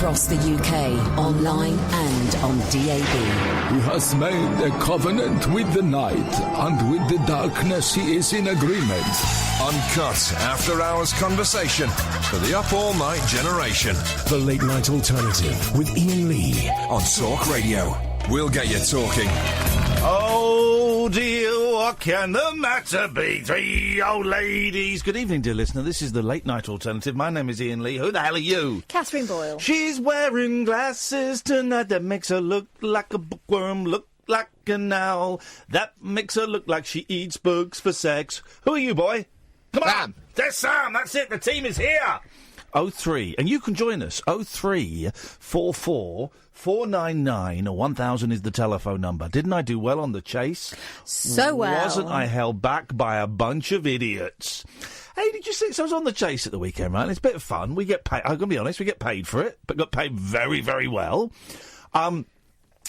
across the UK, online and on DAB. Who has made a covenant with the night, and with the darkness he is in agreement. Uncut after-hours conversation for the up-all-night generation. The Late Night Alternative with Iain Lee on Talk Radio. We'll get you talking. Oh dear, what can the matter be? Three old ladies. Good evening, dear listener. This is the Late Night Alternative. My name is Iain Lee. Who the hell are you? Catherine Boyle. She's wearing glasses tonight that makes her look like a bookworm, look like an owl. That makes her look like she eats books for sex. Who are you, boy? Come on! There's Sam! That's it! The team is here! 03, and you can join us. 0344 499 1000 is the telephone number. Didn't I do well on the chase? So well. Wasn't I held back by a bunch of idiots? Hey, did you see? So I was on the chase at the weekend, right? And it's a bit of fun. We get paid. I'm going to be honest, we get paid for it, but got paid very, very well. And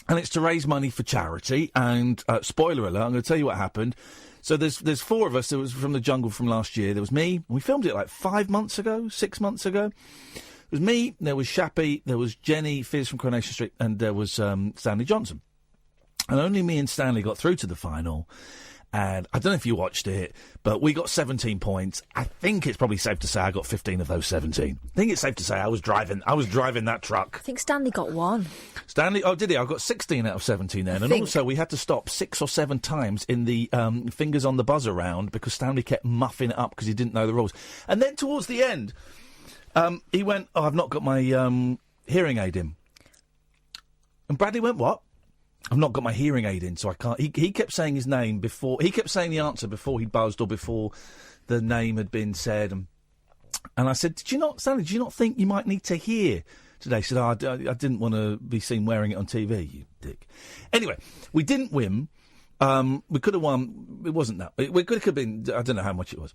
it's to raise money for charity. And spoiler alert, I'm going to tell you what happened. So there's four of us. There was from the jungle from last year. There was me. We filmed it like 6 months ago. There was me. There was Shappy. There was Jenny Fizz from Coronation Street, and there was Stanley Johnson. And only me and Stanley got through to the final. And I don't know if you watched it, but we got 17 points. I think it's probably safe to say I got 15 of those 17. I think it's safe to say I was driving that truck. I think Stanley got one. Stanley, oh, did he? I got 16 out of 17 then. And also we had to stop 6 or 7 times in the fingers on the buzzer round because Stanley kept muffing it up because he didn't know the rules. And then towards the end, he went, oh, I've not got my hearing aid in. And Bradley went, what? I've not got my hearing aid in, so I can't. He kept saying his name before. He kept saying the answer before he buzzed or before the name had been said. And I said, Stanley, did you not think you might need to hear today? He said, I didn't want to be seen wearing it on TV, you dick. Anyway, we didn't win. We could have won. It wasn't that. We could have been. I don't know how much it was.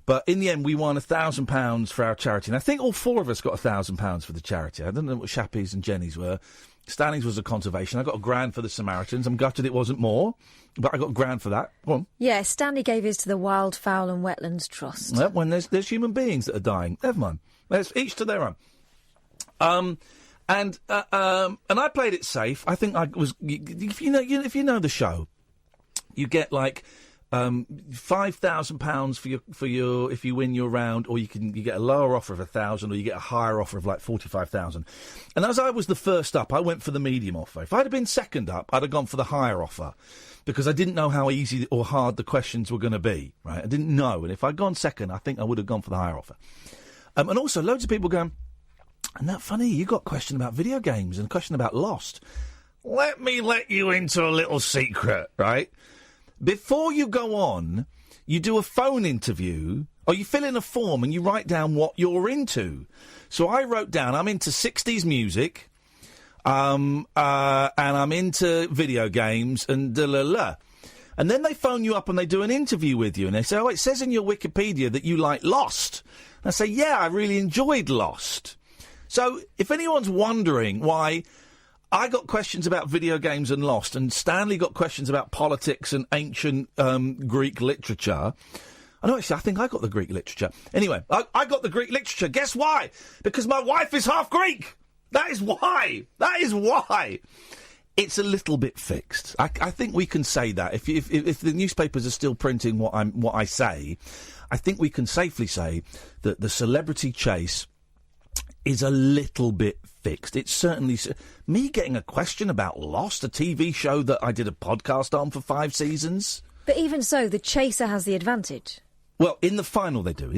But in the end, we won £1,000 for our charity. And I think all four of us got £1,000 for the charity. I don't know what Shappy's and Jenny's were. Stanley's was a conservation. I got £1,000 for the Samaritans. I'm gutted it wasn't more, but I got £1,000 for that. Go on. Yeah, Stanley gave his to the Wildfowl and Wetlands Trust. Yeah, when there's human beings that are dying. Never mind. There's each to their own. And I played it safe. I think I was. If you know the show, you get like £5,000 for your if you win your round, or you get a lower offer of 1,000, or you get a higher offer of like 45,000. And as I was the first up, I went for the medium offer. If I'd have been second up, I'd have gone for the higher offer because I didn't know how easy or hard the questions were going to be. Right, I didn't know, and if I'd gone second, I think I would have gone for the higher offer. And also, loads of people going, "Isn't that funny? You got a question about video games and a question about Lost." Let me let you into a little secret, right? Before you go on, you do a phone interview, or you fill in a form and you write down what you're into. So I wrote down, I'm into 60s music, and I'm into video games, and da-la-la. And then they phone you up and they do an interview with you, and they say, oh, it says in your Wikipedia that you like Lost. And I say, yeah, I really enjoyed Lost. So if anyone's wondering why I got questions about video games and Lost, and Stanley got questions about politics and ancient Greek literature. I think I got the Greek literature. Anyway, I got the Greek literature. Guess why? Because my wife is half Greek. That is why. It's a little bit fixed. I think we can say that. If the newspapers are still printing what I say, I think we can safely say that the celebrity chase is a little bit fixed. It's certainly me getting a question about Lost, a TV show that I did a podcast on for 5 seasons. But even so, the chaser has the advantage. Well, in the final they do.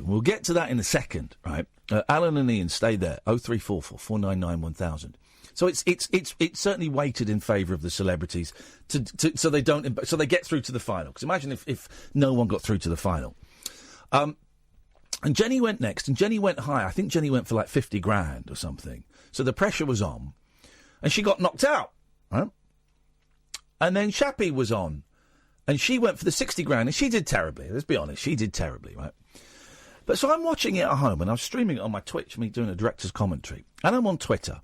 We'll get to that in a second, right? Alan and Ian, stay there. 0344 499 1000. So it's certainly weighted in favour of the celebrities so they get through to the final. Because imagine if no one got through to the final. And Jenny went next, and Jenny went high. I think Jenny went for like 50 grand or something. So the pressure was on, and she got knocked out, right? And then Shappy was on, and she went for the 60 grand, and she did terribly. Let's be honest, she did terribly, right? But so I'm watching it at home, and I'm streaming it on my Twitch, me doing a director's commentary, and I'm on Twitter.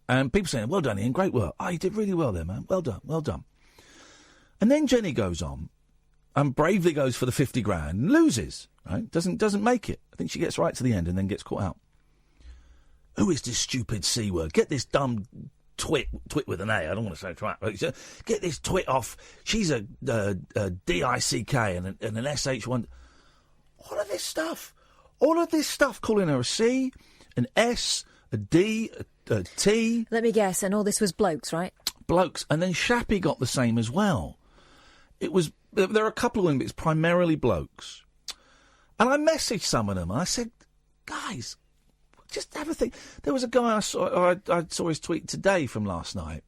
And people saying, well done, Ian, great work. Oh, you did really well there, man. Well done, well done. And then Jenny goes on, and bravely goes for the 50 grand and loses, right? Doesn't make it. I think she gets right to the end and then gets caught out. Who is this stupid C word? Get this dumb twit with an A. I don't want to say twat. But get this twit off. She's a DICK and an SH1. All of this stuff. Calling her a C, an S, a D, a T. Let me guess, and all this was blokes, right? Blokes. And then Shappy got the same as well. There are a couple of women, but it's primarily blokes. And I messaged some of them, and I said, guys, just have a think. There was a guy I saw his tweet today from last night,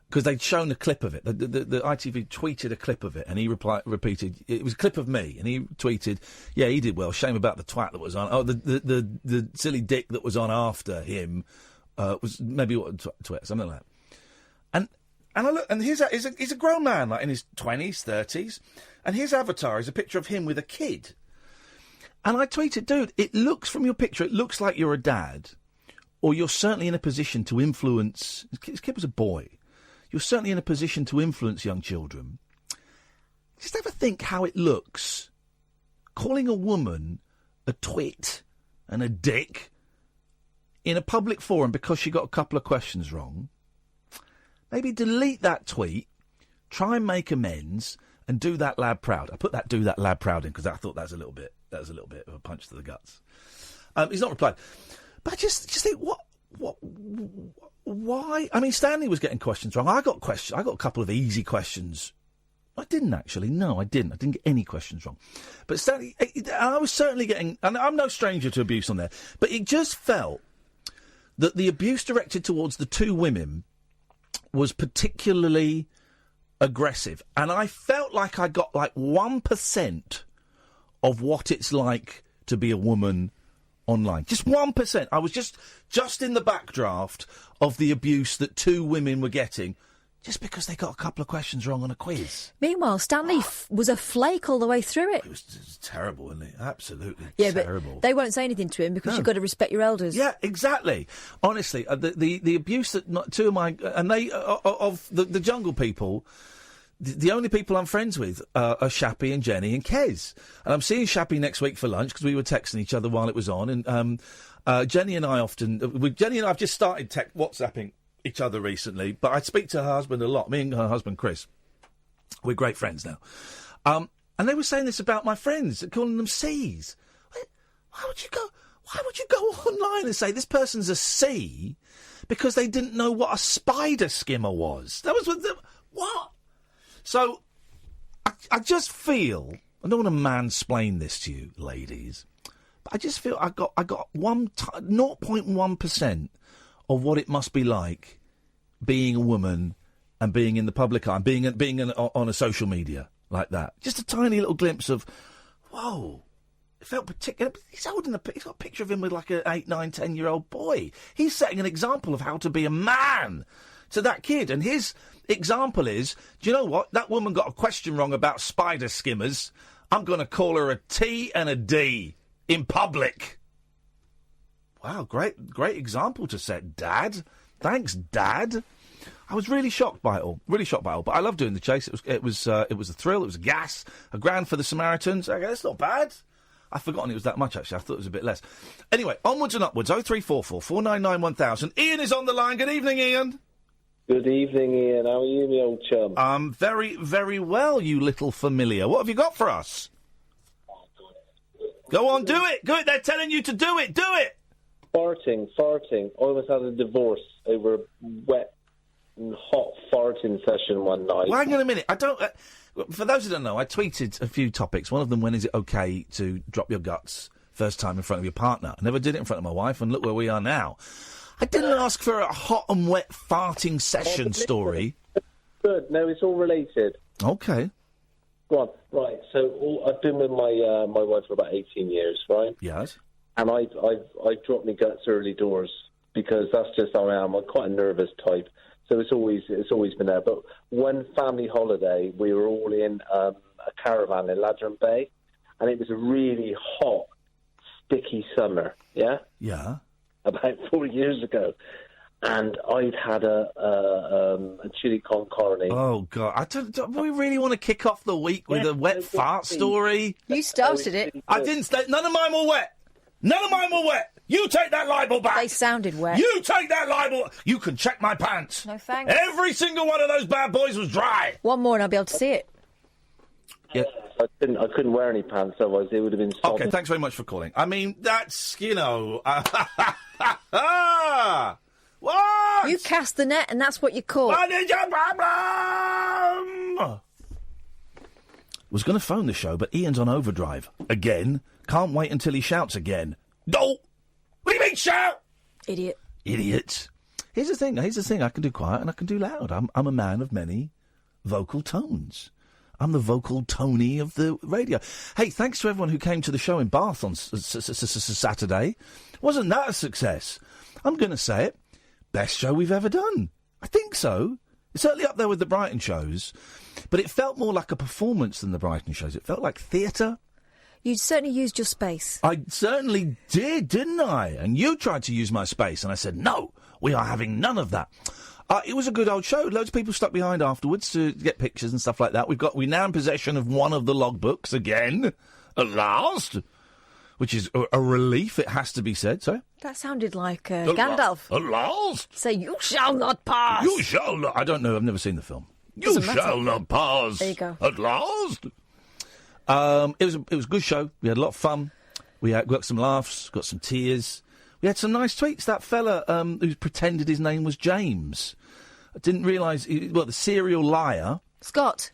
because they'd shown a clip of it. The ITV tweeted a clip of it, and he repeated, it was a clip of me, and he tweeted, yeah, he did well, shame about the twat that was on, the silly dick that was on after him, was maybe what, twit, something like that. And I look, and he's a grown man, like in his 20s, 30s, and his avatar is a picture of him with a kid. And I tweeted, dude, it looks from your picture, it looks like you're a dad, or you're certainly in a position to influence. His kid was a boy. You're certainly in a position to influence young children. Just have a think how it looks. Calling a woman a twit and a dick in a public forum because she got a couple of questions wrong. Maybe delete that tweet, try and make amends, and do that lad proud. I put that "do that lad proud" in because I thought that was a little bit of a punch to the guts. He's not replied, but I just think why? I mean, Stanley was getting questions wrong. I got a couple of easy questions. I didn't actually. No, I didn't. I didn't get any questions wrong. But Stanley, I was certainly getting, and I'm no stranger to abuse on there, but it just felt that the abuse directed towards the two women was particularly aggressive. And I felt like I got like 1% of what it's like to be a woman online. Just 1%. I was just in the backdraft of the abuse that two women were getting just because they got a couple of questions wrong on a quiz. Meanwhile, Stanley was a flake all the way through it. It was terrible, wasn't it? Absolutely terrible. But they won't say anything to him because you've got to respect your elders. Yeah, exactly. Honestly, the abuse that two of my... And they... of the Jungle people... The only people I'm friends with are Shappy and Jenny and Kez. And I'm seeing Shappy next week for lunch because we were texting each other while it was on. And Jenny and I often... Jenny and I have just started WhatsApping each other recently, but I speak to her husband a lot. Me and her husband, Chris. We're great friends now. And they were saying this about my friends, calling them C's. Why would you go online and say this person's a C because they didn't know what a spider skimmer was? That was what? So, I just feel, I don't want to mansplain this to you, ladies, but I just feel I got 0.1% of what it must be like being a woman and being in the public eye, being on a social media like that. Just a tiny little glimpse of, whoa, it felt particular. He's got a picture of him with like an 8, 9, 10-year-old boy. He's setting an example of how to be a man to that kid. And his example is, do you know what? That woman got a question wrong about spider skimmers. I'm going to call her a T and a D in public. Wow, great example to set, Dad. Thanks, Dad. I was really shocked by it all. But I love doing the chase. It was a thrill. It was a gas. $1,000 for the Samaritans. Okay, that's not bad. I've forgotten it was that much, actually. I thought it was a bit less. Anyway, onwards and upwards. 0344 499 1000. Ian is on the line. Good evening, Ian. Good evening, Ian. How are you, my old chum? I'm very, very well, you little familiar. What have you got for us? Go on, do it. They're telling you to do it. Do it. Farting. I almost had a divorce over a wet and hot farting session one night. Well, hang on a minute. I don't... for those who don't know, I tweeted a few topics. One of them, when is it okay to drop your guts first time in front of your partner? I never did it in front of my wife, and look where we are now. I didn't ask for a hot and wet farting session story. Good. No, it's all related. Okay. Go on. Right. So I've been with my wife for about 18 years, right? Yes. And I drop my guts early doors because that's just how I am. I'm quite a nervous type, so it's always been there. But one family holiday, we were all in a caravan in Ladron Bay, and it was a really hot, sticky summer. Yeah. Yeah. About 4 years ago, and I'd had a chili con carne. Oh God! Do we really want to kick off the week with a wet fart story? You started it. I didn't. None of mine were wet. None of mine were wet. You take that libel back. They sounded wet. You take that libel. You can check my pants. No thanks. Every single one of those bad boys was dry. One more and I'll be able to see it. Yeah. I couldn't wear any pants, otherwise it would have been soggy. Okay, thanks very much for calling. I mean, that's, you know... what? You cast the net and that's what you call. What is your problem? Was going to phone the show, but Ian's on overdrive. Again. Can't wait until he shouts again. No! What do you mean, shout? Idiot. Idiots. Here's the thing. I can do quiet and I can do loud. I'm a man of many vocal tones. I'm the vocal Tony of the radio. Hey, thanks to everyone who came to the show in Bath on Saturday. Wasn't that a success? I'm going to say it. Best show we've ever done. I think so. It's certainly up there with the Brighton shows. But it felt more like a performance than the Brighton shows. It felt like theatre. You certainly used your space. I certainly did, didn't I? And you tried to use my space, and I said, no, we are having none of that. It was a good old show. Loads of people stuck behind afterwards to get pictures and stuff like that. We're now in possession of one of the logbooks again, at last, which is a relief, it has to be said. Sorry? That sounded like Gandalf. At last? Say, you shall not pass. You shall not. I don't know. I've never seen the film. You shall not pass. There you go. At last. It was a good show. We had a lot of fun. We got some laughs, got some tears. We had some nice tweets. That fella who pretended his name was James. I didn't realise... the serial liar... Scott.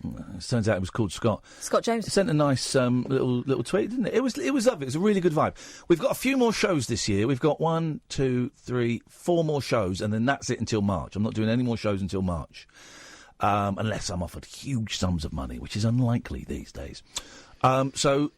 It turns out it was called Scott. Scott James. He sent a nice little tweet, didn't it? It was lovely. It was a really good vibe. We've got a few more shows this year. We've got 1, 2, 3, 4 more shows, and then that's it until March. I'm not doing any more shows until March. Unless I'm offered huge sums of money, which is unlikely these days. So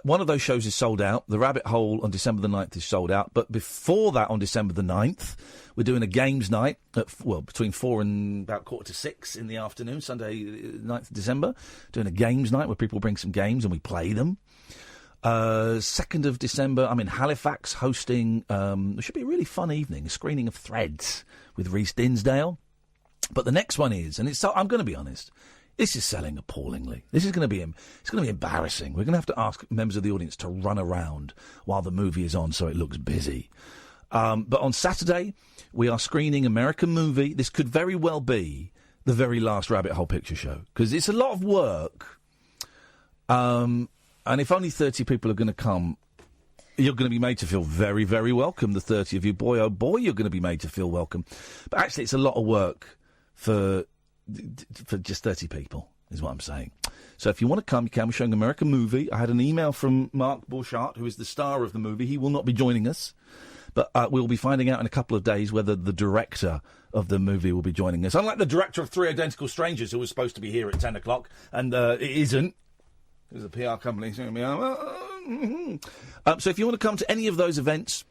one of those shows is sold out. The Rabbit Hole on December the 9th is sold out. But before that, on December the 9th, we're doing a games night at, between 4 and about 5:45 in the afternoon, Sunday 9th of December. Doing a games night where people bring some games and we play them. 2nd of December, I'm in Halifax hosting, it should be a really fun evening, a screening of Threads with Rhys Dinsdale. But the next one is, and I'm going to be honest, this is selling appallingly. It's going to be embarrassing. We're going to have to ask members of the audience to run around while the movie is on so it looks busy. But on Saturday, we are screening American Movie. This could very well be the very last Rabbit Hole Picture Show, because it's a lot of work. And if only 30 people are going to come, you're going to be made to feel very, very welcome, the 30 of you. Boy, oh boy, you're going to be made to feel welcome. But actually, it's a lot of work for just 30 people, is what I'm saying. So if you want to come, you can. We're showing American Movie. I had an email from Mark Borchardt, who is the star of the movie. He will not be joining us. But we'll be finding out in a couple of days whether the director of the movie will be joining us. Unlike the director of Three Identical Strangers, who was supposed to be here at 10 o'clock, and it isn't. There's a PR company saying me. So if you want to come to any of those events,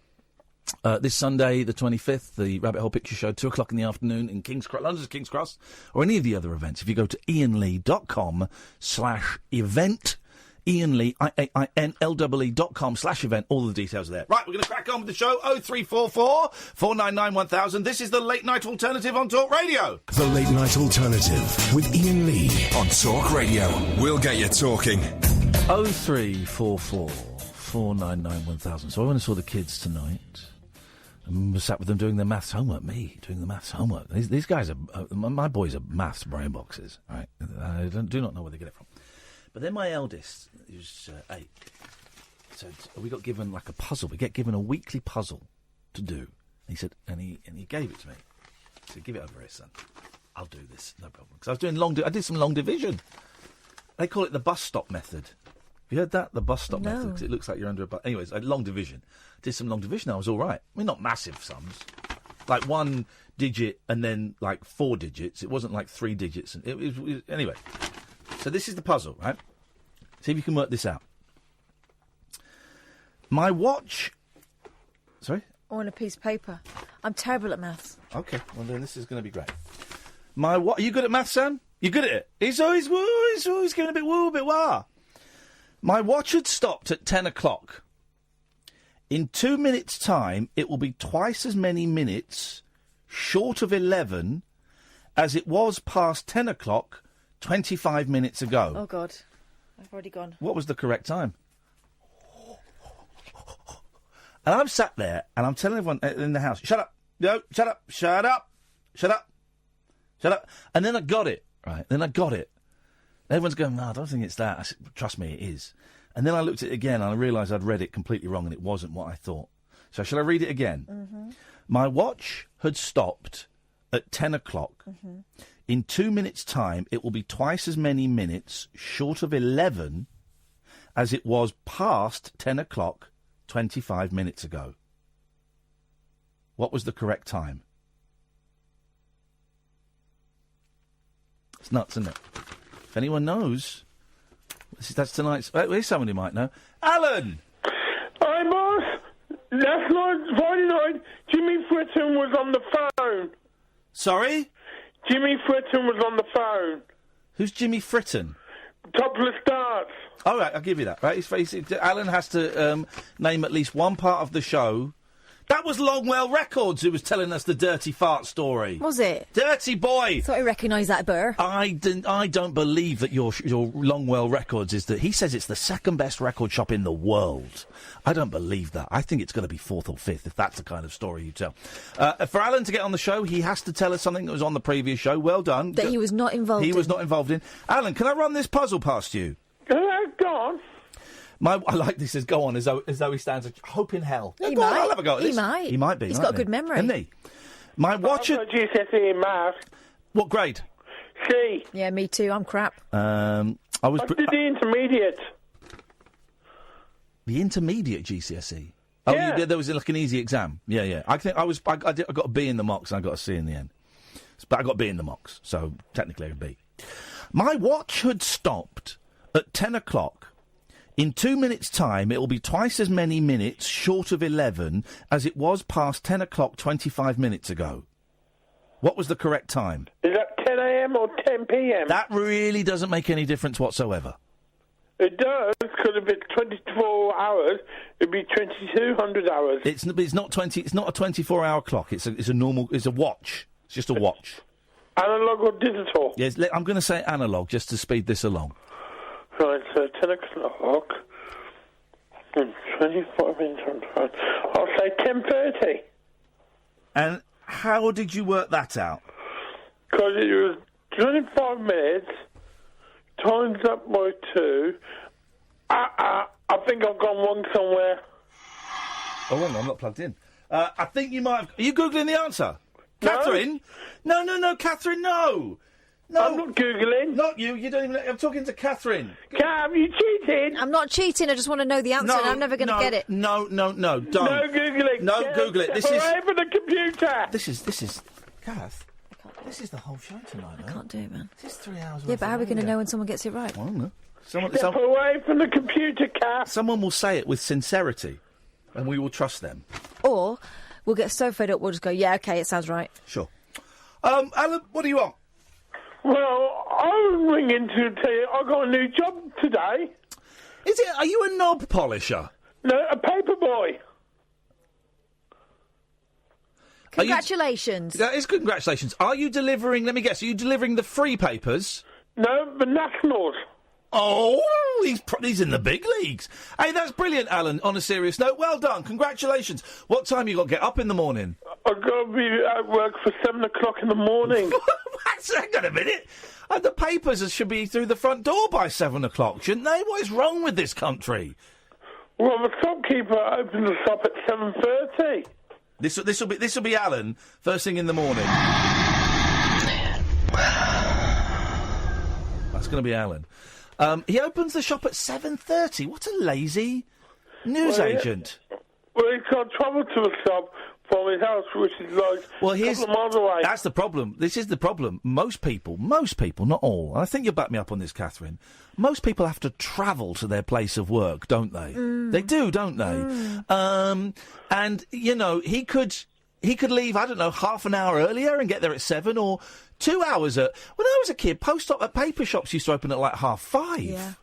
this Sunday, the 25th, the Rabbit Hole Picture Show, 2 o'clock in the afternoon in King's Cross, London's King's Cross, or any of the other events, if you go to iainlee.com/event, iainlee, IAINLEE.com/event, all the details are there. Right, we're going to crack on with the show. 0344 499 1000. This is the Late Night Alternative on Talk Radio. The Late Night Alternative with Iain Lee on Talk Radio. We'll get you talking. 0344 499 1000. So I went and saw the kids tonight. I sat with them doing their maths homework. Doing the maths homework. These guys are... my boys are maths brain boxes, right? I do not know where they get it from. But then my eldest, who's 8, said, we got given like a puzzle. We get given a weekly puzzle to do. He said, and he gave it to me. He said, give it over here, son. I'll do this, no problem. Because I was doing I did some long division. They call it the bus stop method. Have you heard that? The bus stop method, because it looks like you're under a bus. Anyways, long division. Did some long division, I was all right. I mean, not massive sums. Like 1 digit and then like 4 digits. It wasn't like 3 digits. Anyway, so this is the puzzle, right? See if you can work this out. My watch... Sorry? I want a piece of paper. I'm terrible at maths. Okay, well then this is going to be great. Are you good at maths, Sam? You good at it? He's always giving a bit woo, a bit wah. My watch had stopped at 10 o'clock. In 2 minutes' time, it will be twice as many minutes short of 11 as it was past 10 o'clock 25 minutes ago. Oh, God. I've already gone. What was the correct time? And I'm sat there, and I'm telling everyone in the house, shut up, no, shut up, shut up, shut up, shut up. And then I got it, right? Then I got it. Everyone's going, no, I don't think it's that. I said, trust me, it is. And then I looked at it again, and I realised I'd read it completely wrong, and it wasn't what I thought. So shall I read it again? Mm-hmm. My watch had stopped at 10 o'clock. Mm-hmm. In 2 minutes' time, it will be twice as many minutes short of 11 as it was past 10 o'clock 25 minutes ago. What was the correct time? It's nuts, isn't it? If anyone knows, that's tonight's... here's someone who might know. Alan! Hi, boss. Last night, Friday night, Jimmy Fritton was on the phone. Sorry? Jimmy Fritton was on the phone. Who's Jimmy Fritton? Topless Darts. All right, I'll give you that. Right, Alan has to name at least one part of the show. That was Longwell Records who was telling us the dirty fart story. Was it? Dirty boy. Thought I recognised that burr. I don't believe that your Longwell Records is he says it's the second best record shop in the world. I don't believe that. I think it's going to be fourth or fifth if that's the kind of story you tell. For Alan to get on the show, he has to tell us something that was on the previous show. Well done. That he was not involved in. He was not involved in. Alan, can I run this puzzle past you? Go on. I like this as go on as though he stands a hope in hell. He go might. on, I'll have a go at this. He might be. He's got a good memory. Isn't he? My watch. I've got GCSE in maths. What grade? C. Yeah, me too. I'm crap. I did the intermediate. The intermediate GCSE. Oh, yeah. There was like an easy exam. Yeah. I think I got a B in the mocks and I got a C in the end. But I got B in the mocks, so technically a B. My watch had stopped at 10 o'clock. In 2 minutes' time, it will be twice as many minutes short of 11 as it was past 10 o'clock 25 minutes ago. What was the correct time? Is that 10 a.m. or 10 p.m.? That really doesn't make any difference whatsoever. It does, because if it's 24 hours, it'd be 2,200 hours. It's not 20. It's not a 24-hour clock. It's a normal. It's a watch. It's just a watch. Analog or digital? Yes, I'm going to say analog just to speed this along. Right, so 10 o'clock, and 25 minutes on time. I'll say 10:30. And how did you work that out? Because it was 25 minutes, times up by 2. I think I've gone wrong somewhere. Oh, hang on, I'm not plugged in. I think you might have... Are you Googling the answer? No. Catherine? No, Catherine, no! No, I'm not Googling. Not you. You don't even... I'm talking to Catherine. Cam, you cheating? I'm not cheating. I just want to know the answer, and I'm never going to get it. No, don't. No Googling. No, Google it. This is... for the computer. This is... Kath, this is the whole show tonight, I can't do it, man. This is 3 hours. Yeah, but how are we going to know when someone gets it right? I don't know. Step away from the computer, Kath. Someone will say it with sincerity, and we will trust them. Or we'll get so fed up, we'll just go, yeah, OK, it sounds right. Sure. Alan, what do you want? Well, I was ringing to tell you I got a new job today. Is it? Are you a knob polisher? No, a paper boy. Congratulations. That is congratulations. Are you delivering, let me guess, are you delivering the free papers? No, the Nationals. Oh, he's in the big leagues. Hey, that's brilliant, Alan, on a serious note. Well done. Congratulations. What time you got to get up in the morning? I've got to be at work for 7 o'clock in the morning. Hang on a minute. The papers should be through the front door by 7 o'clock, shouldn't they? What is wrong with this country? Well, the shopkeeper opens the shop at 7:30. This will be Alan first thing in the morning. That's going to be Alan. He opens the shop at 7:30. What a lazy newsagent. Well, he's got travel to the shop from his house, which is like a couple of miles away. That's the problem. This is the problem. Most people, not all, and I think you'll back me up on this, Catherine, most people have to travel to their place of work, don't they? They do, don't they? And, you know, he could leave, I don't know, half an hour earlier and get there at 7 or 2 hours at... When I was a kid, post-op at paper shops used to open at like 5:30. Yeah.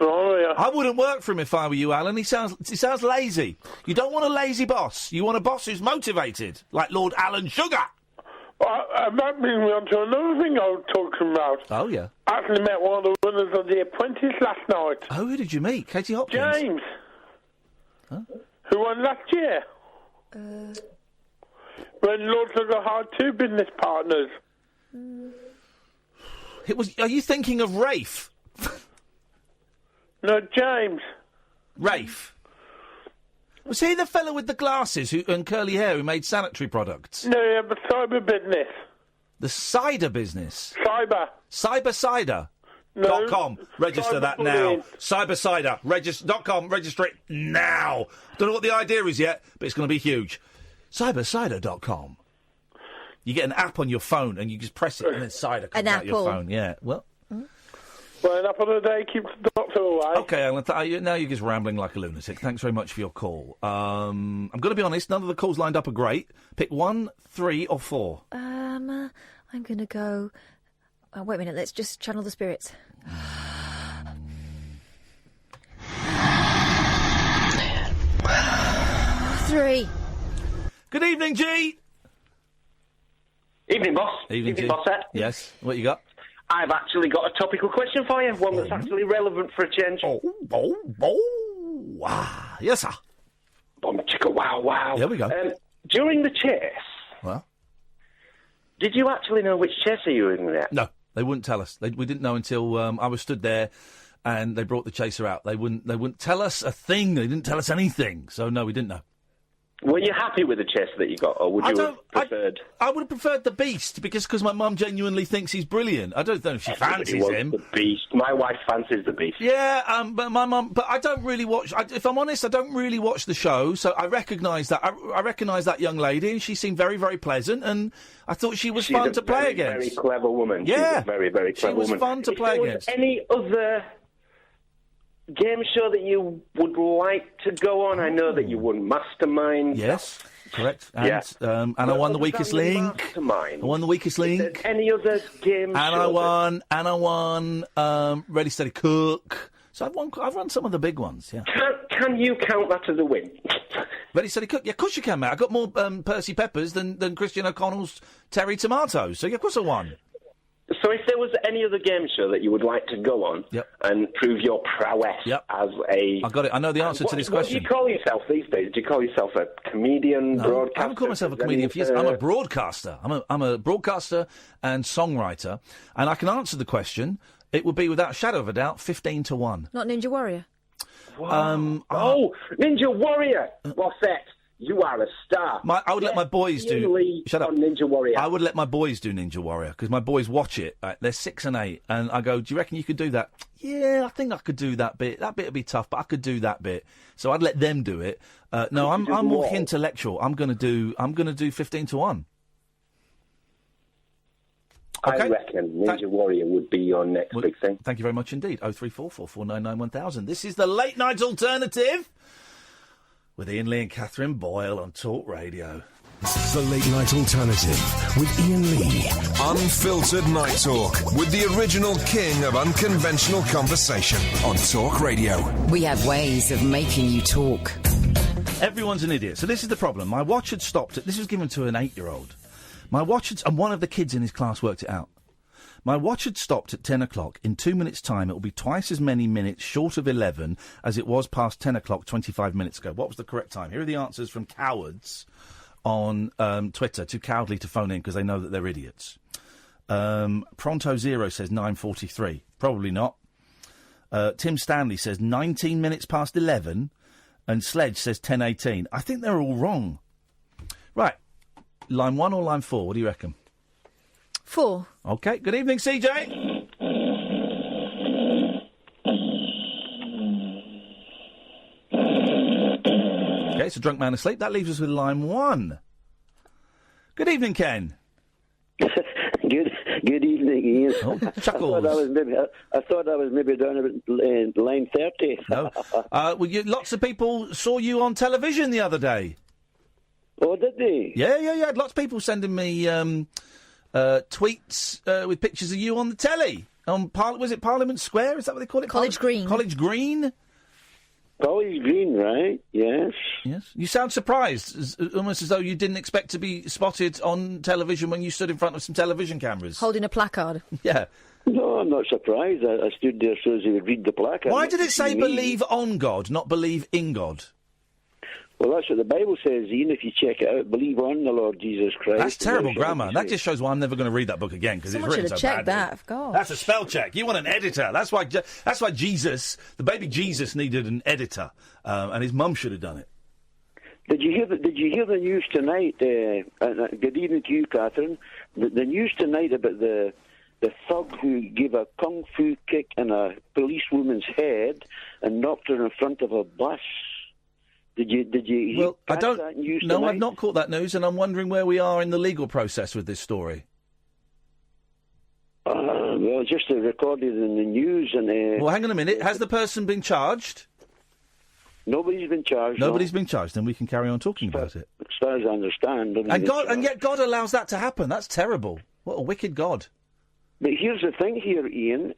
Oh, yeah. I wouldn't work for him if I were you, Alan. He sounds lazy. You don't want a lazy boss. You want a boss who's motivated, like Lord Alan Sugar. That brings me on to another thing I was talking about. Oh, yeah. I actually met one of the winners of The Apprentice last night. Oh, who did you meet? Katie Hopkins? James. Huh? Who won last year? When Lord Sugar had 2 business partners. It was. Are you thinking of Rafe? No, James. Rafe. Was he the fellow with the glasses and curly hair who made sanitary products? No, yeah, the cyber business. The cider business? Cyber. Cyber cider? No. .com. Register that now. Cybercider. .com. Register it now. Don't know what the idea is yet, but it's going to be huge. Cybercider.com. You get an app on your phone and you just press it and then cider comes out your phone. Yeah. Well, an apple a day keeps the doctor away. Okay, now you're just rambling like a lunatic. Thanks very much for your call. I'm going to be honest, none of the calls lined up are great. Pick 1, 3 or 4. I'm going to go... wait a minute, let's just channel the spirits. 3. Good evening, G. Evening, boss. Evening, boss. Yes, what you got? I've actually got a topical question for you, one that's actually relevant for a change. Yes, sir. Bomb chicka wow. Here we go. During the chase, Well, did you actually know which chaser you were in at? no, they wouldn't tell us. We didn't know until I was stood there and they brought the chaser out. They wouldn't tell us a thing. They didn't tell us anything. So, no, we didn't know. Were you happy with the chaser that you got, or would you have preferred... I would have preferred the Beast, because my mum genuinely thinks he's brilliant. I don't know if she fancies him. The Beast. My wife fancies the Beast. Yeah, but my mum... But I don't really watch... if I'm honest, I don't really watch the show, so I recognise that. I recognise that young lady, and she seemed very, very pleasant, and I thought she was fun to play against. She's a very clever woman. Yeah. She's a very, very clever woman. She was fun to play against. Any other game show that you would like to go on? I know that you won Mastermind. Yes. Correct. And, and I won the weakest link. I won the weakest link. Any other game show? And I won Ready, Steady, Cook. So I've run some of the big ones, yeah. Can you count that as a win? Ready, Steady, Cook? Yeah, of course you can, mate. I got more Percy Peppers than Christian O'Connell's Terry Tomatoes. So, yeah, of course I won. So if there was any other game show that you would like to go on and prove your prowess as a... I got it. I know the answer to this question. What do you call yourself these days? Do you call yourself a comedian, broadcaster? I don't call myself a comedian. Yes, I'm a broadcaster. I'm a broadcaster and songwriter. And I can answer the question. It would be, without a shadow of a doubt, 15-1. Not Ninja Warrior? Ninja Warrior! What's that? You are a star. I would let my boys do... Shut up. Ninja Warrior. I would let my boys do Ninja Warrior, because my boys watch it. They're 6 and 8, and I go, do you reckon you could do that? Yeah, I think I could do that bit. That bit would be tough, but I could do that bit. So I'd let them do it. No, I'm more intellectual. I'm going to do 15-1. Okay. I reckon Ninja Warrior would be your next big thing. Thank you very much indeed. 03444991000. This is the Late Night Alternative with Iain Lee and Katherine Boyle on Talk Radio. The Late Night Alternative with Iain Lee. Unfiltered Night Talk with the original king of unconventional conversation on Talk Radio. We have ways of making you talk. Everyone's an idiot. So this is the problem. My watch had stopped this was given to an 8-year-old. My watch had, and one of the kids in his class worked it out. My watch had stopped at 10 o'clock. In 2 minutes' time, it will be twice as many minutes short of 11 as it was past 10 o'clock 25 minutes ago. What was the correct time? Here are the answers from cowards on Twitter, too cowardly to phone in because they know that they're idiots. Pronto Zero says 9:43. Probably not. Tim Stanley says 19 minutes past 11, and Sledge says 10:18. I think they're all wrong. Right. Line 1 or line 4? What do you reckon? 4. OK. Good evening, CJ. OK, it's a drunk man asleep. That leaves us with line 1. Good evening, Ken. Good evening, Ian. Oh, chuckles. I thought I was maybe down at line 30. No. Lots of people saw you on television the other day. Oh, did they? Yeah. Lots of people sending me tweets with pictures of you on the telly. Was it Parliament Square? Is that what they call it? College Green. College Green? College Green, right? Yes. Yes. You sound surprised, almost as though you didn't expect to be spotted on television when you stood in front of some television cameras. Holding a placard. Yeah. No, I'm not surprised. I stood there so as he would read the placard. Why did it say believe on God, not believe in God? Well, that's what the Bible says, Ian. If you check it out, believe on the Lord Jesus Christ. That's terrible and thou shalt grammar. be That saved. just shows why I'm never going to read that book again, because it's Someone written should so have checked badly. that, of course. That's a spell check. You want an editor. That's why Jesus, the baby Jesus, needed an editor, and his mum should have done it. Did you hear the news tonight? Good evening to you, Catherine. The news tonight about the thug who gave a kung fu kick in a policewoman's head and knocked her in front of a bus. Did you? Well, I don't. That news No, tonight? I've not caught that news, and I'm wondering where we are in the legal process with this story. Well, just recorded in the news, and Well, hang on a minute. Has the person been charged? nobody's been charged. Nobody's been charged, and we can carry on talking about it. As far as I understand. And yet God allows that to happen. That's terrible. What a wicked God. But here's the thing here, Ian.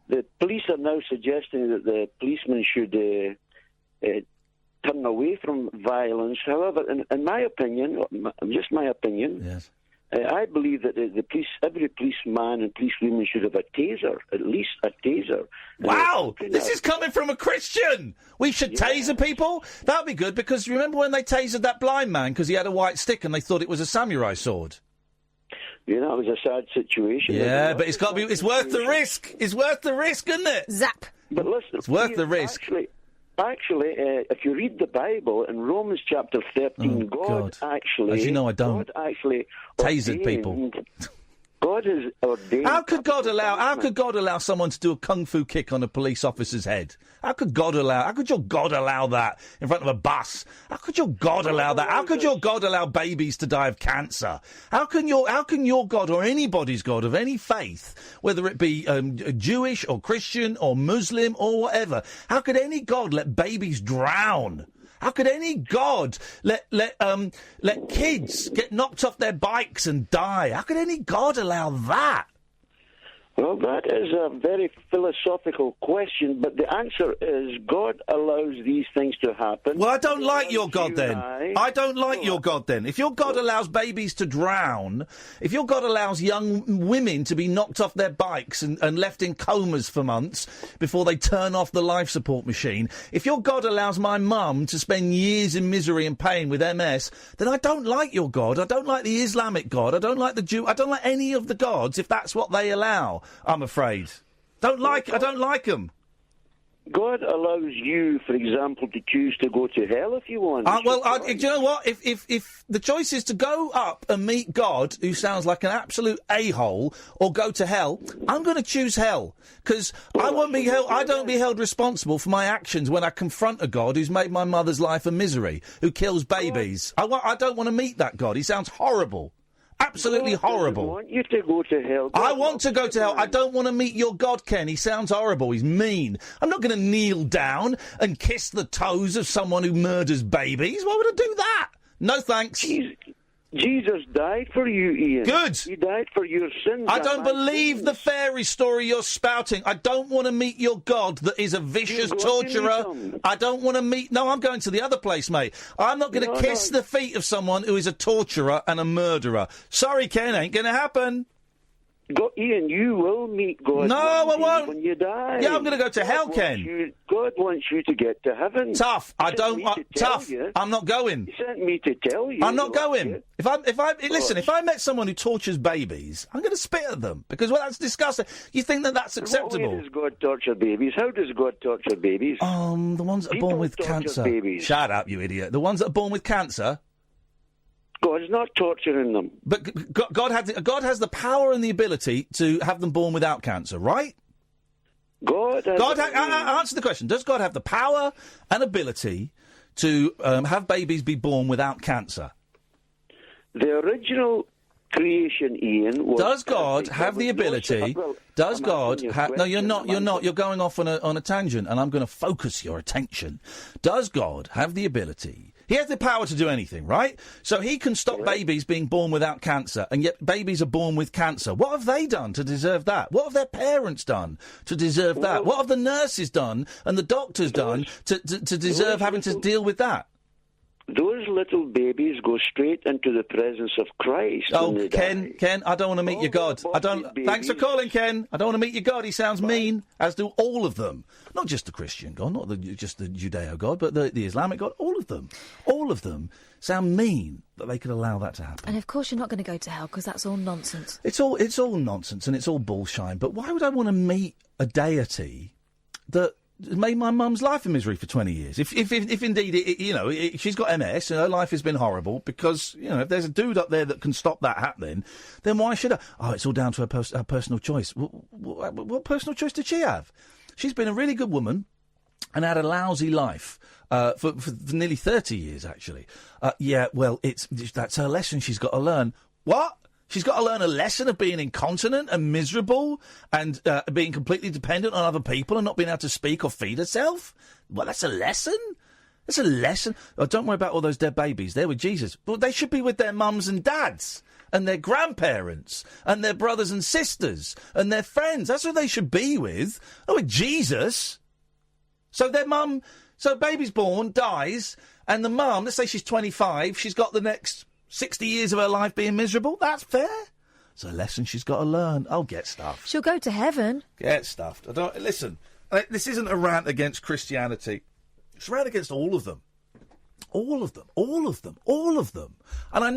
The police are now suggesting that the policemen should turn away from violence. However, in my opinion, just my opinion, yes. I believe that every policeman and policewoman should have a taser, at least a taser. Wow, this is coming from a Christian. We should taser people? That would be good, because remember when they tasered that blind man because he had a white stick and they thought it was a samurai sword? You know, it was a sad situation. Yeah, but it's got to be. It's worth the risk. It's worth the risk, isn't it? Zap. But listen, it's worth the risk. Actually, if you read the Bible in Romans chapter 13, God actually, as you know, I don't. God actually tasered people. God has ordained. How could God allow someone to do a kung fu kick on a police officer's head? How could your God allow that in front of a bus? How could your God allow that? How could your God allow babies to die of cancer? How can your God, or anybody's God of any faith, whether it be Jewish or Christian or Muslim or whatever, how could any God let babies drown? How could any God let kids get knocked off their bikes and die? How could any God allow that? Well, that is a very philosophical question, but the answer is God allows these things to happen. Well, I don't like your God then. I don't like your God then. If your God allows babies to drown, if your God allows young women to be knocked off their bikes and left in comas for months before they turn off the life support machine, if your God allows my mum to spend years in misery and pain with MS, then I don't like your God. I don't like the Islamic God. I don't like the Jew. I don't like any of the gods if that's what they allow. I'm afraid. I don't like them. God allows you, for example, to choose to go to hell if you want. Do you know what? If the choice is to go up and meet God, who sounds like an absolute a-hole, or go to hell, I'm going to choose hell, because I don't be held responsible for my actions when I confront a God who's made my mother's life a misery, who kills babies. I don't want to meet that God. He sounds horrible. Absolutely horrible. I want you to go to hell. I want to go to hell. I don't want to meet your God, Ken. He sounds horrible. He's mean. I'm not going to kneel down and kiss the toes of someone who murders babies. Why would I do that? No thanks. Jesus died for you, Ian. Good. He died for your sins. I don't believe the fairy story you're spouting. I don't want to meet your God that is a vicious torturer. I don't want to meet... No, I'm going to the other place, mate. I'm not going to kiss the feet of someone who is a torturer and a murderer. Sorry, Ken, ain't going to happen. Ian, you will meet God. No, I won't. When you die. Yeah, I'm going to go to hell, Ken. God wants you to get to heaven. Tough. Tough. I'm not going. He sent me to tell you. I'm not going. If I met someone who tortures babies, I'm going to spit at them, because that's disgusting. You think that's acceptable? What way does God torture babies? How does God torture babies? The ones that are born with cancer. Babies. Shut up, you idiot. The ones that are born with cancer. God's not torturing them. But God has the power and the ability to have them born without cancer, right? Answer the question. Does God have the power and ability to have babies be born without cancer? The original creation, Ian, was... Does God have the ability... Does God have... No, you're not. You're going off on a tangent, and I'm going to focus your attention. Does God have the ability... He has the power to do anything, right? So he can stop babies being born without cancer, and yet babies are born with cancer. What have they done to deserve that? What have their parents done to deserve that? What have the nurses done and the doctors done to deserve having to deal with that? those little babies go straight into the presence of Christ. Oh, Ken, I don't want to meet your God. I don't. Thanks for calling, Ken. I don't want to meet your God. He sounds mean, as do all of them. Not just the Christian God, not just the Judeo God, but the Islamic God. All of them. All of them sound mean that they could allow that to happen. And of course, you're not going to go to hell because that's all nonsense. It's all nonsense and it's all bullshine. But why would I want to meet a deity that made my mum's life a misery for 20 years? If indeed, she's got MS and her life has been horrible because, if there's a dude up there that can stop that happening, then why should I? Oh, it's all down to her personal choice. What personal choice did she have? She's been a really good woman and had a lousy life for nearly 30 years, actually. That's her lesson she's got to learn. What? She's got to learn a lesson of being incontinent and miserable and being completely dependent on other people and not being able to speak or feed herself? Well, that's a lesson? That's a lesson? Oh, don't worry about all those dead babies. They're with Jesus. Well, they should be with their mums and dads and their grandparents and their brothers and sisters and their friends. That's who they should be with. Not with Jesus. So baby's born, dies, and the mum, let's say she's 25, she's got the next 60 years of her life being miserable. That's fair. It's a lesson she's got to learn. Oh, get stuffed. She'll go to heaven. Get stuffed. Listen, this isn't a rant against Christianity. It's a rant against all of them. All of them. All of them. All of them. And I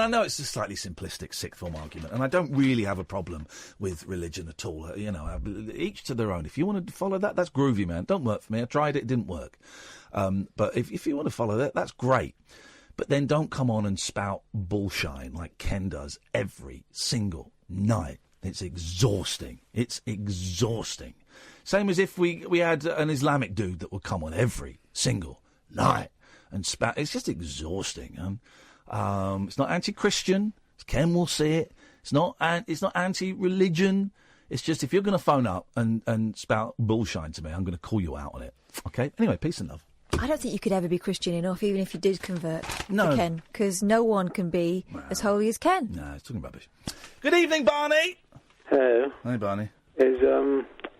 know it's a slightly simplistic sixth form argument, and I don't really have a problem with religion at all. Each to their own. If you want to follow that, that's groovy, man. Don't work for me. I tried it. It didn't work. But if you want to follow that, that's great. But then don't come on and spout bullshine like Ken does every single night. It's exhausting. It's exhausting. Same as if we had an Islamic dude that would come on every single night and spout. It's just exhausting. It's not anti-Christian. Ken will see it. It's not anti-religion. It's just if you're going to phone up and spout bullshine to me, I'm going to call you out on it. Okay? Anyway, peace and love. I don't think you could ever be Christian enough, even if you did convert to Ken, because no one can be as holy as Ken. No, he's talking rubbish. Good evening, Barney. Hello. Hi, Barney. Is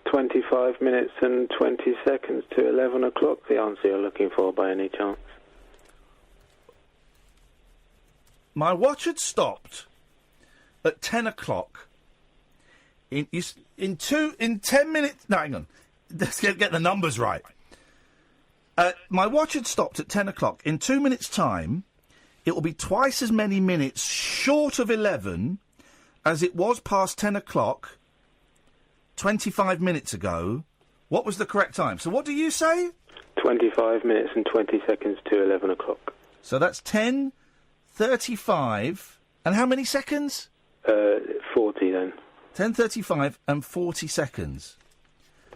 25 minutes and 20 seconds to 11 o'clock the answer you're looking for by any chance? My watch had stopped at 10 o'clock. In 10 minutes... No, hang on. Let's get the numbers right. My watch had stopped at 10 o'clock. In 2 minutes' time, it will be twice as many minutes short of 11 as it was past 10 o'clock 25 minutes ago. What was the correct time? So what do you say? 25 minutes and 20 seconds to 11 o'clock. So that's 10:35. And how many seconds? 40 then. 10:35 and 40 seconds.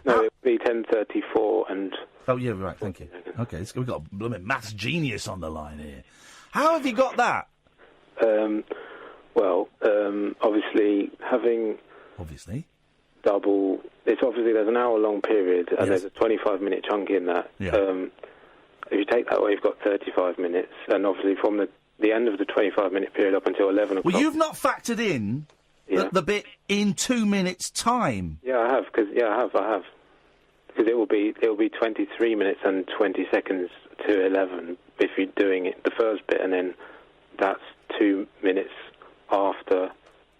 No, it would be 10:34 and... Oh, yeah, right, thank you. OK, we've got a blooming maths genius on the line here. How have you got that? Obviously, having... Obviously? Double... It's obviously, there's an hour-long period, and there's a 25-minute chunk in that. Yeah. If you take that away, you've got 35 minutes, and obviously from the end of the 25-minute period up until 11 o'clock... Well, you've not factored in the bit in 2 minutes' time. Yeah, I have, because Because it will be 23 minutes and 20 seconds to 11 if you're doing it the first bit, and then that's 2 minutes after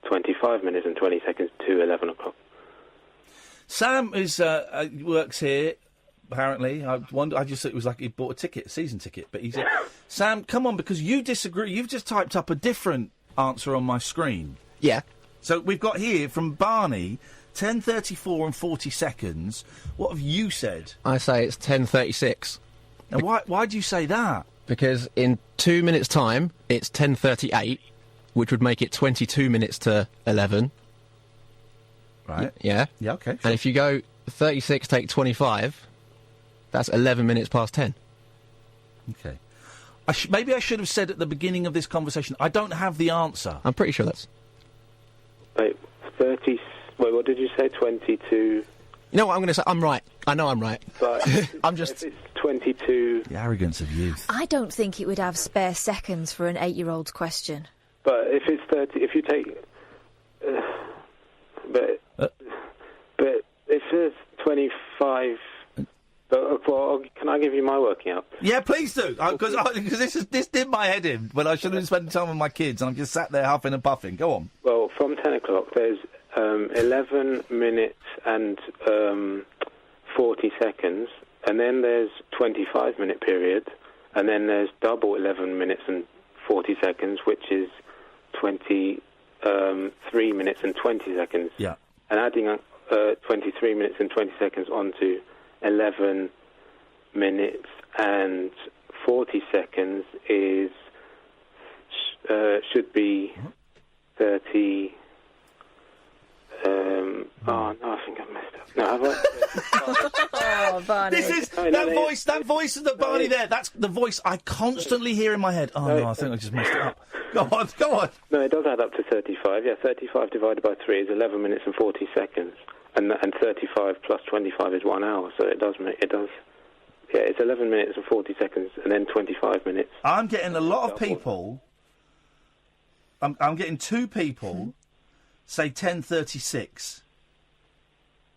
25 minutes and 20 seconds to 11 o'clock. Sam works here. Apparently, I just thought it was like he bought a season ticket. But he said, "Sam, come on, because you disagree. You've just typed up a different answer on my screen." Yeah. So we've got here from Barney. 10:34 and 40 seconds. What have you said? I say it's 10:36. And why do you say that? Because in 2 minutes' time, it's 10:38, which would make it 22 minutes to 11. Right. Yeah. Yeah, okay. Sure. And if you go 36 take 25, that's 11 minutes past 10. Okay. Maybe I should have said at the beginning of this conversation, I don't have the answer. I'm pretty sure that's... Wait, 30... Wait, what did you say? 22... You know what I'm going to say? I'm right. I know I'm right. But I'm just... If it's 22... The arrogance of youth. I don't think it would have spare seconds for an 8-year-old's question. But if it's 30... If you take... But if it's 25 But well, can I give you my working out? Yeah, please do. Because this did my head in when I should have been spending time with my kids, and I'm just sat there huffing and puffing. Go on. Well, from 10 o'clock, there's 11 minutes and 40 seconds, and then there's 25-minute period, and then there's double 11 minutes and 40 seconds, which is 23 minutes and 20 seconds. Yeah. And adding 23 minutes and 20 seconds onto 11 minutes and 40 seconds is should be 30. Oh no, I think I've messed up. No, have I? Oh, Barney. This is that voice of the Barney there. That's the voice I constantly hear in my head. Oh no, I think I just messed it up. Go on. No, it does add up to 35. Yeah, 35 divided by 3 is 11 minutes and 40 seconds. And 35 plus 25 is 1 hour, so it does. Yeah, it's 11 minutes and 40 seconds, and then 25 minutes. I'm getting a lot of people. I'm getting 2 people say 10:36.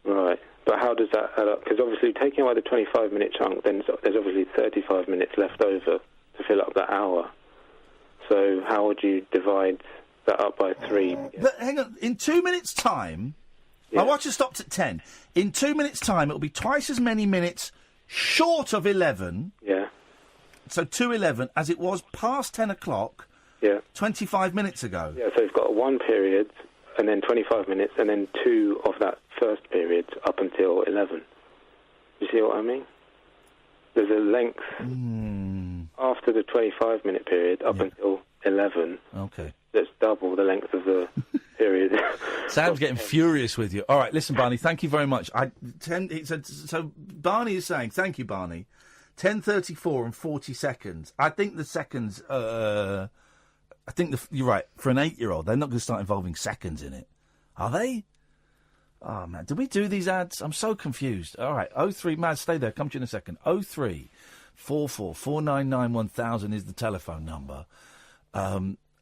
Right, but how does that add up? Because obviously, taking away the 25-minute chunk, then there's obviously 35 minutes left over to fill up that hour. So how would you divide that up by 3? But hang on, in 2 minutes' time. My watch has stopped at 10. In 2 minutes' time, it'll be twice as many minutes short of 11. Yeah. So 2:11 as it was past 10 o'clock. Yeah. 25 minutes ago. Yeah. So you've got 1 period, and then 25 minutes, and then 2 of that first period up until 11. You see what I mean? There's a length after the 25-minute period up until 11. Okay. That's double the length of the period. Sam's getting furious with you. All right, listen, Barney, thank you very much. So Barney is saying, thank you, Barney, 10:34 and 40 seconds. I think the seconds, you're right, for an 8-year-old, they're not going to start involving seconds in it. Are they? Oh, man, did we do these ads? I'm so confused. All right, 03, Maz, stay there, come to you in a second. 03 44 499 1000 is the telephone number.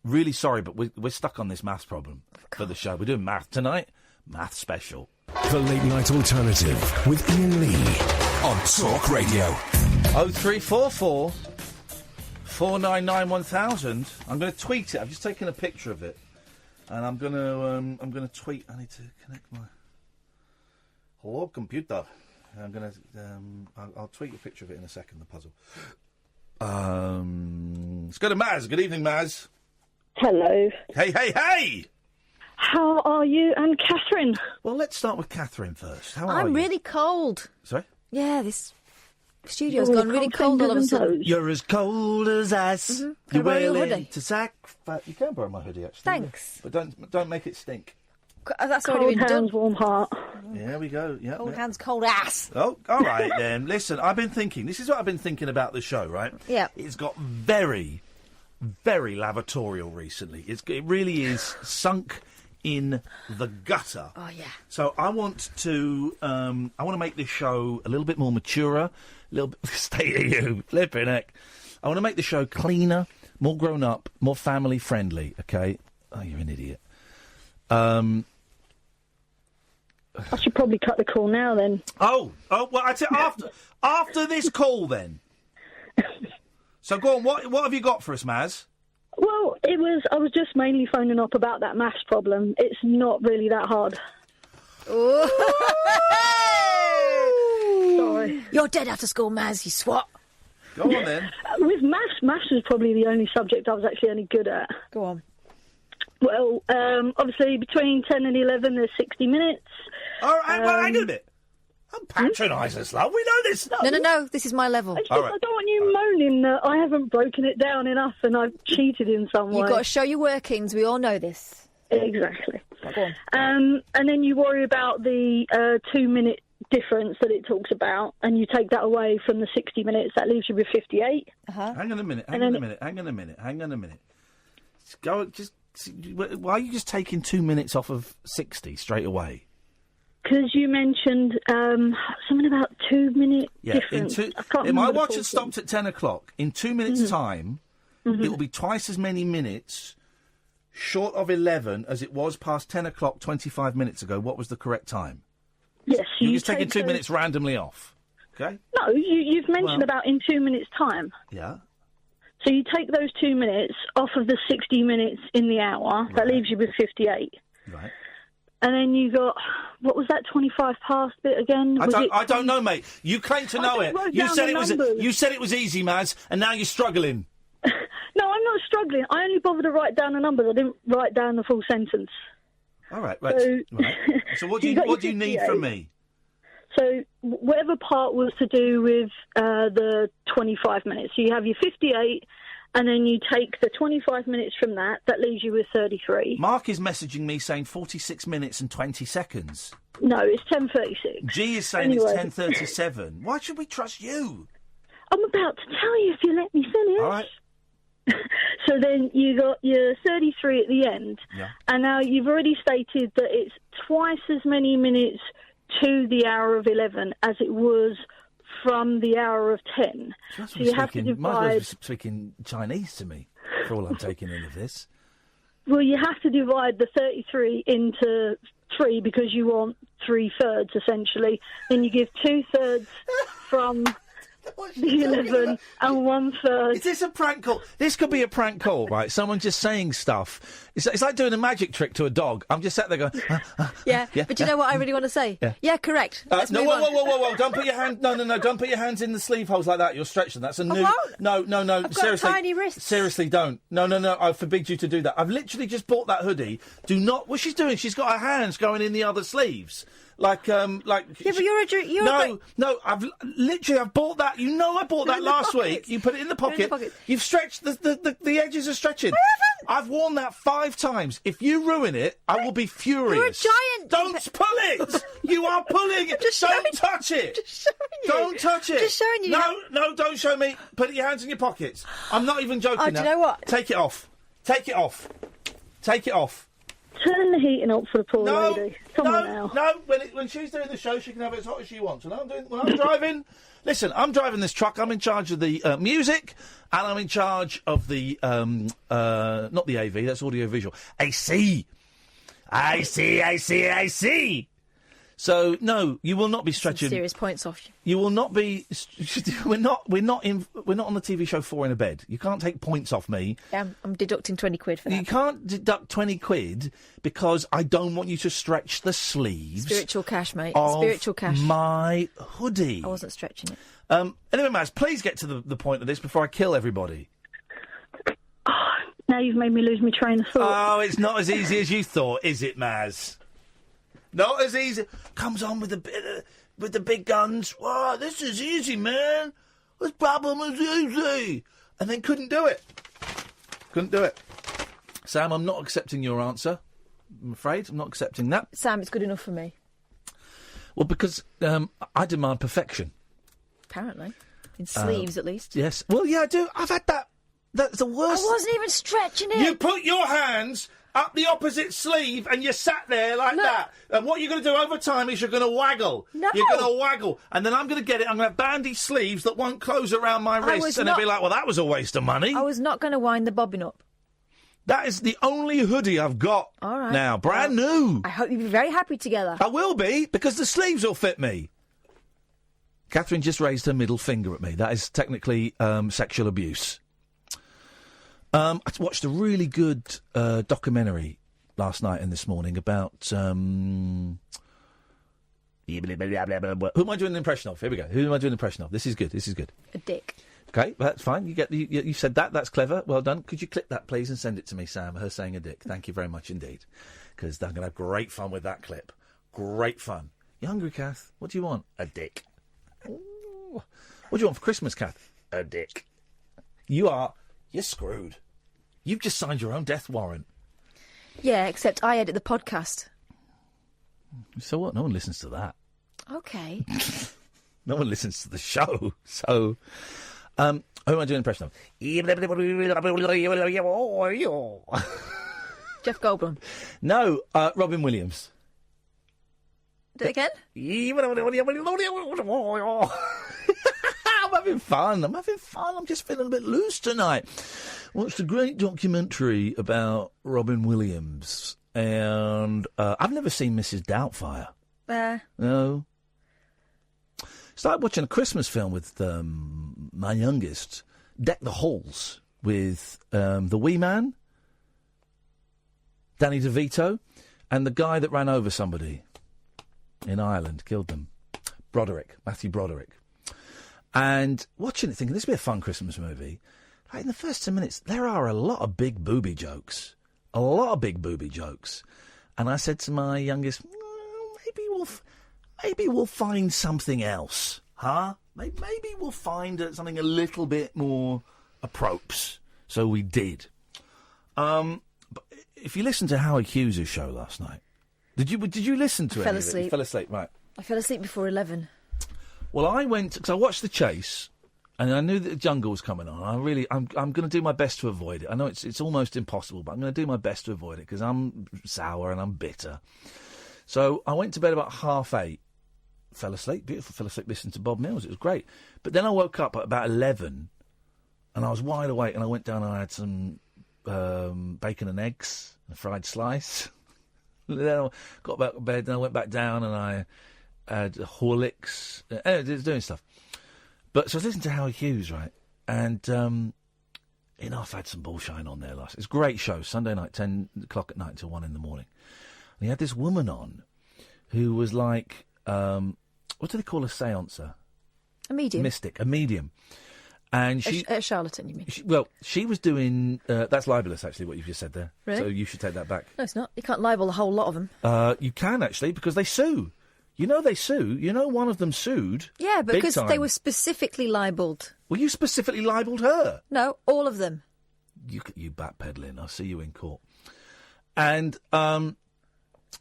Really sorry, but we're stuck on this maths problem for the show. We're doing math tonight. Math special. The Late Night Alternative with Iain Lee on Talk Radio. 0344 499 1000. I'm going to tweet it. I've just taken a picture of it, and I'm going to tweet. I need to connect my hello computer. I'm going to I'll tweet a picture of it in a second. The puzzle. Let's go to Maz. Good evening, Maz. Hello. Hey! How are you and Catherine? Well, let's start with Catherine first. How are you? I'm really cold. Sorry? Yeah, this studio's gone really cold all of a sudden. You're as cold as ice. Mm-hmm. You're Can I borrow your willing hoodie? to sacrifice. You can borrow my hoodie, actually. Thanks. But don't make it stink. That's cold already been hands, done. warm heart. There we go. Yeah. Cold hands, cold ass. Oh, all right then. Listen, I've been thinking. This is what I've been thinking about the show, right? Yeah. It's got very, very lavatorial recently. It really is sunk in the gutter. Oh yeah. So I want to make this show a little bit more mature, a little bit stay at you, flipping heck. I want to make the show cleaner, more grown up, more family friendly. Okay. Oh, you're an idiot. I should probably cut the call now then. Oh, well, I tell after this call then. So go on. What have you got for us, Maz? Well, I was just mainly phoning up about that maths problem. It's not really that hard. Sorry. You're dead after school, Maz, you swat. Go on then. With maths is probably the only subject I was actually any good at. Go on. Well, obviously between 10 and 11 there's 60 minutes. All right, well, hang on a bit. Don't patronise us, love. We know this stuff. No, this is my level. I don't want you moaning that I haven't broken it down enough and I've cheated in some way. You've got to show your workings. We all know this. Exactly. Go on. And then you worry about the 2-minute difference that it talks about, and you take that away from the 60 minutes. That leaves you with 58. Hang on a minute. Hang on a minute. Why are you just taking 2 minutes off of 60 straight away? Because you mentioned something about 2-minute difference. My watch had stopped at 10 o'clock. In 2 minutes' time, it will be twice as many minutes short of 11 as it was past 10 o'clock 25 minutes ago. What was the correct time? Yes. You're just taking 2 minutes randomly off. Okay. No, you've mentioned about in 2 minutes' time. Yeah. So you take those 2 minutes off of the 60 minutes in the hour. That leaves you with 58. Right. And then you got, what was that 25 past bit again? I don't know, mate. You claim to know it. wrote You down said the it was. numbers. You said it was easy, Maz, and now you're struggling. No, I'm not struggling. I only bothered to write down the numbers. I didn't write down the full sentence. All right, right. So what do you need from me? So whatever part was to do with the 25 minutes. So you have your 58, and then you take the 25 minutes from that. That leaves you with 33. Mark is messaging me saying 46 minutes and 20 seconds. No, it's 10:36. G is saying Anyway. it's 10:37. Why should we trust you? I'm about to tell you if you let me finish. All right. So then you got your 33 at the end. Yeah. And now you've already stated that it's twice as many minutes to the hour of 11 as it was from the hour of 10. So you have to Might as well divide. be speaking Chinese to me, for all I'm taking in of this. Well, you have to divide the 33 into 3 because you want 3/3 essentially. Then you give 2/3 from the 11 and 1/3. Is this a prank call? This could be a prank call, right? Someone just saying stuff. It's like doing a magic trick to a dog. I'm just sat there going, Yeah, but you know what I really want to say? Yeah. Correct. Let's no, move on. whoa! Don't put your hand. No! Don't put your hands in the sleeve holes like that. You're stretching. That's a new. won't. No. I've got Seriously, tiny wrists. Seriously, don't. No. I forbid you to do that. I've literally just bought that hoodie. Do not. What she's doing? She's got her hands going in the other sleeves. Yeah, but No. I've bought that. You know, I bought that last week. You put it in the pocket. You've stretched the edges are stretching. I've worn that 5 times. If you ruin it, I will be furious. You're a giant. Don't pull it. You are pulling it. Don't touch it. Just showing you. Don't touch it. Just showing you. No, don't show me. Put your hands in your pockets. I'm not even joking. Oh, do now. you know what? Take it off. Take it off. Take it off. Turn the heating up for the poor lady. Come on now. No, when she's doing the show, she can have it as hot as she wants. When I'm driving, listen, I'm driving this truck. I'm in charge of the music, and I'm in charge of the not the AV. That's audio visual. AC. I see. So no, you will not be stretching. Serious points off you. You will not be. We're not on the TV show 4 in a bed. You can't take points off me. Yeah, I'm deducting 20 quid for that. You can't deduct 20 quid because I don't want you to stretch the sleeves. Spiritual cash, mate. Of Spiritual cash. My hoodie. I wasn't stretching it. Anyway, Maz, please get to the point of this before I kill everybody. Now you've made me lose my train of thought. Oh, it's not as easy as you thought, is it, Maz? Not as easy. Comes on with the big guns. Wow, this is easy, man. This problem is easy. And then couldn't do it. Sam, I'm not accepting your answer. I'm afraid I'm not accepting that. Sam, it's good enough for me. Well, because I demand perfection. Apparently. In sleeves, at least. Yes. Well, yeah, I do. I've had that. That's the worst. I wasn't even stretching it. You put your hands up the opposite sleeve and you sat there like that. And what you're going to do over time is you're going to waggle. No. You're going to waggle. And then I'm going to get it. I'm going to have bandy sleeves that won't close around my wrists. And they'll be like, well, that was a waste of money. I was not going to wind the bobbin up. That is the only hoodie I've got All right. now. Brand new. I hope you'll be very happy together. I will be, because the sleeves will fit me. Catherine just raised her middle finger at me. That is technically sexual abuse. I watched a really good documentary last night and this morning about... Who am I doing an impression of? Here we go. Who am I doing an impression of? This is good. A dick. Okay, that's fine. You said that. That's clever. Well done. Could you clip that, please, and send it to me, Sam? Her saying a dick. Thank you very much indeed. Because I'm going to have great fun with that clip. Great fun. You hungry, Kath? What do you want? A dick. Ooh. What do you want for Christmas, Kath? A dick. You're screwed. You've just signed your own death warrant. Yeah, except I edit the podcast. So what? No one listens to that. Okay. No one listens to the show. So, who am I doing an impression of? Jeff Goldblum. No, Robin Williams. Do it again? I'm having fun. I'm just feeling a bit loose tonight. Watched a great documentary about Robin Williams. And I've never seen Mrs. Doubtfire. No. Started watching a Christmas film with my youngest, Deck the Halls, with the wee man, Danny DeVito, and the guy that ran over somebody in Ireland, killed them, Matthew Broderick. And watching it, thinking, this will be a fun Christmas movie. Like, in the first 10 minutes, there are a lot of big booby jokes. A lot of big booby jokes. And I said to my youngest, maybe we'll find something else, huh? Maybe we'll find something a little bit more appropriate. So we did. But if you listened to Howard Hughes' show last night, did you listen to it? I fell asleep. You fell asleep, right. I fell asleep before 11. Well, I went, because I watched The Chase, and I knew that the jungle was coming on. I'm going to do my best to avoid it. I know it's almost impossible, but I'm going to do my best to avoid it, because I'm sour and I'm bitter. So I went to bed about 8:30, fell asleep, beautiful, fell asleep listening to Bob Mills. It was great. But then I woke up at about 11, and I was wide awake, and I went down and I had some bacon and eggs, and a fried slice. Then I got back to bed, and I went back down, and I had Horlicks. I was doing stuff. But so I was listening to Howard Hughes, right? And, I've had some bullshine on there last. It's a great show, Sunday night, 10 o'clock at night until 1 in the morning. And he had this woman on who was like, what do they call a seancer? A medium. Mystic, a medium. And she... A charlatan, you mean? She was doing... that's libelous, actually, what you've just said there. Really? So you should take that back. No, it's not. You can't libel a whole lot of them. You can, actually, because they sue. You know they sue. You know one of them sued. Yeah, big because time. they were specifically libelled. Well, you specifically libelled her. No, all of them. You backpedaling. I'll see you in court. And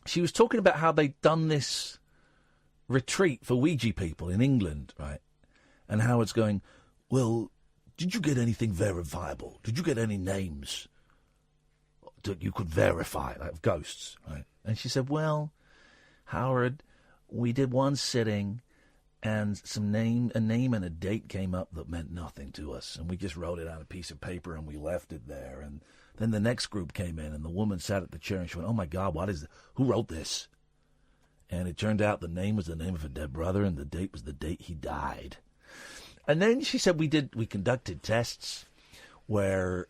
she was talking about how they'd done this retreat for Ouija people in England, right? And Howard's going, well, did you get anything verifiable? Did you get any names that you could verify, like of ghosts, right? And she said, well, Howard, we did one sitting, and a name and a date came up that meant nothing to us, and we just wrote it on a piece of paper and we left it there. And then the next group came in, and the woman sat at the chair and she went, "Oh my God, who wrote this?" And it turned out the name was the name of a dead brother, and the date was the date he died. And then she said we conducted tests where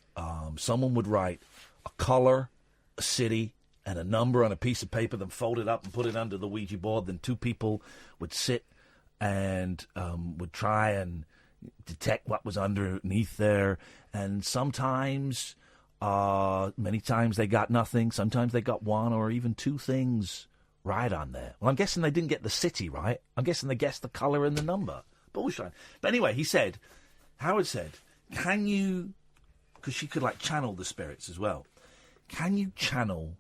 someone would write a color, a city, and a number on a piece of paper, then fold it up and put it under the Ouija board. Then two people would sit and would try and detect what was underneath there. And sometimes, many times they got nothing. Sometimes they got one or even two things right on there. Well, I'm guessing they didn't get the city right. I'm guessing they guessed the colour and the number. Bullshit. But anyway, Howard said, can you, because she could like channel the spirits as well, can you channel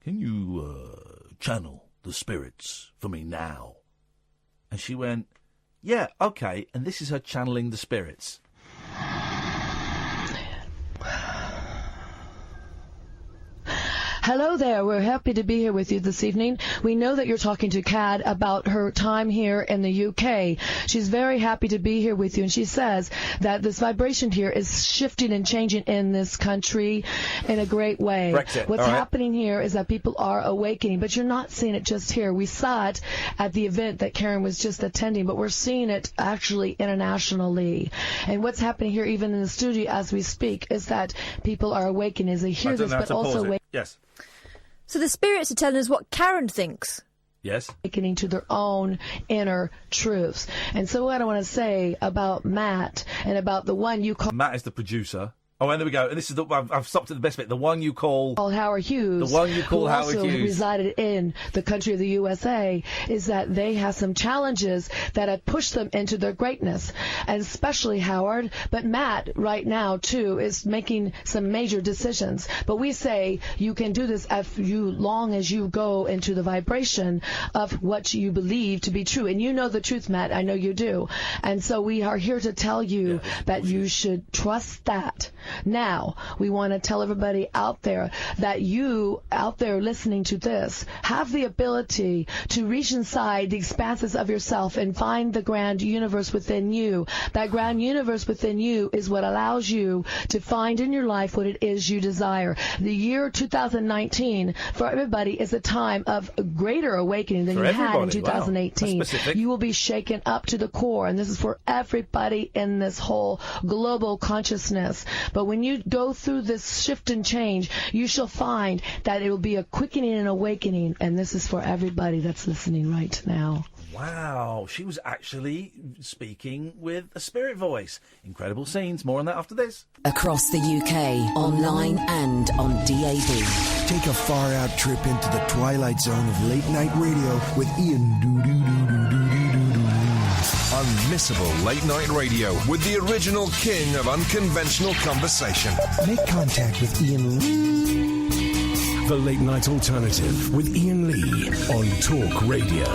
the spirits for me now? And she went, yeah, okay. And this is her channeling the spirits. Hello there. We're happy to be here with you this evening. We know that you're talking to Cad about her time here in the UK. She's very happy to be here with you, and she says that this vibration here is shifting and changing in this country in a great way. Brexit. What's All right. happening here is that people are awakening, but you're not seeing it just here. We saw it at the event that Karen was just attending, but we're seeing it actually internationally. And what's happening here, even in the studio as we speak, is that people are awakening as they hear this, but also awakening. Yes. So the spirits are telling us what Karen thinks. Yes. Awakening to their own inner truths. And so what I want to say about Matt and about the one you call... Matt is the producer. Oh, and there we go. And this is I've stopped at the best bit. The one you call... Howard Hughes. The one you call Howard Hughes. Who also resided in the country of the USA, is that they have some challenges that have pushed them into their greatness. And especially Howard, but Matt right now, too, is making some major decisions. But we say you can do this long as you go into the vibration of what you believe to be true. And you know the truth, Matt. I know you do. And so we are here to tell you that you should trust that. Now, we want to tell everybody out there that you, out there listening to this, have the ability to reach inside the expanses of yourself and find the grand universe within you. That grand universe within you is what allows you to find in your life what it is you desire. The year 2019 for everybody is a time of greater awakening than For you had in everybody, wow. 2018. That's specific. You will be shaken up to the core, and this is for everybody in this whole global consciousness. But when you go through this shift and change, you shall find that it will be a quickening and awakening, and this is for everybody that's listening right now. Wow, she was actually speaking with a spirit voice. Incredible scenes. More on that after this. Across the UK, online and on DAB. Take a far-out trip into the twilight zone of late-night radio with Ian Unmissable late-night radio with the original king of unconventional conversation. Make contact with Ian Lee. The Late Night Alternative with Ian Lee on Talk Radio.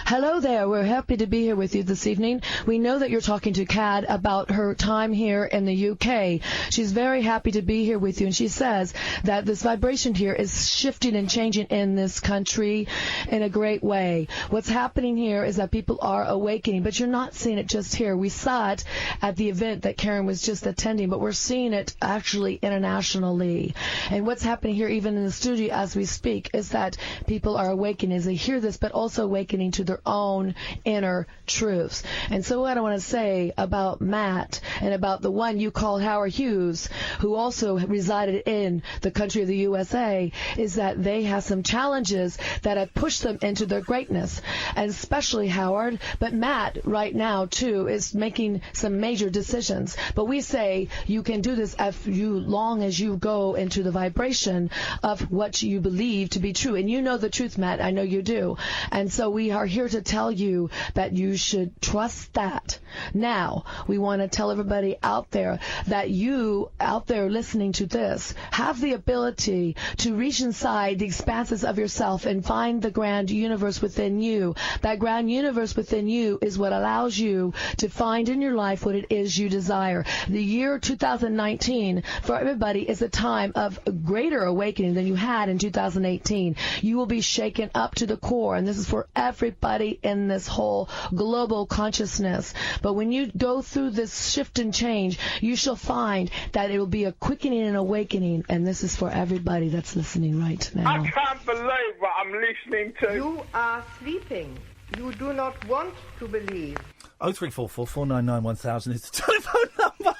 Hello there. We're happy to be here with you this evening. We know that you're talking to Cad about her time here in the UK. She's very happy to be here with you, and she says that this vibration here is shifting and changing in this country in a great way. What's happening here is that people are awakening, but you're not seeing it just here. We saw it at the event that Karen was just attending, but we're seeing it actually internationally. And what's happening here, even in the studio as we speak, is that people are awakening as they hear this, but also awakening to their own inner truths. And so what I want to say about Matt and about the one you call Howard Hughes, who also resided in the country of the USA, is that they have some challenges that have pushed them into their greatness. And especially Howard, but Matt right now too is making some major decisions. But we say you can do this as long as you go into the vibration of what you believe to be true. And you know the truth, Matt. I know you do. And so we are here to tell you that you should trust that. Now, we want to tell everybody out there that you, out there listening to this, have the ability to reach inside the expanses of yourself and find the grand universe within you. That grand universe within you is what allows you to find in your life what it is you desire. The year 2019 for everybody is a time of greater awakening than you had in 2018. You will be shaken up to the core, and this is for everybody in this whole global consciousness. But when you go through this shift and change, you shall find that it will be a quickening and awakening, and this is for everybody that's listening right now. I can't believe what I'm listening to. You are sleeping. You do not want to believe. 0344 499 1000 is the telephone number.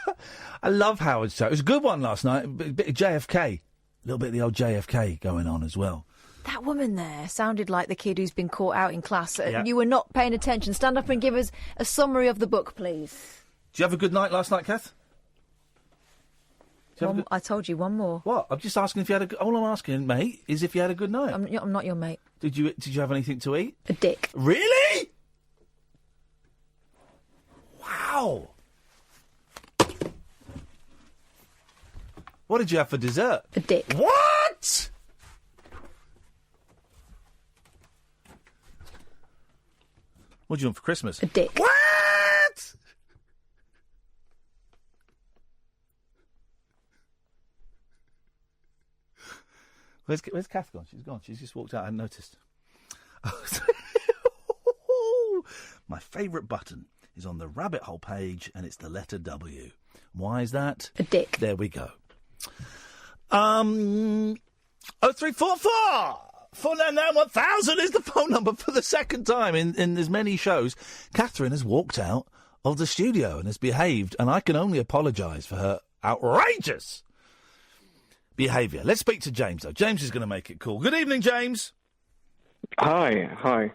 I love Howard's show. It was a good one last night. A bit of JFK. A little bit of the old JFK going on as well. That woman there sounded like the kid who's been caught out in class. Yeah. You were not paying attention. Stand up and give us a summary of the book, please. Did you have a good night last night, Kath? I told you one more. What? I'm just asking if you had a good... All I'm asking, mate, is if you had a good night. I'm not your mate. Did you have anything to eat? A dick. Really? Wow. What did you have for dessert? A dick. What? What do you want for Christmas? A dick. What? Where's Kath gone? She's gone. She's just walked out. I hadn't noticed. My favourite button is on the rabbit hole page, and it's the letter W. Why is that? A dick. There we go. 0344 499 1000 is the phone number for the second time in as many shows. Katherine has walked out of the studio and has behaved, and I can only apologise for her outrageous behaviour. Let's speak to James, though. James is going to make it cool. Good evening, James. Hi. Hi.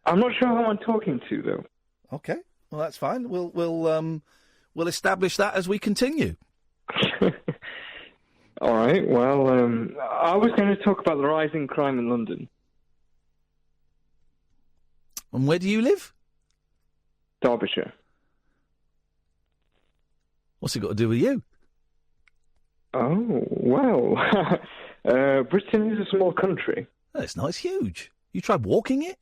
I'm not sure who I'm talking to, though. Okay, well, that's fine. We'll establish that as we continue. All right, well, I was going to talk about the rising crime in London. And where do you live? Derbyshire. What's it got to do with you? Oh, well, Britain is a small country. Oh, it's not. It's huge. You tried walking it?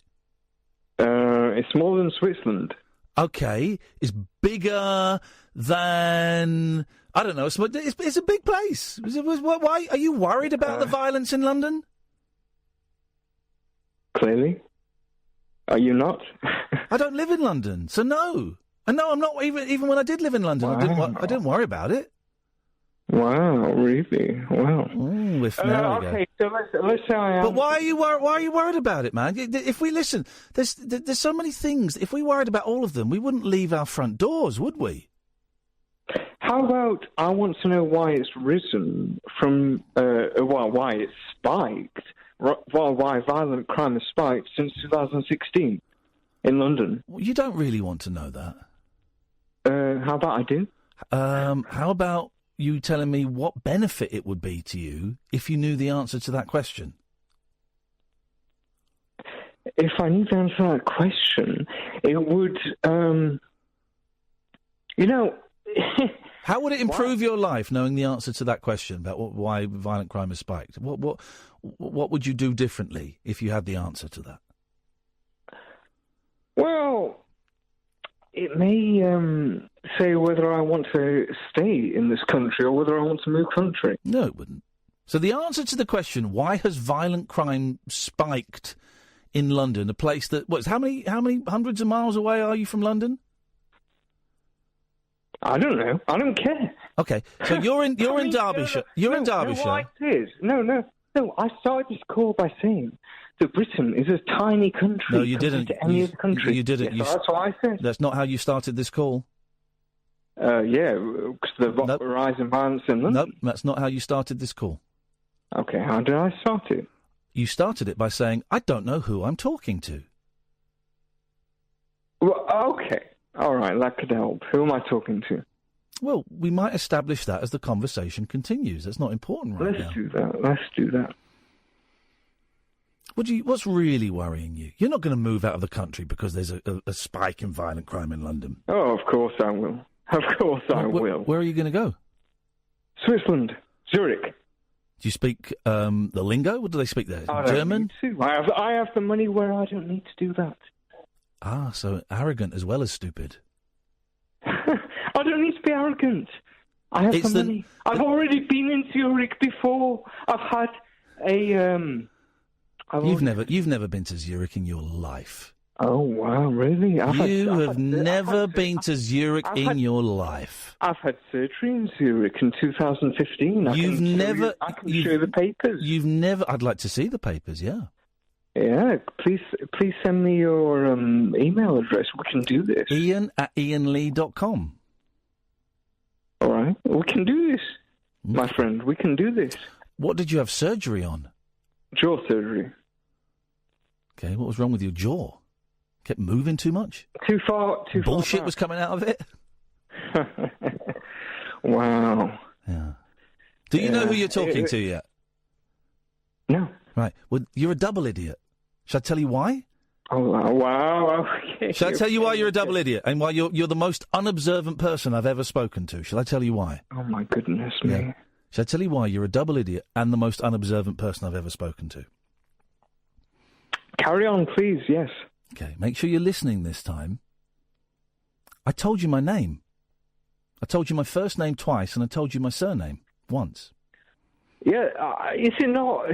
It's more than Switzerland. Okay, it's bigger than... I don't know, it's a big place. Why are you worried about the violence in London? Clearly. Are you not? I don't live in London, so no. And no, I'm not, even when I did live in London, I didn't worry about it. Wow, really? Wow. Ooh, okay, so let's say I am... But why are you worried about it, man? If we listen, there's so many things. If we worried about all of them, we wouldn't leave our front doors, would we? How about I want to know why it's risen from, why it's spiked, why violent crime has spiked since 2016 in London. Well, you don't really want to know that. How about I do? How about you telling me what benefit it would be to you if you knew the answer to that question? If I knew the answer to that question, it would, How would it improve your life knowing the answer to that question about why violent crime has spiked? What would you do differently if you had the answer to that? Well, it may say whether I want to stay in this country or whether I want to move country. No, it wouldn't. So the answer to the question, why has violent crime spiked in London, a place that... How many hundreds of miles away are you from London? I don't know. I don't care. Okay, so you're in Derbyshire. You're in Derbyshire. No, it is. No. I started this call by saying that Britain is a tiny country. No, you didn't. To any other country. You didn't. Yes, that's what I said. That's not how you started this call. Yeah, because the rise in violence in London. Nope, that's not how you started this call. Okay, how did I start it? You started it by saying, I don't know who I'm talking to. Well, okay. All right, that could help. Who am I talking to? Well, we might establish that as the conversation continues. That's not important right now. Let's do that. What's really worrying you? You're not going to move out of the country because there's a spike in violent crime in London. Oh, of course I will. Of course I will. Where are you going to go? Switzerland. Zurich. Do you speak the lingo? What do they speak there? German? I have the money where I don't need to do that. Ah, so arrogant as well as stupid. I don't need to be arrogant. I have the money. I've already been in Zurich before. I've had a... You've never been to Zurich in your life. Oh, wow, really? You have never been to Zurich in your life. I've had surgery in Zurich in 2015. I can show you the papers. You've never... I'd like to see the papers, yeah. Yeah, please send me your email address. We can do this. Iain@iainlee.com. All right, we can do this, my friend. We can do this. What did you have surgery on? Jaw surgery. Okay, what was wrong with your jaw? Kept moving too much? Too far. Bullshit was coming out of it? Wow. Yeah. Do you know who you're talking to yet? No. Right. Well, you're a double idiot. Shall I tell you why? Oh, wow. Okay. Shall I tell you why you're a double idiot and why you're the most unobservant person I've ever spoken to? Shall I tell you why? Oh, my goodness me. Yeah. Shall I tell you why you're a double idiot and the most unobservant person I've ever spoken to? Carry on, please, yes. Okay, make sure you're listening this time. I told you my name. I told you my first name twice and I told you my surname once. Yeah, is it not?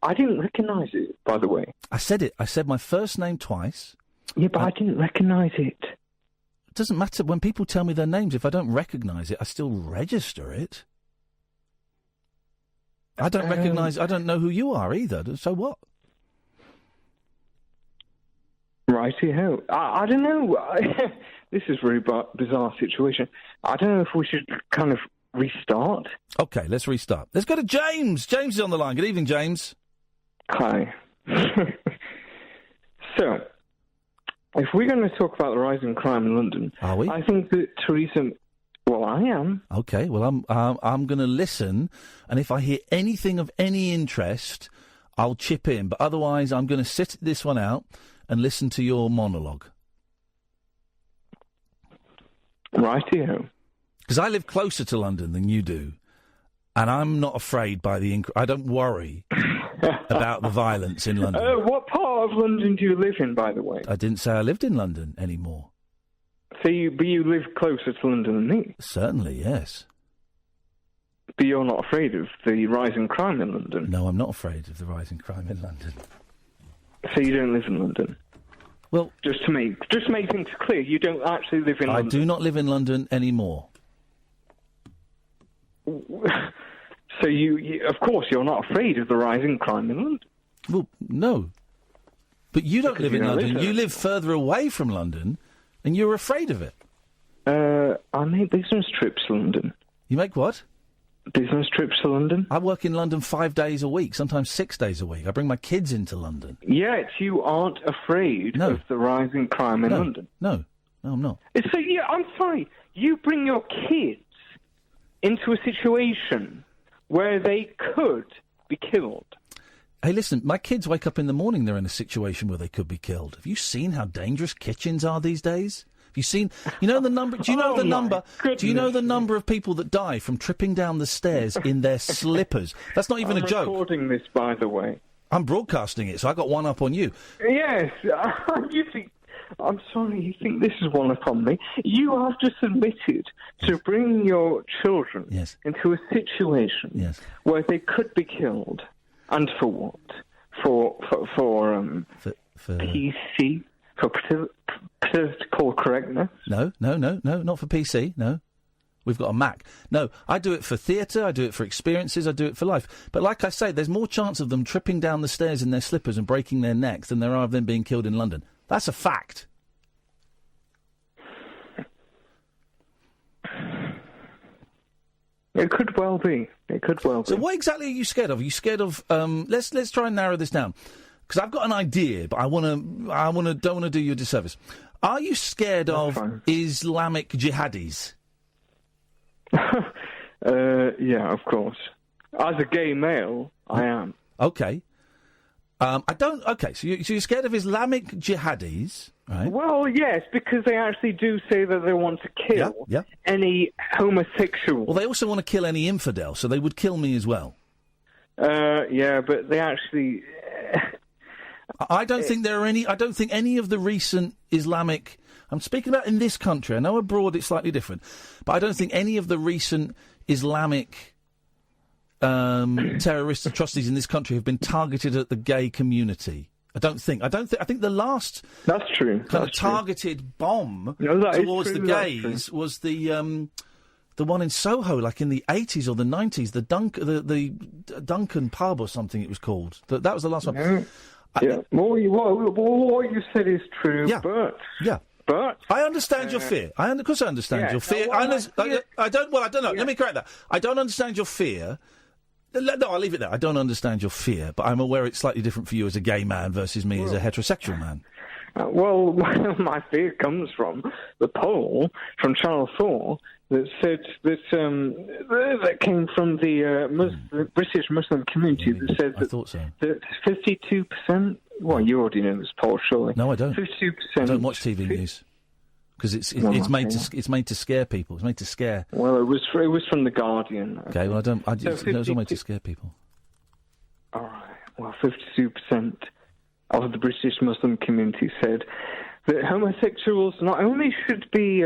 I didn't recognise it, by the way. I said it. I said my first name twice. Yeah, but I didn't recognise it. It doesn't matter. When people tell me their names, if I don't recognise it, I still register it. I don't recognise... I don't know who you are either, so what? Righty-ho. I don't know. This is a very bizarre situation. I don't know if we should kind of restart. Okay, let's restart. Let's go to James. James is on the line. Good evening, James. Hi. So, if we're going to talk about the rise in crime in London, are we? I think that Theresa... Well, I am. Okay, well, I'm going to listen, and if I hear anything of any interest, I'll chip in. But otherwise, I'm going to sit this one out and listen to your monologue. Rightio. Because I live closer to London than you do, and I'm not afraid by the... I don't worry about the violence in London. What part part of London do you live in, by the way? I didn't say I lived in London anymore. But you live closer to London than me? Certainly, yes. But you're not afraid of the rising crime in London? No, I'm not afraid of the rising crime in London. So you don't live in London? Well, just to make things clear, you don't actually live in London. I do not live in London anymore. So you, of course, you're not afraid of the rising crime in London. Well, no. But you don't live in London. Live you live further away from London, and you're afraid of it. I make business trips to London. You make what? Business trips to London. I work in London 5 days a week, sometimes 6 days a week. I bring my kids into London. Yet you aren't afraid of the rising crime in London. No, I'm not. So, yeah, I'm sorry. You bring your kids into a situation where they could be killed. Hey, listen, my kids wake up in the morning, they're in a situation where they could be killed. Have you seen how dangerous kitchens are these days? Have you seen, you know the number, do you know the number, do you know the number of people that die from tripping down the stairs in their slippers? That's not even a joke. I'm recording this, by the way. I'm broadcasting it, so I got one up on you. Yes, you think, I'm sorry, you think this is one up on me. You have just admitted to bringing your children into a situation where they could be killed. And for what? For PC? For political correctness? No, not for PC, no. We've got a Mac. No, I do it for theatre, I do it for experiences, I do it for life. But like I say, there's more chance of them tripping down the stairs in their slippers and breaking their necks than there are of them being killed in London. That's a fact. It could well be. It could well be. So what exactly are you scared of? Are you scared of... let's try and narrow this down. Because I've got an idea, but don't want to do you a disservice. Are you scared of Islamic jihadis? Yeah, of course. As a gay male, I am. Okay. Okay, so you're scared of Islamic jihadis, right? Well, yes, because they actually do say that they want to kill any homosexual. Well, they also want to kill any infidel, so they would kill me as well. Yeah, but they actually... I don't think there are any... I don't think any of the recent Islamic... I'm speaking about in this country. I know abroad it's slightly different. But I don't think any of the recent Islamic... terrorist atrocities in this country have been targeted at the gay community. I think the last that's true kind of targeted bomb towards the gays was the one in Soho, like in the 80s or the 90s, the Duncan pub or something it was called. That was the last one. Yeah. What you said is true, but I understand your fear. Of course I understand your fear. I don't know. Let me correct that. I don't understand your fear. No, I'll leave it there. I don't understand your fear, but I'm aware it's slightly different for you as a gay man versus me as a heterosexual man. Well, my fear comes from the poll from Channel 4 that said that came from the British Muslim community that said that 52%. Well, you already know this poll, surely. No, I don't. 52%. I don't watch TV news. Because it's made to scare people. It's made to scare. Well, it was from the Guardian. Okay, well it was all made to scare people. All right. Well, 52% of the British Muslim community said that homosexuals not only should be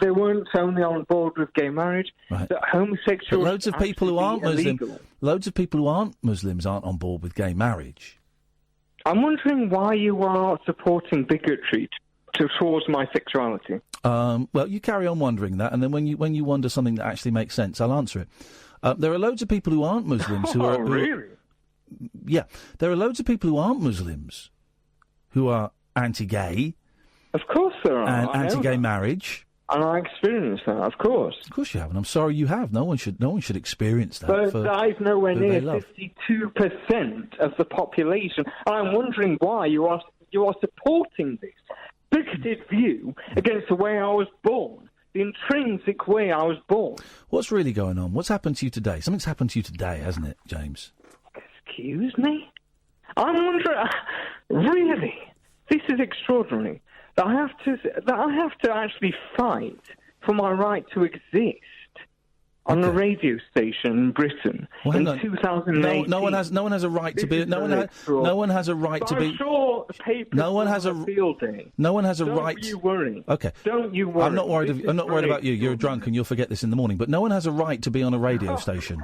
they weren't only on board with gay marriage, that homosexuals. But loads of people who aren't Muslims aren't on board with gay marriage. I'm wondering why you are supporting bigotry towards my sexuality. Well, you carry on wondering that, and then when you wonder something that actually makes sense, I'll answer it. There are loads of people who aren't Muslims who are... really? Yeah. There are loads of people who aren't Muslims who are anti-gay. Of course there are. And anti-gay marriage. And I experienced that, of course. Of course you have, and I'm sorry you have. No one should experience that. But that is nowhere near 52% of the population. And I'm wondering why you are supporting this bigoted view against the way I was born, the intrinsic way I was born. What's really going on? What's happened to you today? Something's happened to you today, hasn't it, James? Excuse me? I'm wondering... Really? This is extraordinary. That I have to actually fight for my right to exist. on a radio station in Britain in 2008. No one has a right to be. No one has a right to be. I'm sure the paper. No one has a field day. No one has a Don't right. Don't you worry. Okay. Don't you worry. I'm not worried. I'm not worried about you. You're drunk and you'll forget this in the morning. But no one has a right to be on a radio station.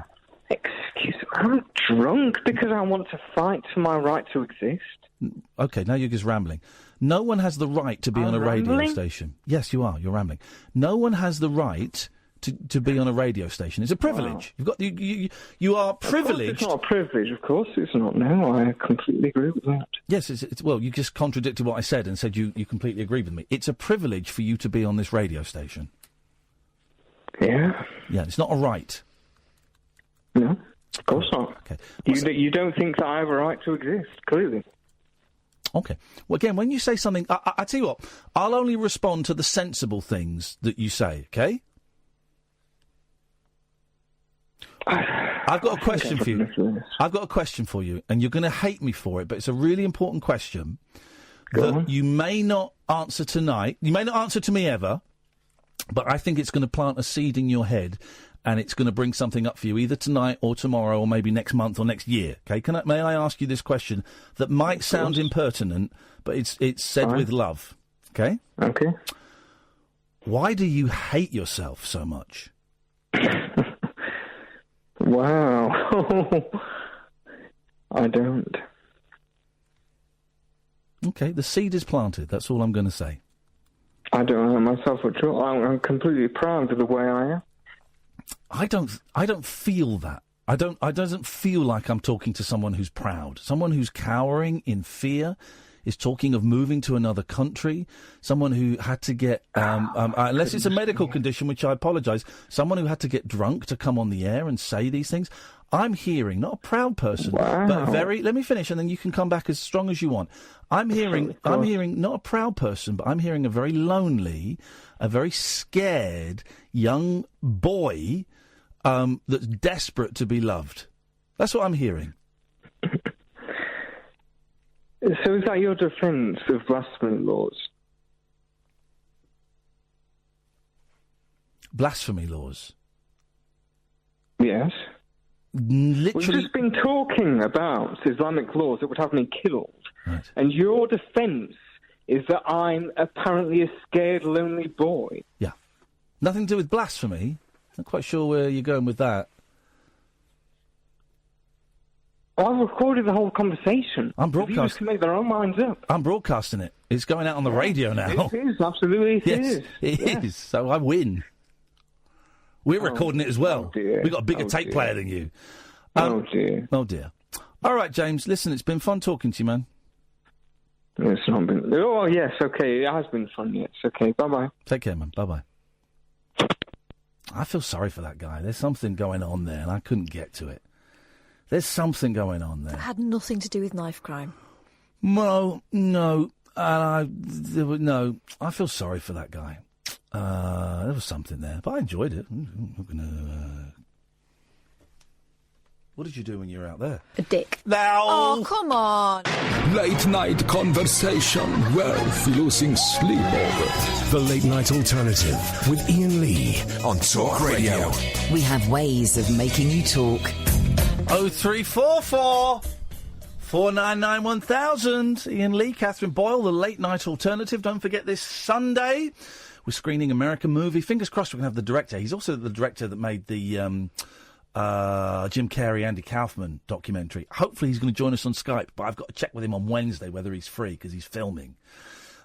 Excuse me. I'm drunk because I want to fight for my right to exist. Okay, now you're just rambling. No one has the right to be on a radio station. Yes, you are. You're rambling. No one has the right to be on a radio station. It's a privilege. Wow. You are privileged. It's not a privilege, of course it's not. No, I completely agree with that. Yes, well, you just contradicted what I said and said you completely agreed with me. It's a privilege for you to be on this radio station. Yeah? Yeah, it's not a right. No, of course not. Okay. You don't think that I have a right to exist, clearly. Okay. Well, again, when you say something, I tell you what, I'll only respond to the sensible things that you say, okay? I've got a question for you. I've got a question for you, and you're going to hate me for it, but it's a really important question that you may not answer tonight. You may not answer to me ever, but I think it's going to plant a seed in your head, and it's going to bring something up for you either tonight or tomorrow or maybe next month or next year. Okay? May I ask you this question that might sound impertinent, but it's said with love. Okay? Okay. Why do you hate yourself so much? Wow. I don't. Okay, the seed is planted. That's all I'm going to say. I don't hate myself at all. I'm completely proud of the way I am. I don't feel that. I doesn't feel like I'm talking to someone who's proud. Someone who's cowering in fear is talking of moving to another country. Someone who had to get, unless it's a medical condition, which I apologise, someone who had to get drunk to come on the air and say these things. I'm hearing, not a proud person, but let me finish and then you can come back as strong as you want. I'm hearing not a proud person, but I'm hearing a very lonely, a very scared young boy that's desperate to be loved. That's what I'm hearing. So is that your defence of blasphemy laws? Blasphemy laws? Yes. Literally. We've just been talking about Islamic laws that would have me killed. Right. And your defence is that I'm apparently a scared, lonely boy. Yeah. Nothing to do with blasphemy. Not quite sure where you're going with that. Well, I've recorded the whole conversation. I'm broadcasting. Viewers can make their own minds up. I'm broadcasting it. It's going out on the radio now. It is, absolutely it is. It is. So I win. We're recording it as well. We've got a bigger tape player than you. Oh, dear. Oh, dear. All right, James, listen, it's been fun talking to you, man. It's not been... Oh, yes, okay, it has been fun, yes. Okay, bye-bye. Take care, man. Bye-bye. I feel sorry for that guy. There's something going on there, and I couldn't get to it. There's something going on there. That had nothing to do with knife crime. No. I feel sorry for that guy. There was something there, but I enjoyed it. What did you do when you were out there? A dick. Now. Oh, come on. Late night conversation worth losing sleep over. The Late Night Alternative with Iain Lee on Talk Radio. We have ways of making you talk. 0344 499 1000. Iain Lee, Catherine Boyle, the Late Night Alternative. Don't forget this Sunday we're screening American movie. Fingers crossed we can have the director. He's also the director that made the Jim Carrey, Andy Kaufman documentary. Hopefully he's going to join us on Skype, but I've got to check with him on Wednesday whether he's free because he's filming.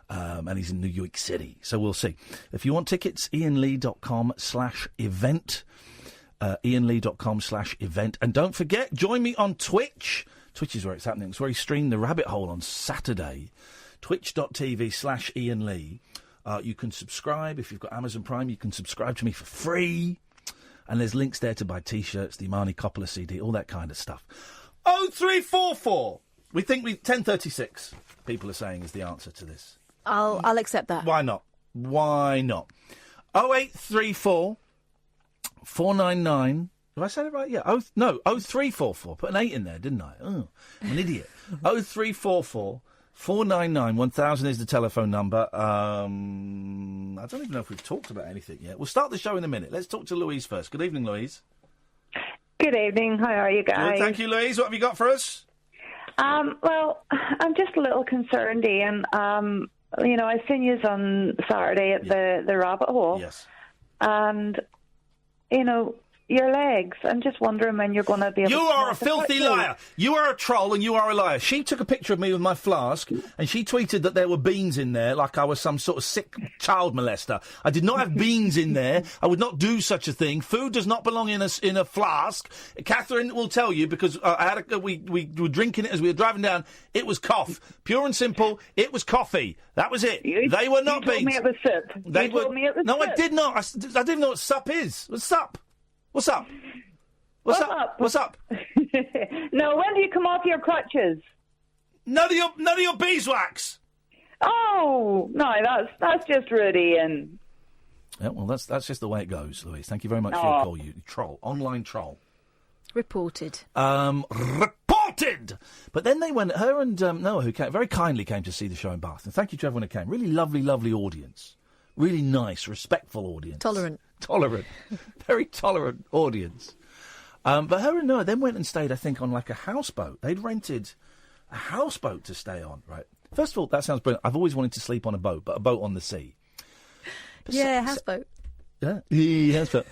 And he's in New York City. So we'll see. If you want tickets, iainlee.com/event. iainlee.com/event. And don't forget, join me on Twitch. Twitch is where it's happening. It's where he streamed The Rabbit Hole on Saturday. Twitch.tv/Iain you can subscribe. If you've got Amazon Prime, you can subscribe to me for free. And there's links there to buy T-shirts, the Imani Coppola CD, all that kind of stuff. 0344. We think 1036, people are saying, is the answer to this. I'll accept that. Why not? 0834 499. Have I said it right? Yeah. 0344. Put an 8 in there, didn't I? Oh, I'm an idiot. 0344 499 1000 is the telephone number. I don't even know if we've talked about anything yet. We'll start the show in a minute. Let's talk to Louise first. Good evening, Louise. Good evening. How are you guys? Good, thank you, Louise. What have you got for us? Well, I'm just a little concerned, Ian. I seen you on Saturday at the rabbit hole. Yes. And, your legs. I'm just wondering when you're going to be able You to... are a filthy liar. You are a troll and you are a liar. She took a picture of me with my flask and she tweeted that there were beans in there like I was some sort of sick child molester. I did not have beans in there. I would not do such a thing. Food does not belong in a flask. Catherine will tell you because we were drinking it as we were driving down. It was cough. Pure and simple. It was coffee. That was it. They were not beans. You told me it was soup. They you told me it was No, soup. I did not. I didn't even know what sup is. What's sup? What's up? What's up? What's up? No, when do you come off your crutches? None of your beeswax. Oh no, that's just rude, Ian. Yeah, well, that's just the way it goes, Louise. Thank you very much for your call, you troll, online troll. Reported. Reported. But then they went. Her and Noah, who very kindly came to see the show in Bath, and thank you to everyone who came. Really lovely, lovely audience. Really nice, respectful audience. Tolerant. Very tolerant audience. But her and Noah then went and stayed, I think, on like a houseboat. They'd rented a houseboat to stay on, right? First of all, that sounds brilliant. I've always wanted to sleep on a boat, but a boat on the sea. But houseboat. Yeah, houseboat.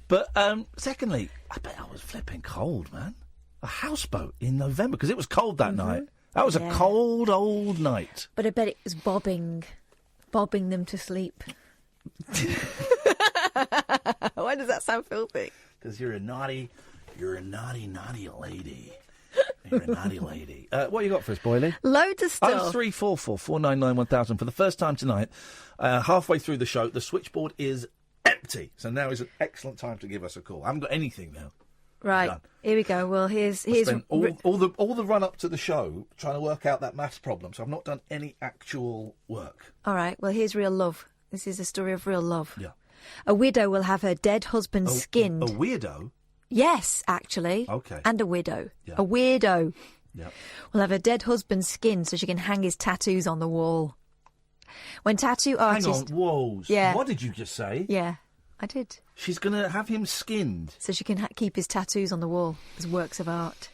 But secondly, I bet I was flipping cold, man. A houseboat in November, because it was cold that night. That was a cold, old night. But I bet it was bobbing them to sleep. Why does that sound filthy? Because you're a naughty lady. You're a naughty lady. What you got for us, Boyley? Loads of stuff. 0344 499 1000. For the first time tonight, halfway through the show, the switchboard is empty. So now is an excellent time to give us a call. I haven't got anything now. Right, here we go. Well, here's spent all the run up to the show trying to work out that maths problem. So I've not done any actual work. All right. Well, here's real love. This is a story of real love. Yeah. A widow will have her dead husband skinned. A weirdo? Yes, actually. Okay. And a widow. Yeah. A weirdo. Yeah. Will have her dead husband skinned so she can hang his tattoos on the wall. When tattoo artists... Hang on, whoa. Yeah. What did you just say? Yeah, I did. She's going to have him skinned. So she can keep his tattoos on the wall as works of art.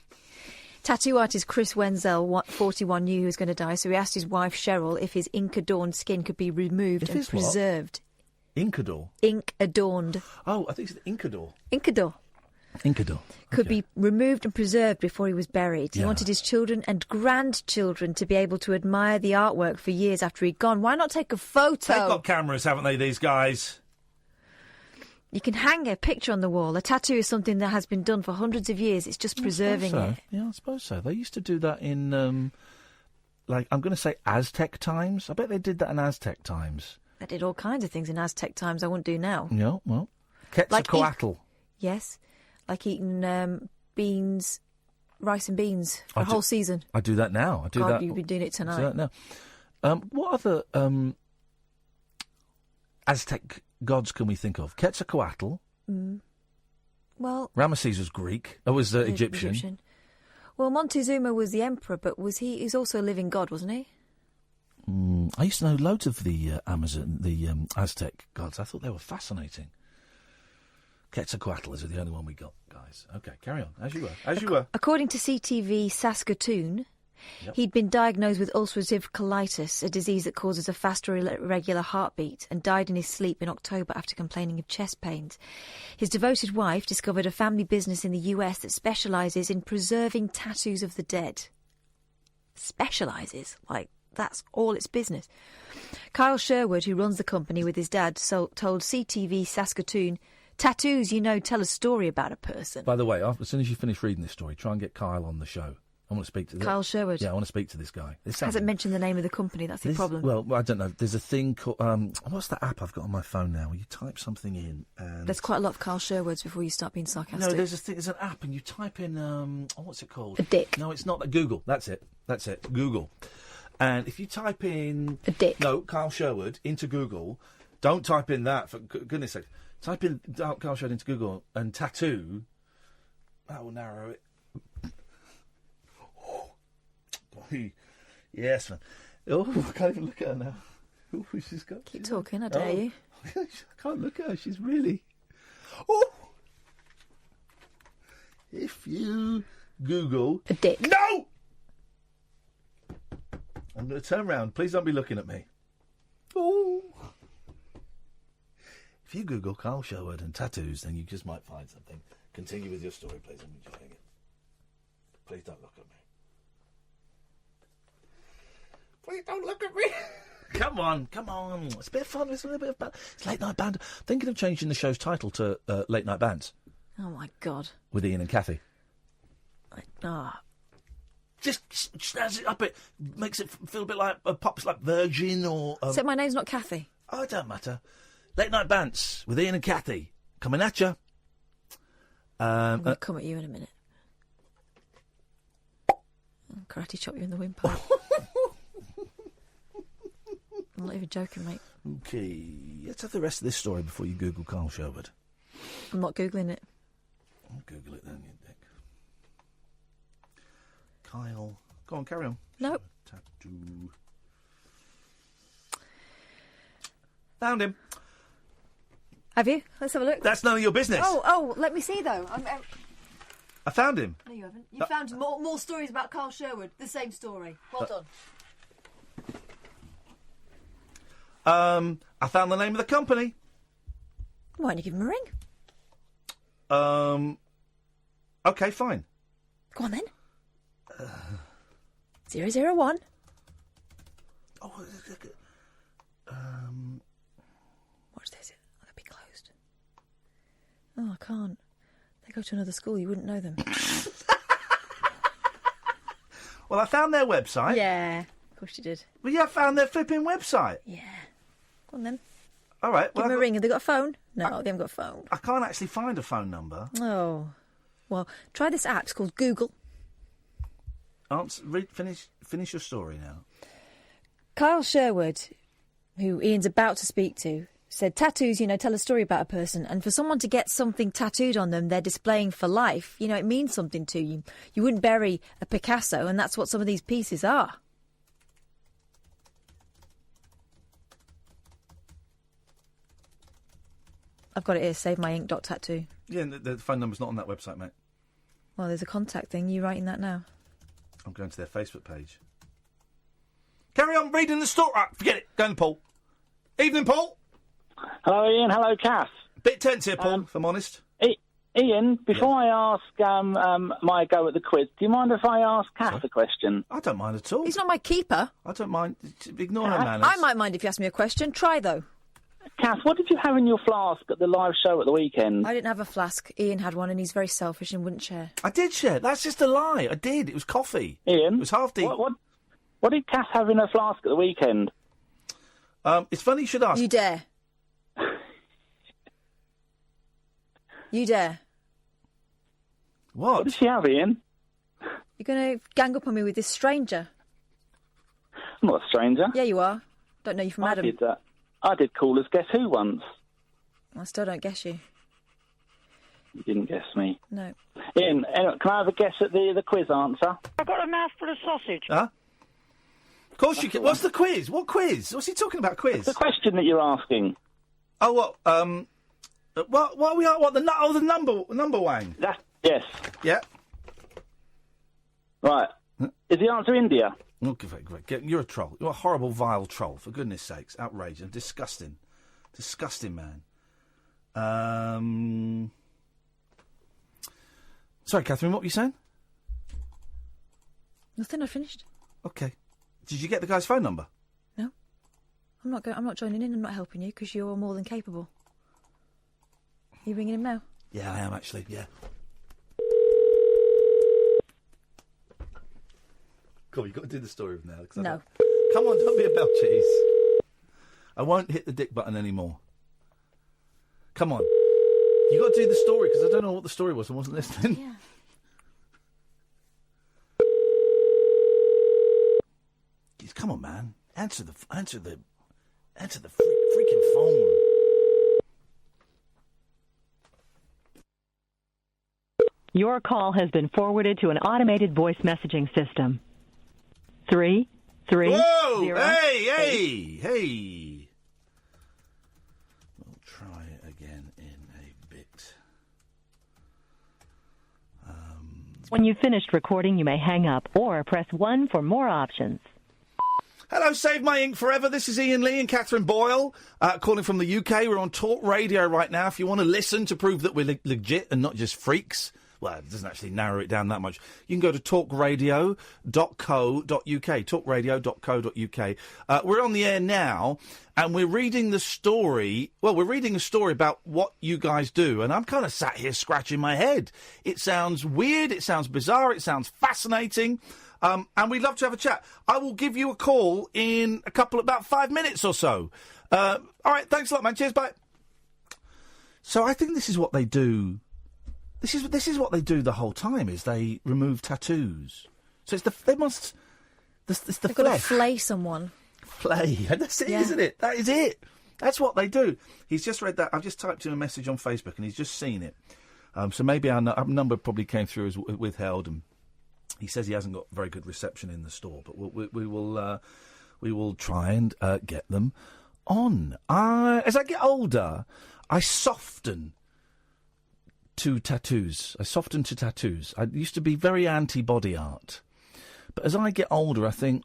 Tattoo artist Chris Wenzel, 41, knew he was going to die, so he asked his wife Cheryl if his ink-adorned skin could be removed and preserved. Inkador? Ink-adorned. Oh, I think it's Inkador. Inkador. Inkador. Could be removed and preserved before he was buried. He wanted his children and grandchildren to be able to admire the artwork for years after he'd gone. Why not take a photo? They've got cameras, haven't they, these guys? You can hang a picture on the wall. A tattoo is something that has been done for hundreds of years. It's just preserving it. Yeah, I suppose so. They used to do that in, I'm going to say Aztec times. I bet they did that in Aztec times. They did all kinds of things in Aztec times I wouldn't do now. Yeah, well, Quetzalcoatl. Yes, like eating beans, rice and beans for a whole season. I do that now. God, you've been doing it tonight. I do that now. What other Aztec gods can we think of? Quetzalcoatl. Well, Ramesses was Greek. Oh, was Egyptian. Well, Montezuma was the emperor, but he's also a living god, wasn't he? I used to know loads of the Aztec gods. I thought they were fascinating. Quetzalcoatl is the only one we got, guys. Okay, carry on. As you were. According to CTV Saskatoon, he'd been diagnosed with ulcerative colitis, a disease that causes a fast or irregular heartbeat, and died in his sleep in October after complaining of chest pains. His devoted wife discovered a family business in the US that specialises in preserving tattoos of the dead. Specialises? That's all its business. Kyle Sherwood, who runs the company with his dad, told CTV Saskatoon, tattoos, tell a story about a person. By the way, as soon as you finish reading this story, try and get Kyle on the show. I want to speak to Kyle Sherwood. Yeah, I want to speak to this guy. Hasn't mentioned the name of the company, that's the problem. Well, I don't know. There's a thing called... what's the app I've got on my phone now where you type something in and... There's quite a lot of Kyle Sherwoods before you start being sarcastic. No, there's an app and you type in... what's it called? A dick. No, it's not. Google. That's it. Google. And if you type in... A dick. No, Kyle Sherwood into Google. Don't type in that, for goodness sake. Type in Kyle Sherwood into Google and tattoo. That will narrow it. Yes, man. Oh, I can't even look at her now. Oh, she's got... Keep talking, I dare you. I can't look at her. She's really... Oh! If you Google... A dick. No! I'm going to turn round. Please don't be looking at me. Oh! If you Google Carl Sherwood and tattoos, then you just might find something. Continue with your story, please. I'm enjoying it. Please don't look at me. Please don't look at me. Come on. It's a bit of fun. It's a little bit of band. It's Late Night Band. Thinking of changing the show's title to Late Night Bands. Oh, my God. With Iain and Kathy. Just snazz it up. It makes it feel a bit like pops like Virgin or... So my name's not Kathy? Oh, it don't matter. Late Night Bands with Iain and Kathy. Coming at you. I'm going to come at you in a minute. I'll karate chop you in the windpipe. I'm not even joking, mate. Okay, let's have the rest of this story before you Google Carl Sherwood. I'm not Googling it. I'll Google it then, you dick. Kyle. Go on, carry on. Nope. Tattoo. Found him. Have you? Let's have a look. That's none of your business. Oh, let me see, though. I found him. No, you haven't. You found more stories about Carl Sherwood. The same story. Well done. I found the name of the company. Why don't you give him a ring? Okay, fine. Go on then. 001. Oh, Watch this. They'll be closed. Oh, I can't. They go to another school. You wouldn't know them. Well, I found their website. Yeah, of course you did. Well, yeah, I found their flipping website. Yeah. Go on then. All right. Give them a ring. Have they got a phone? No, they haven't got a phone. I can't actually find a phone number. Oh. Well, try this app. It's called Google. Finish your story now. Carl Sherwood, who Ian's about to speak to, said tattoos, tell a story about a person. And for someone to get something tattooed on them they're displaying for life, it means something to you. You wouldn't bury a Picasso, and that's what some of these pieces are. I've got it here, savemyink.tattoo. Yeah, and the phone number's not on that website, mate. Well, there's a contact thing. You writing that now? I'm going to their Facebook page. Carry on reading the story. Right, forget it. Go to Paul. Evening, Paul. Hello, Ian. Hello, Kath. Bit tense here, Paul, if I'm honest. Ian, before I ask my go at the quiz, do you mind if I ask Kath a question? I don't mind at all. He's not my keeper. I don't mind. Ignore her manners. I might mind if you ask me a question. Try, though. Kath, what did you have in your flask at the live show at the weekend? I didn't have a flask. Ian had one, and he's very selfish and wouldn't share. I did share. That's just a lie. I did. It was coffee. Ian? It was half deep. What did Kath have in her flask at the weekend? It's funny you should ask. You dare. You dare. What did she have, Ian? You're going to gang up on me with this stranger. I'm not a stranger. Yeah, you are. Don't know you from Adam. I did Caller's Guess Who once. I still don't guess you. You didn't guess me. No. Ian, can I have a guess at the quiz answer? I've got a mouthful of sausage. Huh? Of course you can. What's the quiz? What quiz? What's he talking about, quiz? It's the question that you're asking. Oh, what? What are we at? What, the number wang? Yes. Yeah. Right. Is the answer India? Okay, great. You're a troll. You're a horrible, vile troll, for goodness sakes. Outrageous. Disgusting. Disgusting, man. Sorry, Catherine, what were you saying? Nothing, I finished. Okay. Did you get the guy's phone number? No. I'm not joining in. I'm not helping you because you're more than capable. Are you ringing him now? Yeah, I am actually, yeah. Cool, you've got to do the story of now. No. Come on, don't be a bell cheese. I won't hit the dick button anymore. Come on. You got to do the story because I don't know what the story was. I wasn't listening. Yeah. Come on, man. Answer the freaking phone. Your call has been forwarded to an automated voice messaging system. 3 3. Whoa! 0, Hey! We'll try it again in a bit. When you've finished recording, you may hang up or press 1 for more options. Hello, Save My Ink Forever. This is Iain Lee and Katherine Boyle, calling from the UK. We're on Talk Radio right now. If you want to listen to prove that we're legit and not just freaks, well, it doesn't actually narrow it down that much. You can go to talkradio.co.uk, talkradio.co.uk. We're on the air now, and we're reading the story. Well, we're reading a story about what you guys do, and I'm kind of sat here scratching my head. It sounds weird, it sounds bizarre, it sounds fascinating. And we'd love to have a chat. I will give you a call in about 5 minutes or so. All right, thanks a lot, man. Cheers, bye. So I think this is what they do. This is what they do the whole time. Is they remove tattoos. So it's the flesh. They've got to flay someone. Flay. That's it, isn't it? That is it. That's what they do. He's just read that. I've just typed in a message on Facebook, and he's just seen it. So maybe our number probably came through as withheld, and he says he hasn't got very good reception in the store, but we will try and get them on. As I get older, I soften to tattoos. I used to be very anti-body art, but as I get older, I think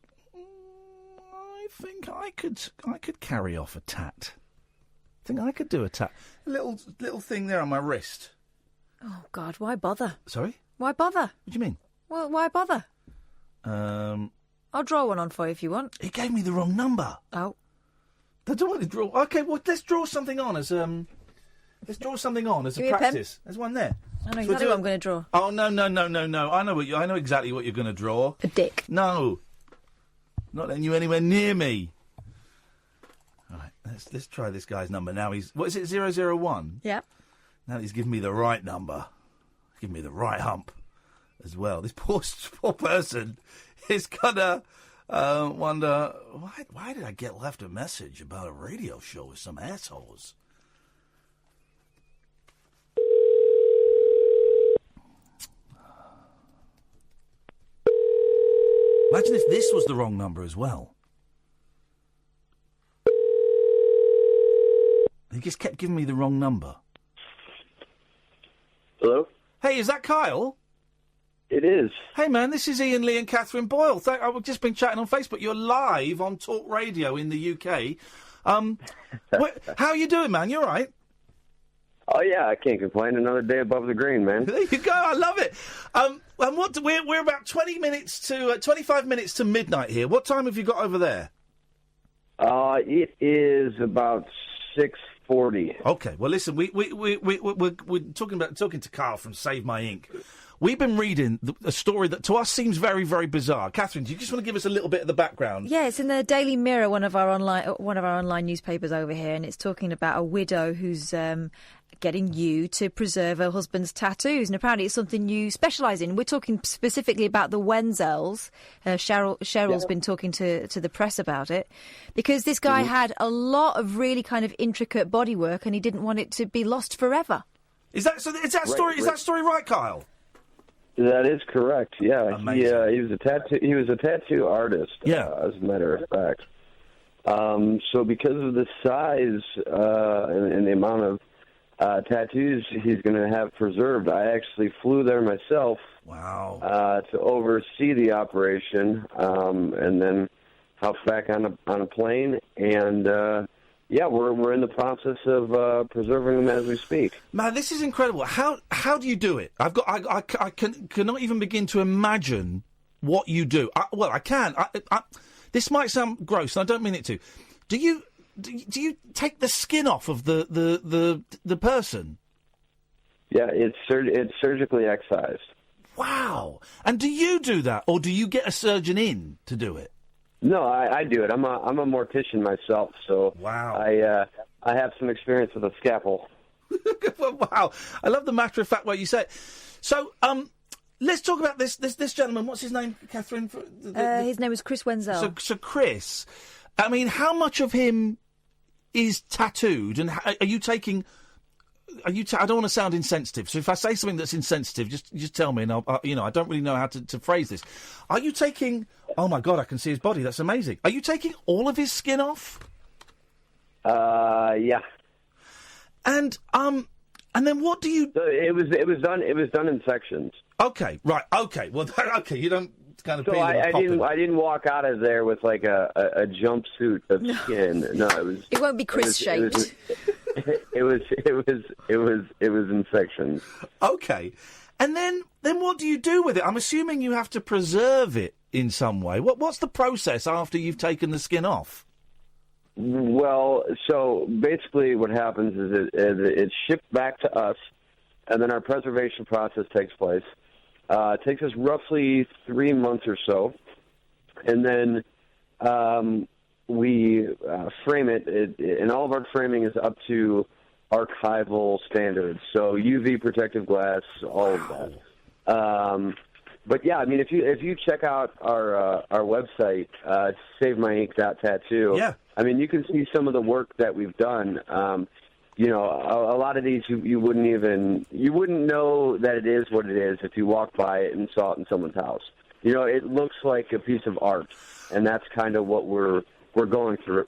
I could carry off a tat. I think I could do a tat. A little thing there on my wrist. Oh God, why bother? Sorry? Why bother? What do you mean? Well, why bother? I'll draw one on for you if you want. He gave me the wrong number. Oh. I don't want to draw. Okay, well, let's draw something on as a practice. There's one there. I know exactly what I'm going to draw. Oh no! I know exactly what you're going to draw. A dick. No. Not letting you anywhere near me. All right, let's try this guy's number now. What is it? 001. Yeah. Now he's giving me the right number. Give me the right hump as well. This poor person is gonna wonder why did I get left a message about a radio show with some assholes? Imagine if this was the wrong number as well. He just kept giving me the wrong number. Hello? Hey, is that Kyle? It is. Hey, man, this is Iain Lee and Katherine Boyle. I've just been chatting on Facebook. You're live on Talk Radio in the UK. How are you doing, man? You all right? Oh, yeah, I can't complain. Another day above the green, man. There you go. I love it. And we're about 25 minutes to midnight here. What time have you got over there? It is about 6:40. Okay. Well, listen, we're talking to Carl from Save My Ink. We've been reading a story that to us seems very, very bizarre. Katherine, do you just want to give us a little bit of the background? Yeah, it's in the Daily Mirror, one of our online newspapers over here, and it's talking about a widow who's getting you to preserve her husband's tattoos, and apparently it's something you specialise in. We're talking specifically about the Wenzels. Cheryl's been talking to the press about it, because this guy had a lot of really kind of intricate bodywork, and he didn't want it to be lost forever. Is that story right, Kyle? That is correct. Yeah, he was a tattoo artist. Yeah, as a matter of fact. So because of the size and the amount of tattoos he's going to have preserved, I actually flew there myself. Wow. To oversee the operation, and then hopped back on a plane, and we're in the process of preserving them as we speak. Man, this is incredible. How do you do it? I cannot even begin to imagine what you do. I can. This might sound gross, and I don't mean it to. Do you take the skin off of the person? Yeah, it's surgically excised. Wow. And do you do that, or do you get a surgeon in to do it? No, I do it. I'm a mortician myself, so wow. I have some experience with a scalpel. Wow, I love the matter of fact way you say it. So, let's talk about this gentleman. What's his name, Katherine? His name is Chris Wenzel. So Chris, I mean, how much of him is tattooed, and are you taking are you? I don't want to sound insensitive, so if I say something that's insensitive, just tell me, and I don't really know how to phrase this. Are you taking? Oh my God, I can see his body. That's amazing. Are you taking all of his skin off? Yeah. And then what do you? It was done in sections. Okay, right. Okay, well, okay. You don't kind of. So I didn't walk out of there with like a jumpsuit of skin. No, it was. It won't be Chris shaped. It was in sections. Okay, and then what do you do with it? I'm assuming you have to preserve it in some way. What's the process after you've taken the skin off? Well, so basically what happens is it's shipped back to us, and then our preservation process takes place. It takes us roughly 3 months or so, and then we frame it, and all of our framing is up to archival standards, so UV protective glass, all of that. But yeah, I mean, if you check out our website, SaveMyInk.tattoo, yeah. I mean, you can see some of the work that we've done. You know, a lot of these you wouldn't know that it is what it is if you walked by it and saw it in someone's house. You know, it looks like a piece of art, and that's kind of what we're going through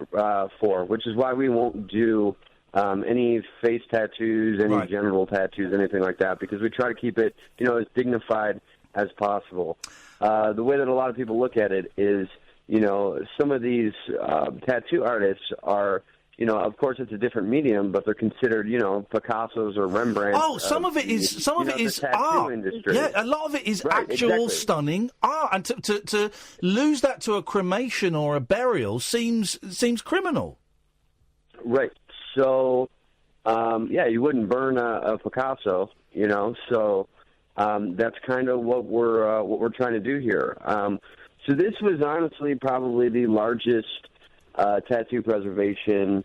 for, which is why we won't do any face tattoos, any general tattoos, anything like that, because we try to keep it, you know, as dignified as possible. The way that a lot of people look at it is, you know, some of these tattoo artists are, you know, of course it's a different medium, but they're considered, you know, Picassos or Rembrandts. Oh, some of it is art. Industry. Yeah, a lot of it is actual stunning art, and to lose that to a cremation or a burial seems criminal. Right. So, yeah, you wouldn't burn a Picasso, you know. So that's kind of what we're trying to do here. So this was honestly probably the largest tattoo preservation,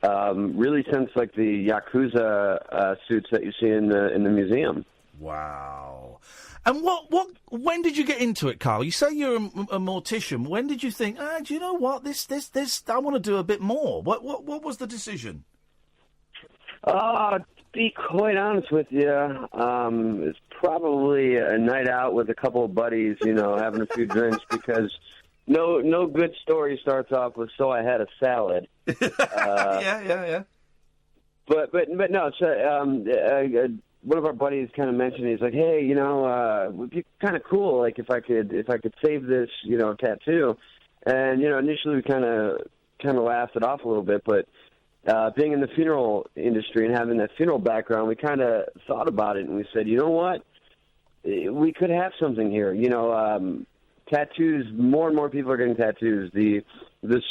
really since like the Yakuza suits that you see in the museum. Wow. And when did you get into it, Carl? You say you're a mortician. When did you think, do you know what, this, I want to do a bit more? What was the decision? To be quite honest with you, it's probably a night out with a couple of buddies, you know, having a few drinks, because no good story starts off with, so I had a salad. Yeah. But no, so one of our buddies kind of mentioned, he's like, hey, you know, it would be kind of cool, like if I could save this, you know, tattoo. And you know, initially we kind of laughed it off a little bit, but being in the funeral industry and having that funeral background, we kind of thought about it and we said, you know what, we could have something here. You know, tattoos. More and more people are getting tattoos. The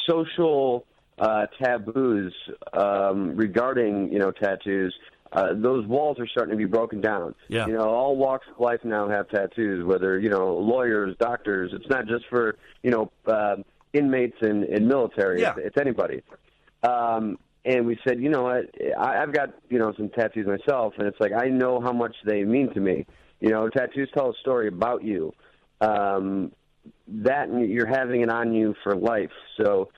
social taboos regarding, you know, tattoos. Those walls are starting to be broken down. Yeah. You know, all walks of life now have tattoos, whether, you know, lawyers, doctors. It's not just for, you know, inmates in military. Yeah. It's anybody. And we said, you know what, I've got, you know, some tattoos myself, and it's like I know how much they mean to me. You know, tattoos tell a story about you. That you're having it on you for life. So,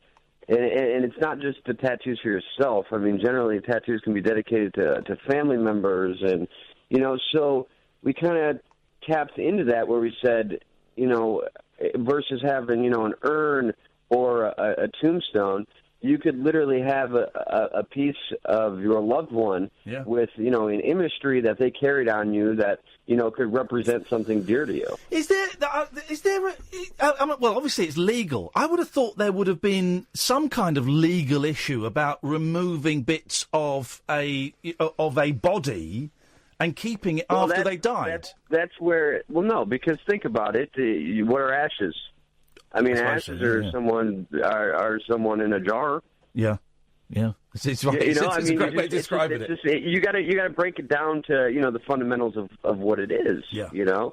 and it's not just the tattoos for yourself. I mean, generally tattoos can be dedicated to family members, and you know, so we kind of tapped into that where we said, you know, versus having, you know, an urn or a tombstone, you could literally have a piece of your loved one with, you know, an imagery that they carried on you that, you know, could represent something dear to you. Is there well, obviously it's legal. I would have thought there would have been some kind of legal issue about removing bits of a body and keeping it after they died. That's where, well, no, because think about it. What are ashes? I mean, ashes are someone in a jar. Yeah. It's right. You know, it's a great way of describing it. You got to break it down to, you know, the fundamentals of what it is. Yeah. You know,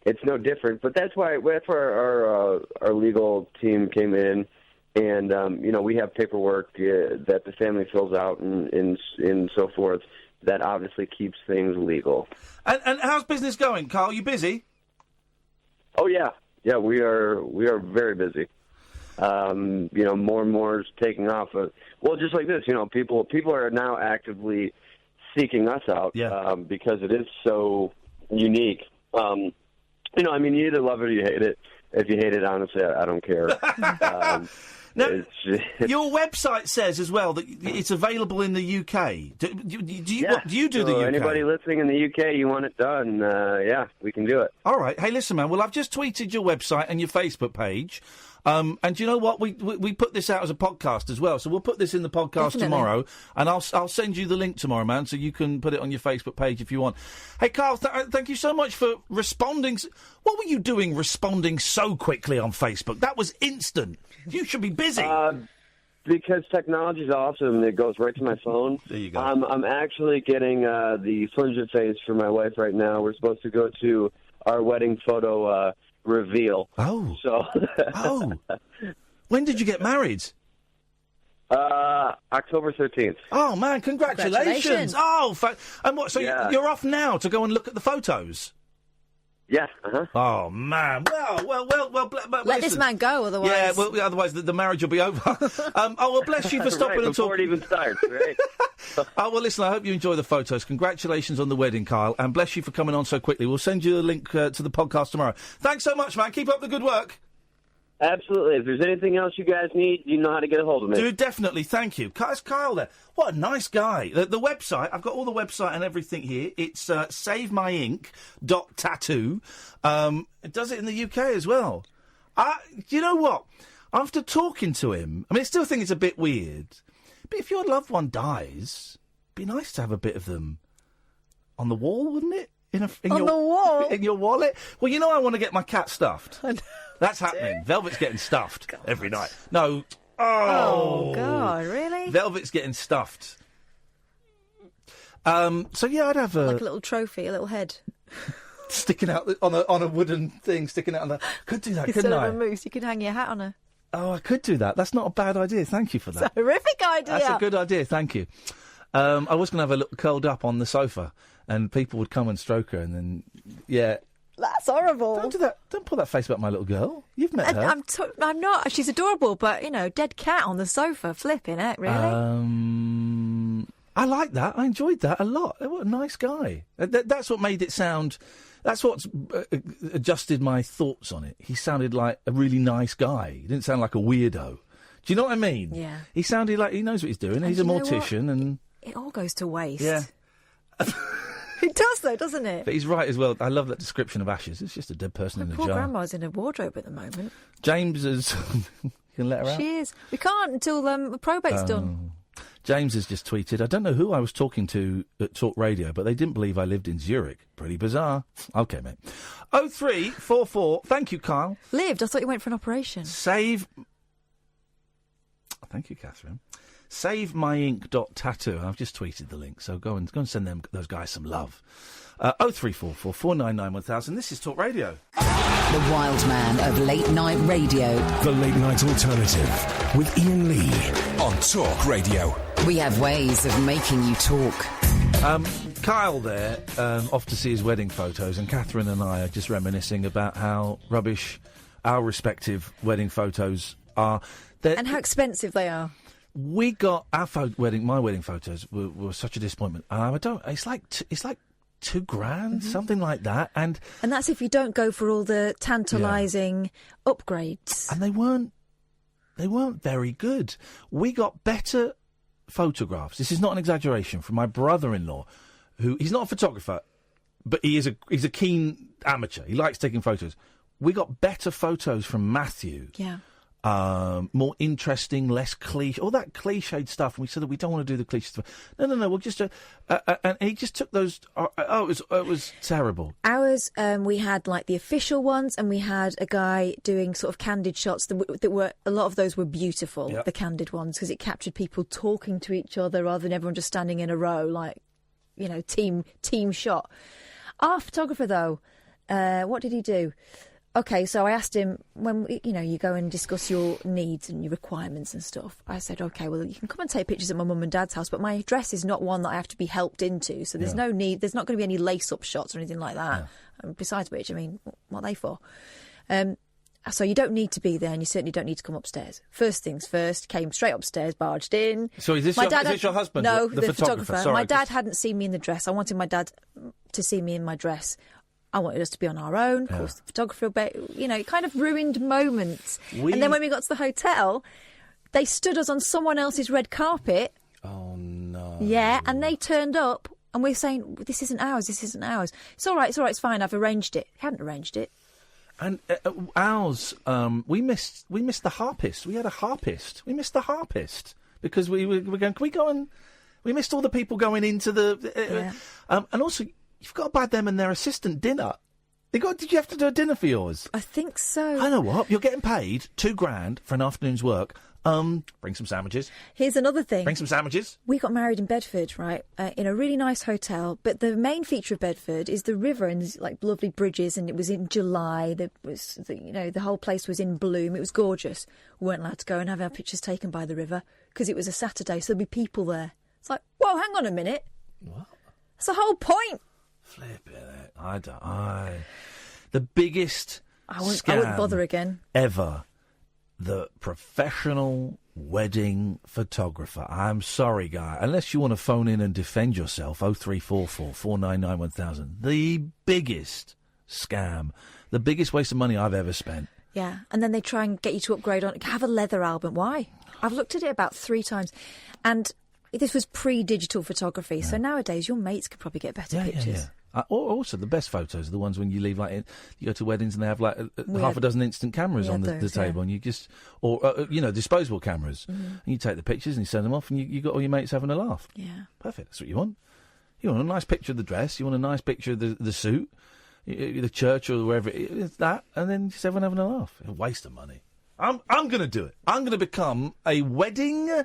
it's no different. But that's why our legal team came in, and you know, we have paperwork that the family fills out and so forth that obviously keeps things legal. And how's business going, Carl? You busy? Oh yeah. Yeah, we are very busy. You know, more and more is taking off. Well, just like this, you know, people are now actively seeking us out because it is so unique. You know, I mean, you either love it or you hate it. If you hate it, honestly, I don't care. Now, your website says as well that it's available in the UK. Do you do the UK? Anybody listening in the UK, you want it done, we can do it. All right. Hey, listen, man. Well, I've just tweeted your website and your Facebook page. And you know what? We put this out as a podcast as well, so we'll put this in the podcast tomorrow, and I'll send you the link tomorrow, man, so you can put it on your Facebook page if you want. Hey, Carl, thank you so much for responding. What were you doing responding so quickly on Facebook? That was instant. You should be busy. Because technology's awesome, it goes right to my phone. There you go. I'm actually getting the flinger phase for my wife right now. We're supposed to go to our wedding photo reveal. Oh. So. When did you get married? October 13th. Oh, man, congratulations. Oh, and what, so you're off now to go and look at the photos? Yeah, Oh, man. Well. Let this man go, otherwise. Yeah, well, otherwise the marriage will be over. Well, bless you for stopping and talking. Before it even starts, right? Well, listen, I hope you enjoy the photos. Congratulations on the wedding, Kyle, and bless you for coming on so quickly. We'll send you a link to the podcast tomorrow. Thanks so much, man. Keep up the good work. Absolutely. If there's anything else you guys need, you know how to get a hold of me. Dude, definitely. Thank you. It's Kyle there. What a nice guy. The website, I've got all the website and everything here. It's savemyink.tattoo. It does it in the UK as well. You know what? After talking to him, I mean, I still think it's a bit weird, but if your loved one dies, it'd be nice to have a bit of them on the wall, wouldn't it? The wall? In your wallet? Well, you know I want to get my cat stuffed. That's happening. Velvet's getting stuffed every night. No. Oh, God, really? Velvet's getting stuffed. So, yeah, I'd have like a little trophy, a little head. Sticking out on a wooden thing, sticking out on the... Could do that, couldn't I? Instead of a moose, you could hang your hat on her. Oh, I could do that. That's not a bad idea. Thank you for that. It's a horrific idea. That's a good idea. Thank you. I was going to have a look curled up on the sofa, and people would come and stroke her, and then, That's horrible. Don't do that. Don't pull that face about my little girl. You've met her. I'm not. She's adorable, but, dead cat on the sofa, flipping it, really. I like that. I enjoyed that a lot. What a nice guy. That's what made it sound... That's what's adjusted my thoughts on it. He sounded like a really nice guy. He didn't sound like a weirdo. Do you know what I mean? Yeah. He sounded like he knows what he's doing. He's a mortician and... It all goes to waste. Yeah. It does, though, doesn't it? But he's right as well. I love that description of ashes. It's just a dead person in a jar. Poor grandma's in a wardrobe at the moment. James is... You can let her out? She is. We can't until the probate's done. James has just tweeted, I don't know who I was talking to at Talk Radio, but they didn't believe I lived in Zurich. Pretty bizarre. OK, mate. 0344... Thank you, Kyle. Lived? I thought you went for an operation. Thank you, Catherine. SaveMyInk.tattoo. I've just tweeted the link, so go and send those guys some love. 0344 499 1000. This is Talk Radio. The wild man of late night radio. The Late Night Alternative with Iain Lee on Talk Radio. We have ways of making you talk. Kyle there, off to see his wedding photos, and Catherine and I are just reminiscing about how rubbish our respective wedding photos are. And how expensive they are. We got our my wedding photos were such a disappointment. It's like $2,000, something like that, and that's if you don't go for all the tantalising upgrades. And they weren't very good. We got better photographs. This is not an exaggeration, from my brother-in-law, who he's not a photographer, but he's a keen amateur. He likes taking photos. We got better photos from Matthew. Yeah. More interesting, less cliche, all that cliched stuff. And we said that we don't want to do the cliche stuff. No, we'll just. And he just took those. It was terrible. Ours, we had like the official ones, and we had a guy doing sort of candid shots that were a lot of those were beautiful. Yep. The candid ones, because it captured people talking to each other rather than everyone just standing in a row, like team shot. Our photographer though, what did he do? Okay, so I asked him, when you go and discuss your needs and your requirements and stuff, I said, okay, well, you can come and take pictures at my mum and dad's house, but my dress is not one that I have to be helped into, so there's no need, there's not going to be any lace-up shots or anything like that. Yeah. And besides which, what are they for? And So you don't need to be there, and you certainly don't need to come upstairs. First things first, came straight upstairs, barged in. So is this your husband? No, the photographer. Sorry, my dad hadn't seen me in the dress. I wanted my dad to see me in my dress. I wanted us to be on our own. Of course, the photographer, it kind of ruined moments. And then when we got to the hotel, they stood us on someone else's red carpet. Oh, no. Yeah, and they turned up, and we're saying, this isn't ours. It's all right, it's fine, I've arranged it. He hadn't arranged it. And ours, we missed the harpist. We had a harpist. We missed the harpist because we were going, can we go and... We missed all the people going into the... and also, you've got to buy them and their assistant dinner. Did you have to do a dinner for yours? I think so. I know what. You're getting paid $2,000 for an afternoon's work. Bring some sandwiches. Here's another thing. Bring some sandwiches. We got married in Bedford, right, in a really nice hotel. But the main feature of Bedford is the river and there's, lovely bridges. And it was in July. The whole place was in bloom. It was gorgeous. We weren't allowed to go and have our pictures taken by the river because it was a Saturday, so there'd be people there. It's like, whoa, hang on a minute. What? That's the whole point. Flip it. The biggest I wouldn't bother again. Ever. The professional wedding photographer. I'm sorry, guy. Unless you want to phone in and defend yourself, 0344 499 1000. The biggest scam. The biggest waste of money I've ever spent. Yeah, and then they try and get you to upgrade on it. Have a leather album. Why? I've looked at it about 3 times. And this was pre-digital photography, so nowadays your mates could probably get better pictures. Also, the best photos are the ones when you leave, you go to weddings and they have half a dozen instant cameras on the table, and you just, disposable cameras, and you take the pictures and you send them off, and you got all your mates having a laugh. Yeah, perfect. That's what you want. You want a nice picture of the dress. You want a nice picture of the suit, the church or wherever it is. That, and then just everyone having a laugh. A waste of money. I'm going to do it. I'm going to become a wedding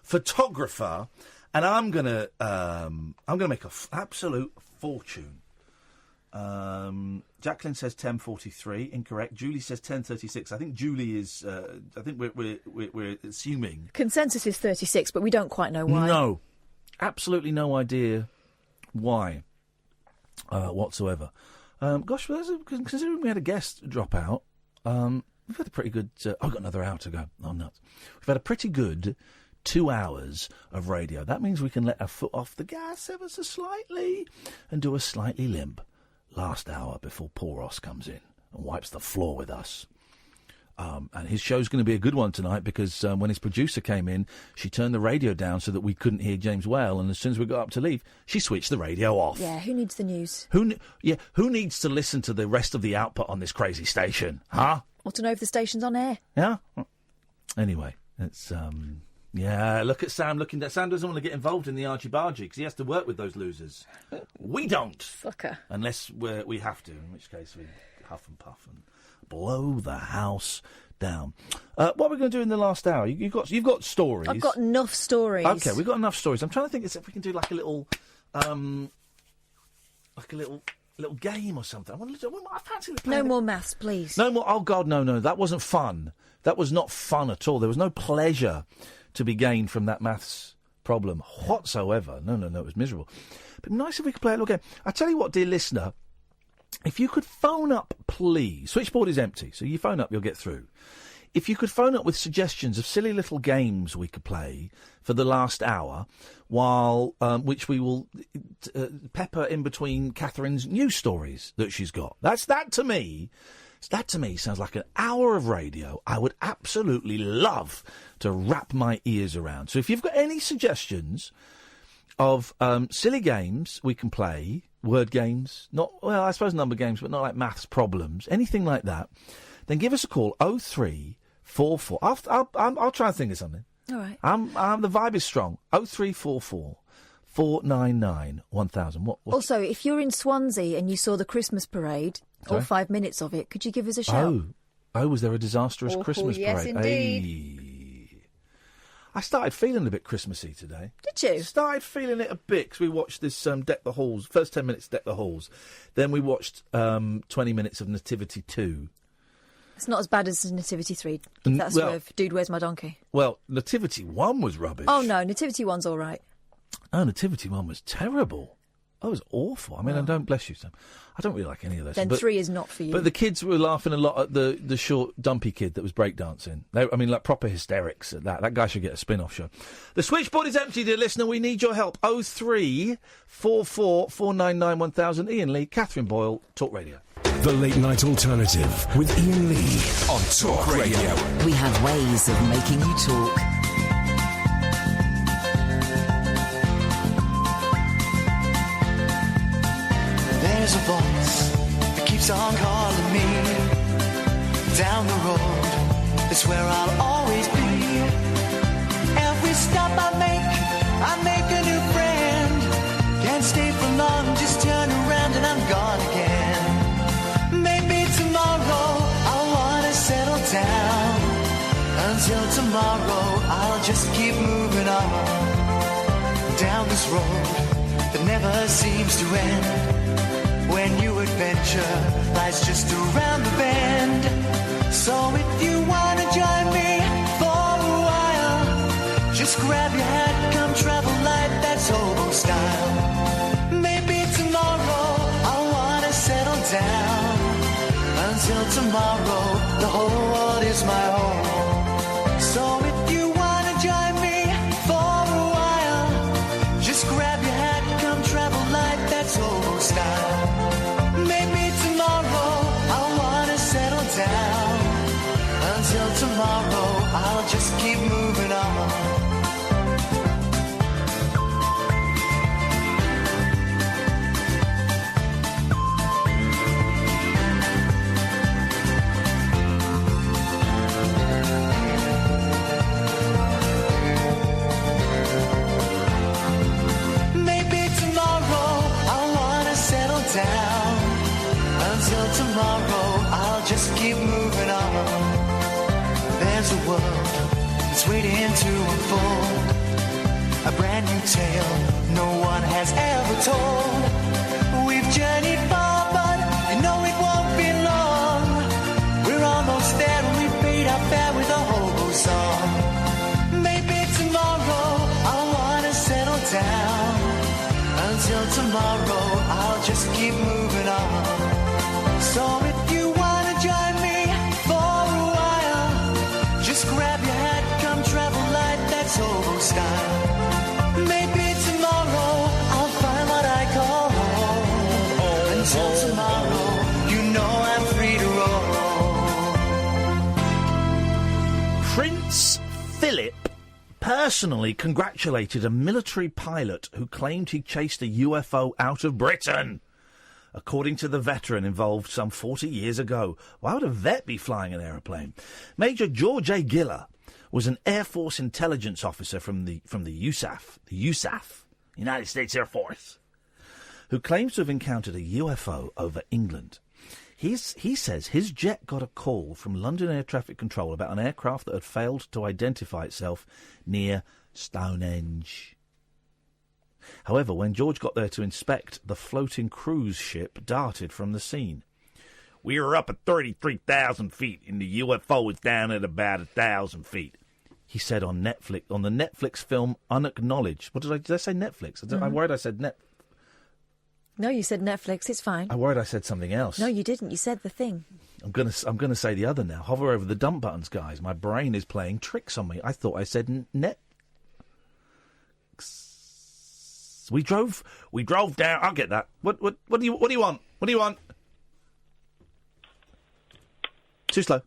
photographer, and I'm going to make an absolute fortune. Jacqueline says 10:43, incorrect. Julie says 10:36. I think Julie is. I think we're assuming consensus is 36, but we don't quite know why. No, absolutely no idea why whatsoever. Gosh, considering we had a guest drop out, we've had a pretty good. I've got another hour to go. Oh nuts! We've had a pretty good 2 hours of radio. That means we can let our foot off the gas ever so slightly and do a slightly limp last hour before Paul Ross comes in and wipes the floor with us. And his show's going to be a good one tonight because when his producer came in, she turned the radio down so that we couldn't hear James Whale, and as soon as we got up to leave, she switched the radio off. Yeah, who needs the news? Who needs to listen to the rest of the output on this crazy station? Huh? Or to know if the station's on air. Yeah? Anyway, it's... Yeah, look at Sam looking down. Sam doesn't want to get involved in the argy-bargy because he has to work with those losers. We don't. Fucker. Unless we have to, in which case we huff and puff and blow the house down. What are we going to do in the last hour? You've got stories. I've got enough stories. Okay, we've got enough stories. I'm trying to think if we can do like a little game or something. I fancy no more maths, please. No more. Oh God, no. That wasn't fun. That was not fun at all. There was no pleasure to be gained from that maths problem whatsoever. No, it was miserable. But nice if we could play a little game. I tell you what, dear listener, if you could phone up, please. Switchboard is empty, so you phone up, you'll get through. If you could phone up with suggestions of silly little games we could play for the last hour, while which we will pepper in between Catherine's news stories that she's got. That to me sounds like an hour of radio I would absolutely love to wrap my ears around. So if you've got any suggestions of silly games we can play, word games, I suppose number games, but not like maths problems, anything like that, then give us a call, 0344. I'll try and think of something. All right. The vibe is strong. 0344 499 1000. What? Also, if you're in Swansea and you saw the Christmas parade, all 5 minutes of it, could you give us a shout? Oh, was there a disastrous Christmas yes, parade? Indeed. I started feeling a bit Christmassy today. Did you? Started feeling it a bit because we watched this Deck the Halls, first 10 minutes Deck the Halls. Then we watched 20 minutes of Nativity 2. It's not as bad as Nativity 3. That's with Dude, Where's My Donkey? Well, Nativity 1 was rubbish. Oh, no, Nativity 1's all right. Oh, Nativity 1 was terrible. Oh, it was awful. I mean, I don't, bless you, Sam. I don't really like any of those. Then but, 3 is not for you. But the kids were laughing a lot at the short, dumpy kid that was breakdancing. I mean, like proper hysterics at that. That guy should get a spin-off show. The switchboard is empty, dear listener. We need your help. 0344 499 1000. Iain Lee, Catherine Boyle, Talk Radio. The Late Night Alternative with Iain Lee on Talk Radio. We have ways of making you talk. There's a voice that keeps on calling me. Down the road, it's where I'll always be. Every stop I make a new friend. Can't stay for long, just turn around and I'm gone again. Maybe tomorrow I'll wanna settle down. Until tomorrow I'll just keep moving on. Down this road that never seems to end. When new adventure lies just around the bend. So if you wanna join me for a while, just grab your hat, come travel light, that's old style. Maybe tomorrow I'll wanna settle down. Until tomorrow, the whole world is my home. So if you wanna join me for a while, just grab your hat, come travel light, that's old style. Maybe tomorrow I'll wanna settle down. Until tomorrow, I'll just keep moving on. Maybe tomorrow I'll wanna settle down. Until tomorrow, I'll just keep moving on. There's a world that's waiting to unfold. A brand new tale no one has ever told. We've journeyed far, but I know it won't be long. We're almost there and we've paid our fare with a hobo song. Maybe tomorrow, I'll wanna settle down. Until tomorrow, I'll just keep moving on. So if you wanna join me for a while, just grab your hat, come travel light, that's old style. Maybe tomorrow I'll find what I call home. Until tomorrow, you know I'm free to roll. Prince Philip personally congratulated a military pilot who claimed he chased a UFO out of Britain. According to the veteran involved some 40 years ago. Why would a vet be flying an aeroplane? Major George A. Giller was an Air Force intelligence officer from the USAF, United States Air Force, who claims to have encountered a UFO over England. He says his jet got a call from London Air Traffic Control about an aircraft that had failed to identify itself near Stonehenge. However, when George got there to inspect, the floating cruise ship darted from the scene. We were up at 33,000 feet, and the UFO was down at about 1,000 feet. He said on the Netflix film Unacknowledged. What did I say? Netflix. I worried I said Net. No, you said Netflix. It's fine. I worried I said something else. No, you didn't. You said the thing. I'm gonna say the other now. Hover over the dump buttons, guys. My brain is playing tricks on me. I thought I said net. We drove down. I'll get that. What do you want? What do you want? Too slow.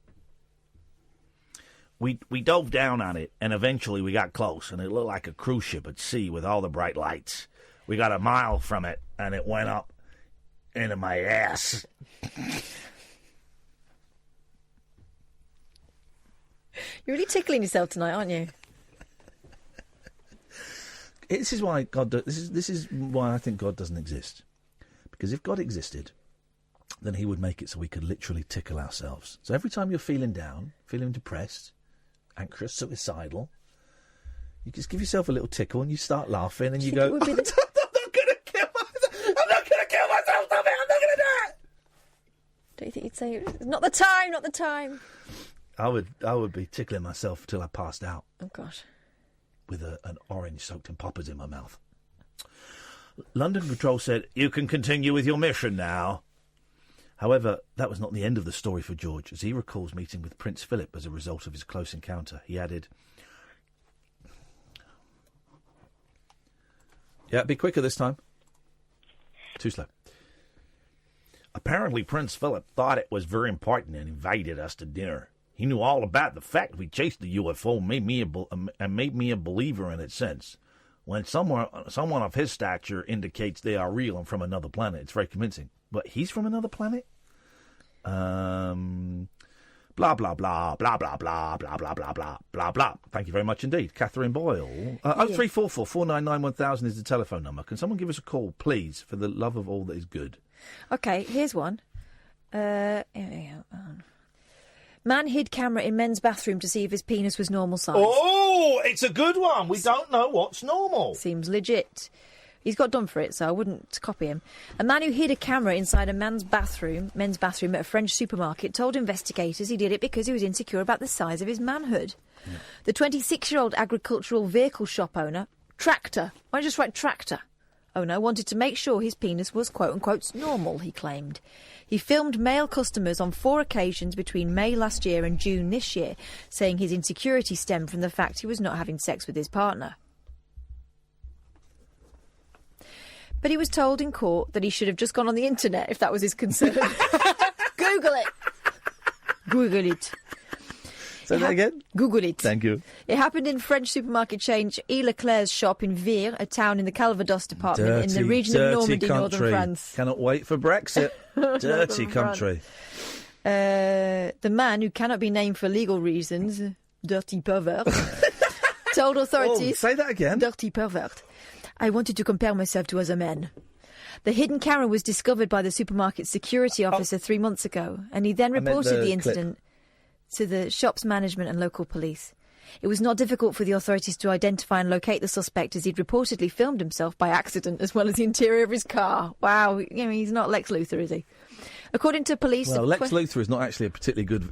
We dove down on it, and eventually we got close, and it looked like a cruise ship at sea with all the bright lights. We got a mile from it, and it went up into my ass. You're really tickling yourself tonight, aren't you? This is why God. This is why I think God doesn't exist. Because if God existed, then He would make it so we could literally tickle ourselves. So every time you're feeling down, feeling depressed, anxious, suicidal, you just give yourself a little tickle and you start laughing and you go, I'm not going to kill myself. I'm not going to kill myself. Stop it. I'm not going to do it. Don't you think you'd say, not the time, not the time? I would be tickling myself till I passed out. Oh, gosh. With an orange soaked in poppers in my mouth. London Patrol said, "You can continue with your mission now." However, that was not the end of the story for George, as he recalls meeting with Prince Philip as a result of his close encounter. He added, "Yeah, be quicker this time." Too slow. "Apparently Prince Philip thought it was very important and invited us to dinner. He knew all about the fact we chased the UFO and made me a believer in it since. When someone of his stature indicates they are real and from another planet, it's very convincing." But he's from another planet? Blah, blah, blah, blah, blah, blah, blah, blah, blah, blah, blah, blah, blah. Thank you very much indeed. Catherine Boyle. 0344 499 1000 is the telephone number. Can someone give us a call, please, for the love of all that is good? OK, here's one. Man hid camera in men's bathroom to see if his penis was normal size. Oh, it's a good one. We don't know what's normal. Seems legit. He's got done for it, so I wouldn't copy him. A man who hid a camera inside a men's bathroom at a French supermarket told investigators he did it because he was insecure about the size of his manhood. Yeah. The 26-year-old agricultural vehicle shop owner, Tractor, why don't you just write Tractor? Owner wanted to make sure his penis was quote-unquote normal, he claimed. He filmed male customers on 4 occasions between May last year and June this year, saying his insecurity stemmed from the fact he was not having sex with his partner. But he was told in court that he should have just gone on the internet if that was his concern. Google it. Google it. Say that again? Google it. Thank you. It happened in French supermarket chain E. Leclerc's shop in Vire, a town in the Calvados department in the region of Normandy, northern France. Cannot wait for Brexit. Dirty country. The man, who cannot be named for legal reasons, dirty pervert, told authorities... Oh, say that again. Dirty pervert. I wanted to compare myself to other men. The hidden camera was discovered by the supermarket security officer 3 months ago, and he then reported the incident to the shop's management and local police. It was not difficult for the authorities to identify and locate the suspect, as he'd reportedly filmed himself by accident, as well as the interior of his car. Wow, he's not Lex Luthor, is he? According to police... Well, Lex Luthor is not actually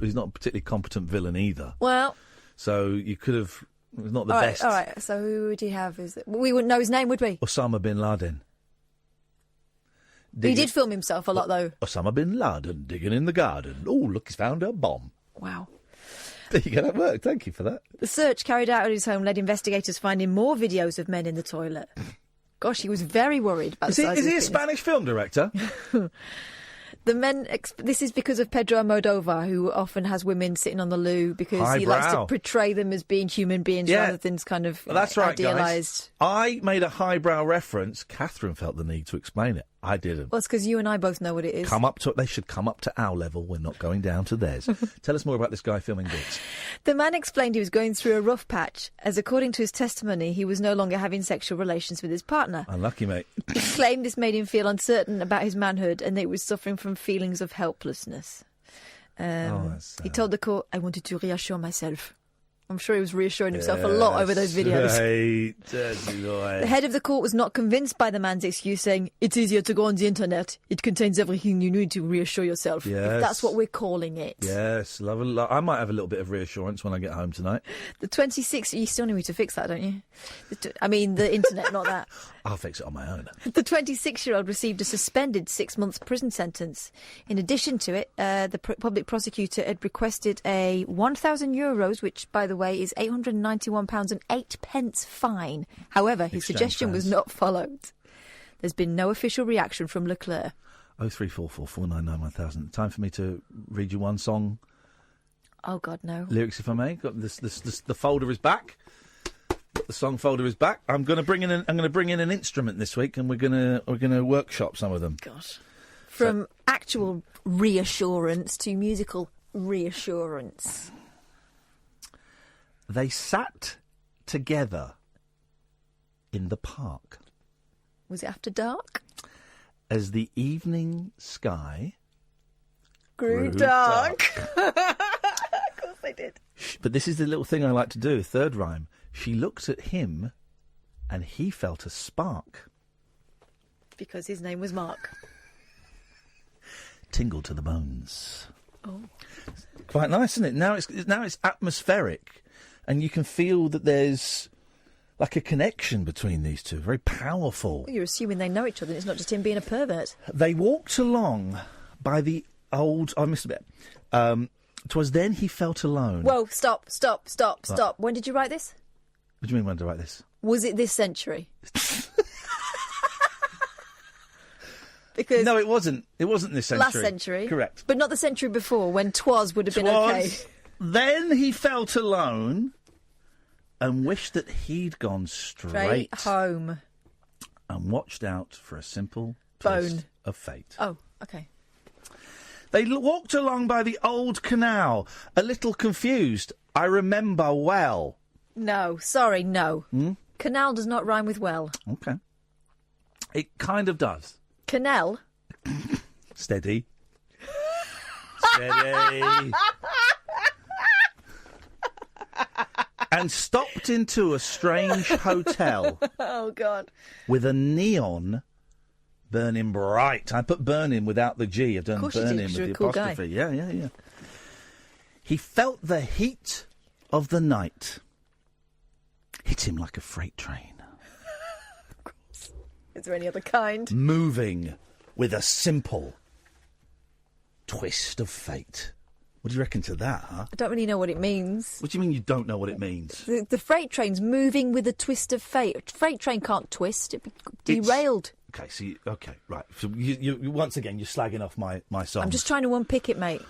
he's not a particularly competent villain either. Well... So you could have... It was not the best. All right, so who would he have? We wouldn't know his name, would we? Osama bin Laden. He did film himself a lot, though. Osama bin Laden digging in the garden. Oh, look, he's found a bomb. Wow. There you go, that worked. Thank you for that. The search carried out at his home led investigators finding more videos of men in the toilet. Gosh, he was very worried about the size of his Is he a penis. Spanish film director? The men. This is because of Pedro Almodovar, who often has women sitting on the loo because he likes to portray them as being human beings rather than kind of that's right, idealised. Guys. I made a highbrow reference. Catherine felt the need to explain it. I didn't. Well, it's because you and I both know what it is. They should come up to our level. We're not going down to theirs. Tell us more about this guy filming bits. The man explained he was going through a rough patch, as according to his testimony, he was no longer having sexual relations with his partner. Unlucky, mate. He claimed this made him feel uncertain about his manhood and that he was suffering from feelings of helplessness. He told the court, "I wanted to reassure myself." I'm sure he was reassuring himself a lot over those videos. Right, dirty boy. The head of the court was not convinced by the man's excuse, saying, "It's easier to go on the internet. It contains everything you need to reassure yourself." Yes. If that's what we're calling it. Yes, I might have a little bit of reassurance when I get home tonight. The 26... You still need me to fix that, don't you? I mean, the internet, not that. I'll fix it on my own. The 26-year-old received a suspended 6-month prison sentence. In addition to it, the public prosecutor had requested a €1,000, which, by the way, is £891.08 fine. However, his suggestion was not followed. There's been no official reaction from Leclerc. 0344 499 1000. Time for me to read you one song. Oh God, no. Lyrics, if I may. Got this. The folder is back. The song folder is back. I'm going to bring in an instrument this week, and we're going to workshop some of them. Gosh, from actual reassurance to musical reassurance. They sat together in the park. Was it after dark? As the evening sky grew dark. Of course they did. But this is the little thing I like to do, third rhyme. She looked at him and he felt a spark. Because his name was Mark. Tingle to the bones. Oh. Quite nice, isn't it? Now it's atmospheric and you can feel that there's like a connection between these two, very powerful. You're assuming they know each other and it's not just him being a pervert. They walked along by the old... I missed a bit. 'Twas then he felt alone. Whoa, stop. When did you write this? What do you mean when did I write this? Was it this century? Because no, it wasn't. It wasn't this century. Last century. Correct. But not the century before, when 'twas would have been okay. Then he felt alone and wished that he'd gone straight home and watched out for a simple Bone. twist of fate. Oh, okay. They walked along by the old canal, a little confused. I remember well. No, sorry, no. Canal does not rhyme with well. Okay. It kind of does. Canal? Steady. Steady. And stopped into a strange hotel. Oh, God. With a neon burning bright. I put burning without the G. I've done burning with the apostrophe. Yeah. He felt the heat of the night hit him like a freight train. Of course. Is there any other kind? Moving with a simple twist of fate. What do you reckon to that, huh? I don't really know what it means. What do you mean you don't know what it means? The freight train's moving with a twist of fate. A freight train can't twist. It'd be derailed. Okay, right. So you once again, you're slagging off my song. I'm just trying to unpick it, mate.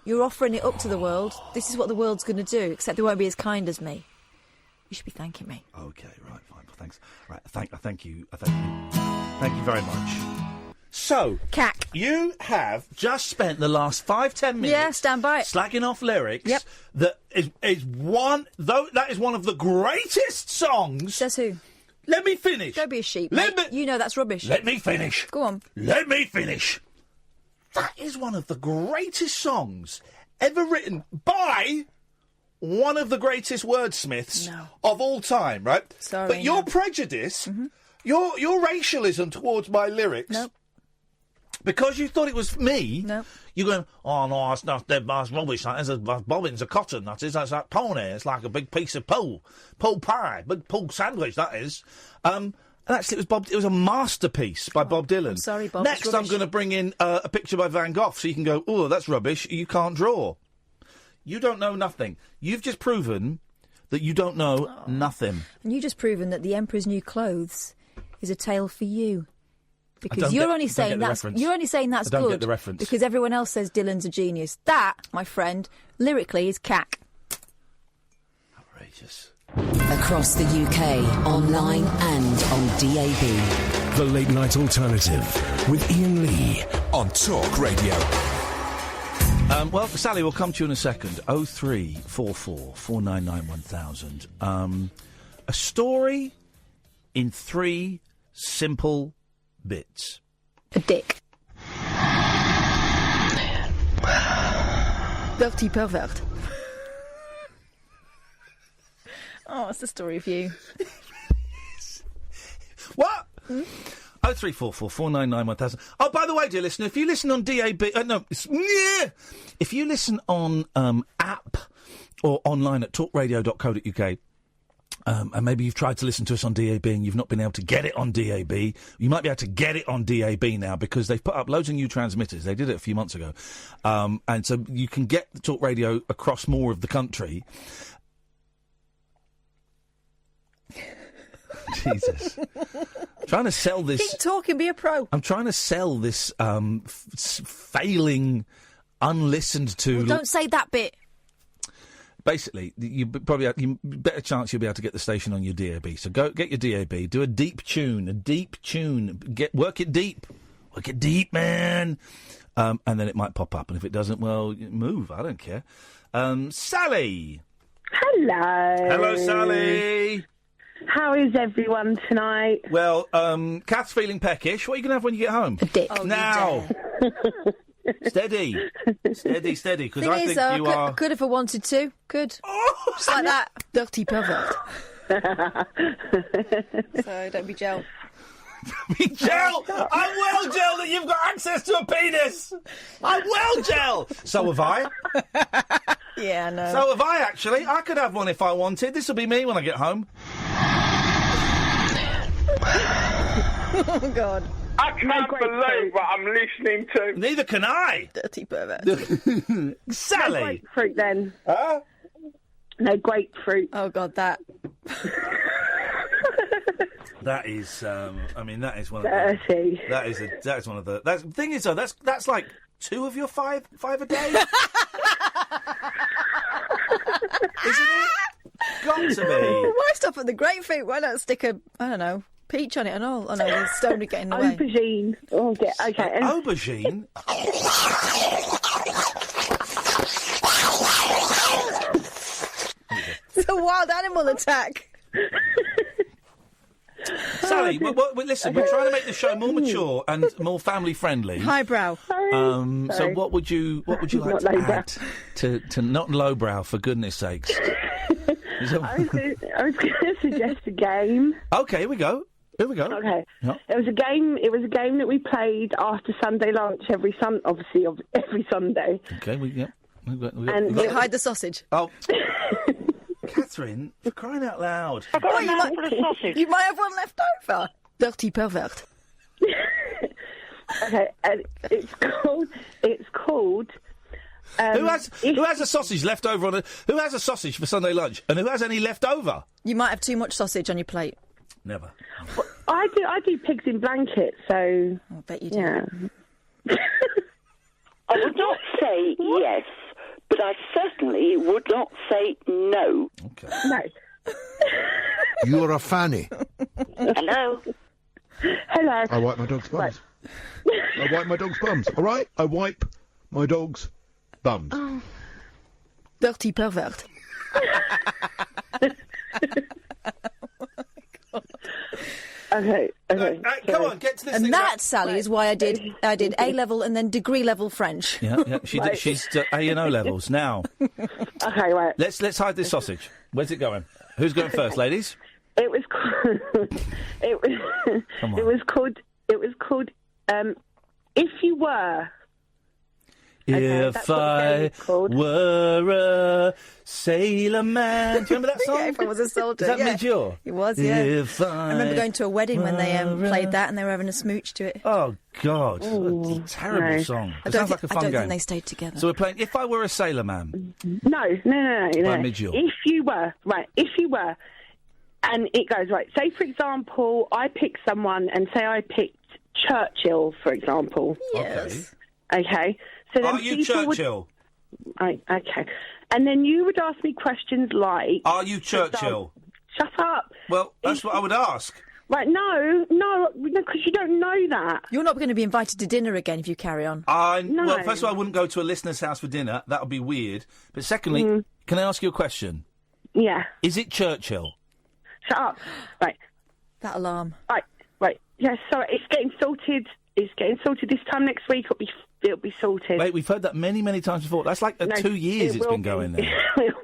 You're offering it up to the world. This is what the world's going to do, except they won't be as kind as me. You should be thanking me. Okay, right, fine. Thanks. Right, thank you. Thank you very much. So, Cack. You have just spent the last 5-10 minutes... Yeah, stand by it. ...slagging off lyrics... Yep. ...that is one of the greatest songs... Says who? Let me finish. Don't be a sheep, mate. You know that's rubbish. Let me finish. Go on. Let me finish. That is one of the greatest songs ever written by one of the greatest wordsmiths of all time, right? Sorry. But your prejudice, your racialism towards my lyrics... Nope. Because you thought it was me, you're going, oh, no, that's rubbish. That's bobbins of cotton, that is. That's like pony. It's like a big piece of pull pie, big pull sandwich, that is. And actually, it was a masterpiece by Bob Dylan. I'm sorry, Bob. Next, I'm going to bring in a picture by Van Gogh, so you can go, oh, that's rubbish. You can't draw. You don't know nothing. You've just proven that you don't know nothing. And you've just proven that The Emperor's New Clothes is a tale for you. Because you're only saying that's good. I don't get the reference. Because everyone else says Dylan's a genius. That, my friend, lyrically is cack. Outrageous. Across the UK, online and on DAB. The Late Night Alternative with Iain Lee on Talk Radio. Well, Sally, we'll come to you in a second. 0344 499 1000. A story in 3 simple bits. A dick. Dirty pervert. Oh, it's the story of you. What? 0344 499 1000. Oh, by the way, dear listener, if you listen on DAB... if you listen on app or online at talkradio.co.uk... and maybe you've tried to listen to us on DAB and you've not been able to get it on DAB. You might be able to get it on DAB now because they've put up loads of new transmitters. They did it a few months ago. And so you can get the Talk Radio across more of the country. Jesus. Trying to sell this... Keep talking, be a pro. I'm trying to sell this failing, unlistened to... Well, don't say that bit. Basically, you better chance you'll be able to get the station on your DAB. So go get your DAB, do a deep tune, work it deep, man. And then it might pop up, and if it doesn't, well, move. I don't care. Sally. Hello, Sally. How is everyone tonight? Well, Kath's feeling peckish. What are you going to have when you get home? A dick. Now. Steady, because I think you are... Could if I wanted to. Could. Just like that. Dirty pervert. So, don't be gel. Be gel! I'm well gel that you've got access to a penis! I'm well gel! So have I. Yeah, I know. So have I, actually. I could have one if I wanted. This will be me when I get home. Oh, God. I can't believe what I'm listening to. Neither can I. Dirty pervert. Sally. No grapefruit then. Huh? No grapefruit. Oh, God, that. That is, that is one of Dirty. that is one of the. The thing is, though, that's like 2 of your 5 a day. Isn't it? Got to be. Why stop at the grapefruit? Why not stick a, I don't know, peach on it and all? Oh, no, the stone would get in the way. Aubergine. Oh, yeah, okay. And Aubergine? It's a wild animal attack. Sally, listen, we're trying to make the show more mature and more family friendly. Highbrow. So what would you like Not to lowbrow. add to not lowbrow, for goodness sakes? I was going to suggest a game. Okay, here we go. Okay. Yep. It was a game that we played after Sunday lunch every Sunday. Okay, And Will it hide the sausage? Oh. Catherine, for crying out loud. You might have one left over. Dirty pervert. Okay, and it's called. Who has a sausage left over who has a sausage for Sunday lunch, and who has any left over? You might have too much sausage on your plate. Never. Well, I do pigs in blankets, so. I bet you do. Yeah. I would not say yes, but I certainly would not say no. Okay. No. You're a fanny. Hello. Hello. I wipe my dog's bums. I wipe my dog's bums. All right? I wipe my dog's bums. Oh. Dirty pervert. Okay. Come on, get to this. And that, Sally, is why I did A level and then degree level French. Yeah. She's A and O levels now. Okay, right. Let's hide this sausage. Where's it going? Who's going first, ladies? It was called If You Were. Okay, If I were a sailor man. Do you remember that song? Yeah, if I was a soldier. Is that yeah. Mid-Jaw? It was, yeah. If I remember going to a wedding when they played that and they were having a smooch to it. Oh, God. What a terrible song. It sounds like a fun game. I don't think they stayed together. So we're playing If I Were a Sailor Man. No. By Mid-Jaw. If you were. And it goes, right, say, for example, I pick someone and say I picked Churchill, for example. Yes. Okay. So then Are you Churchill? Okay. And then you would ask me questions like... Are you Churchill? Shut up. Well, that's what I would ask. Right, no, because you don't know that. You're not going to be invited to dinner again if you carry on. No. Well, first of all, I wouldn't go to a listener's house for dinner. That would be weird. But secondly, can I ask you a question? Yeah. Is it Churchill? Shut up. Right. That alarm. Right. Yeah, sorry, it's getting sorted. It's getting sorted this time next week. It'll be sorted. Wait, we've heard that many, many times before. That's like 2 years it's been going there.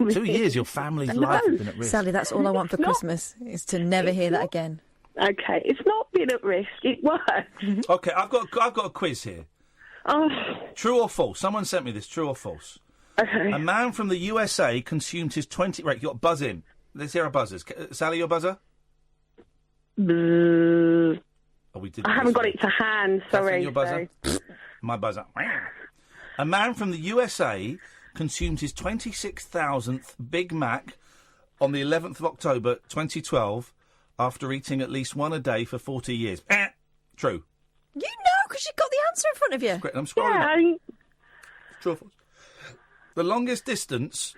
2 years, your family's life has been at risk. Sally, that's all I want for Christmas, is to never hear that again. Okay, it's not been at risk. It works. Okay, I've got a quiz here. Oh. True or false? Someone sent me this. True or false? Okay. A man from the USA consumed his 20... Right, you got buzz in. Let's hear our buzzers. Sally, your buzzer? Oh, we did. I haven't got it to hand, sorry. Your buzzer? My buzzer. A man from the USA consumed his 26,000th Big Mac on the 11th of October 2012 after eating at least one a day for 40 years. True. You know, because you've got the answer in front of you. Great, I'm scrolling up. True or false? The longest distance...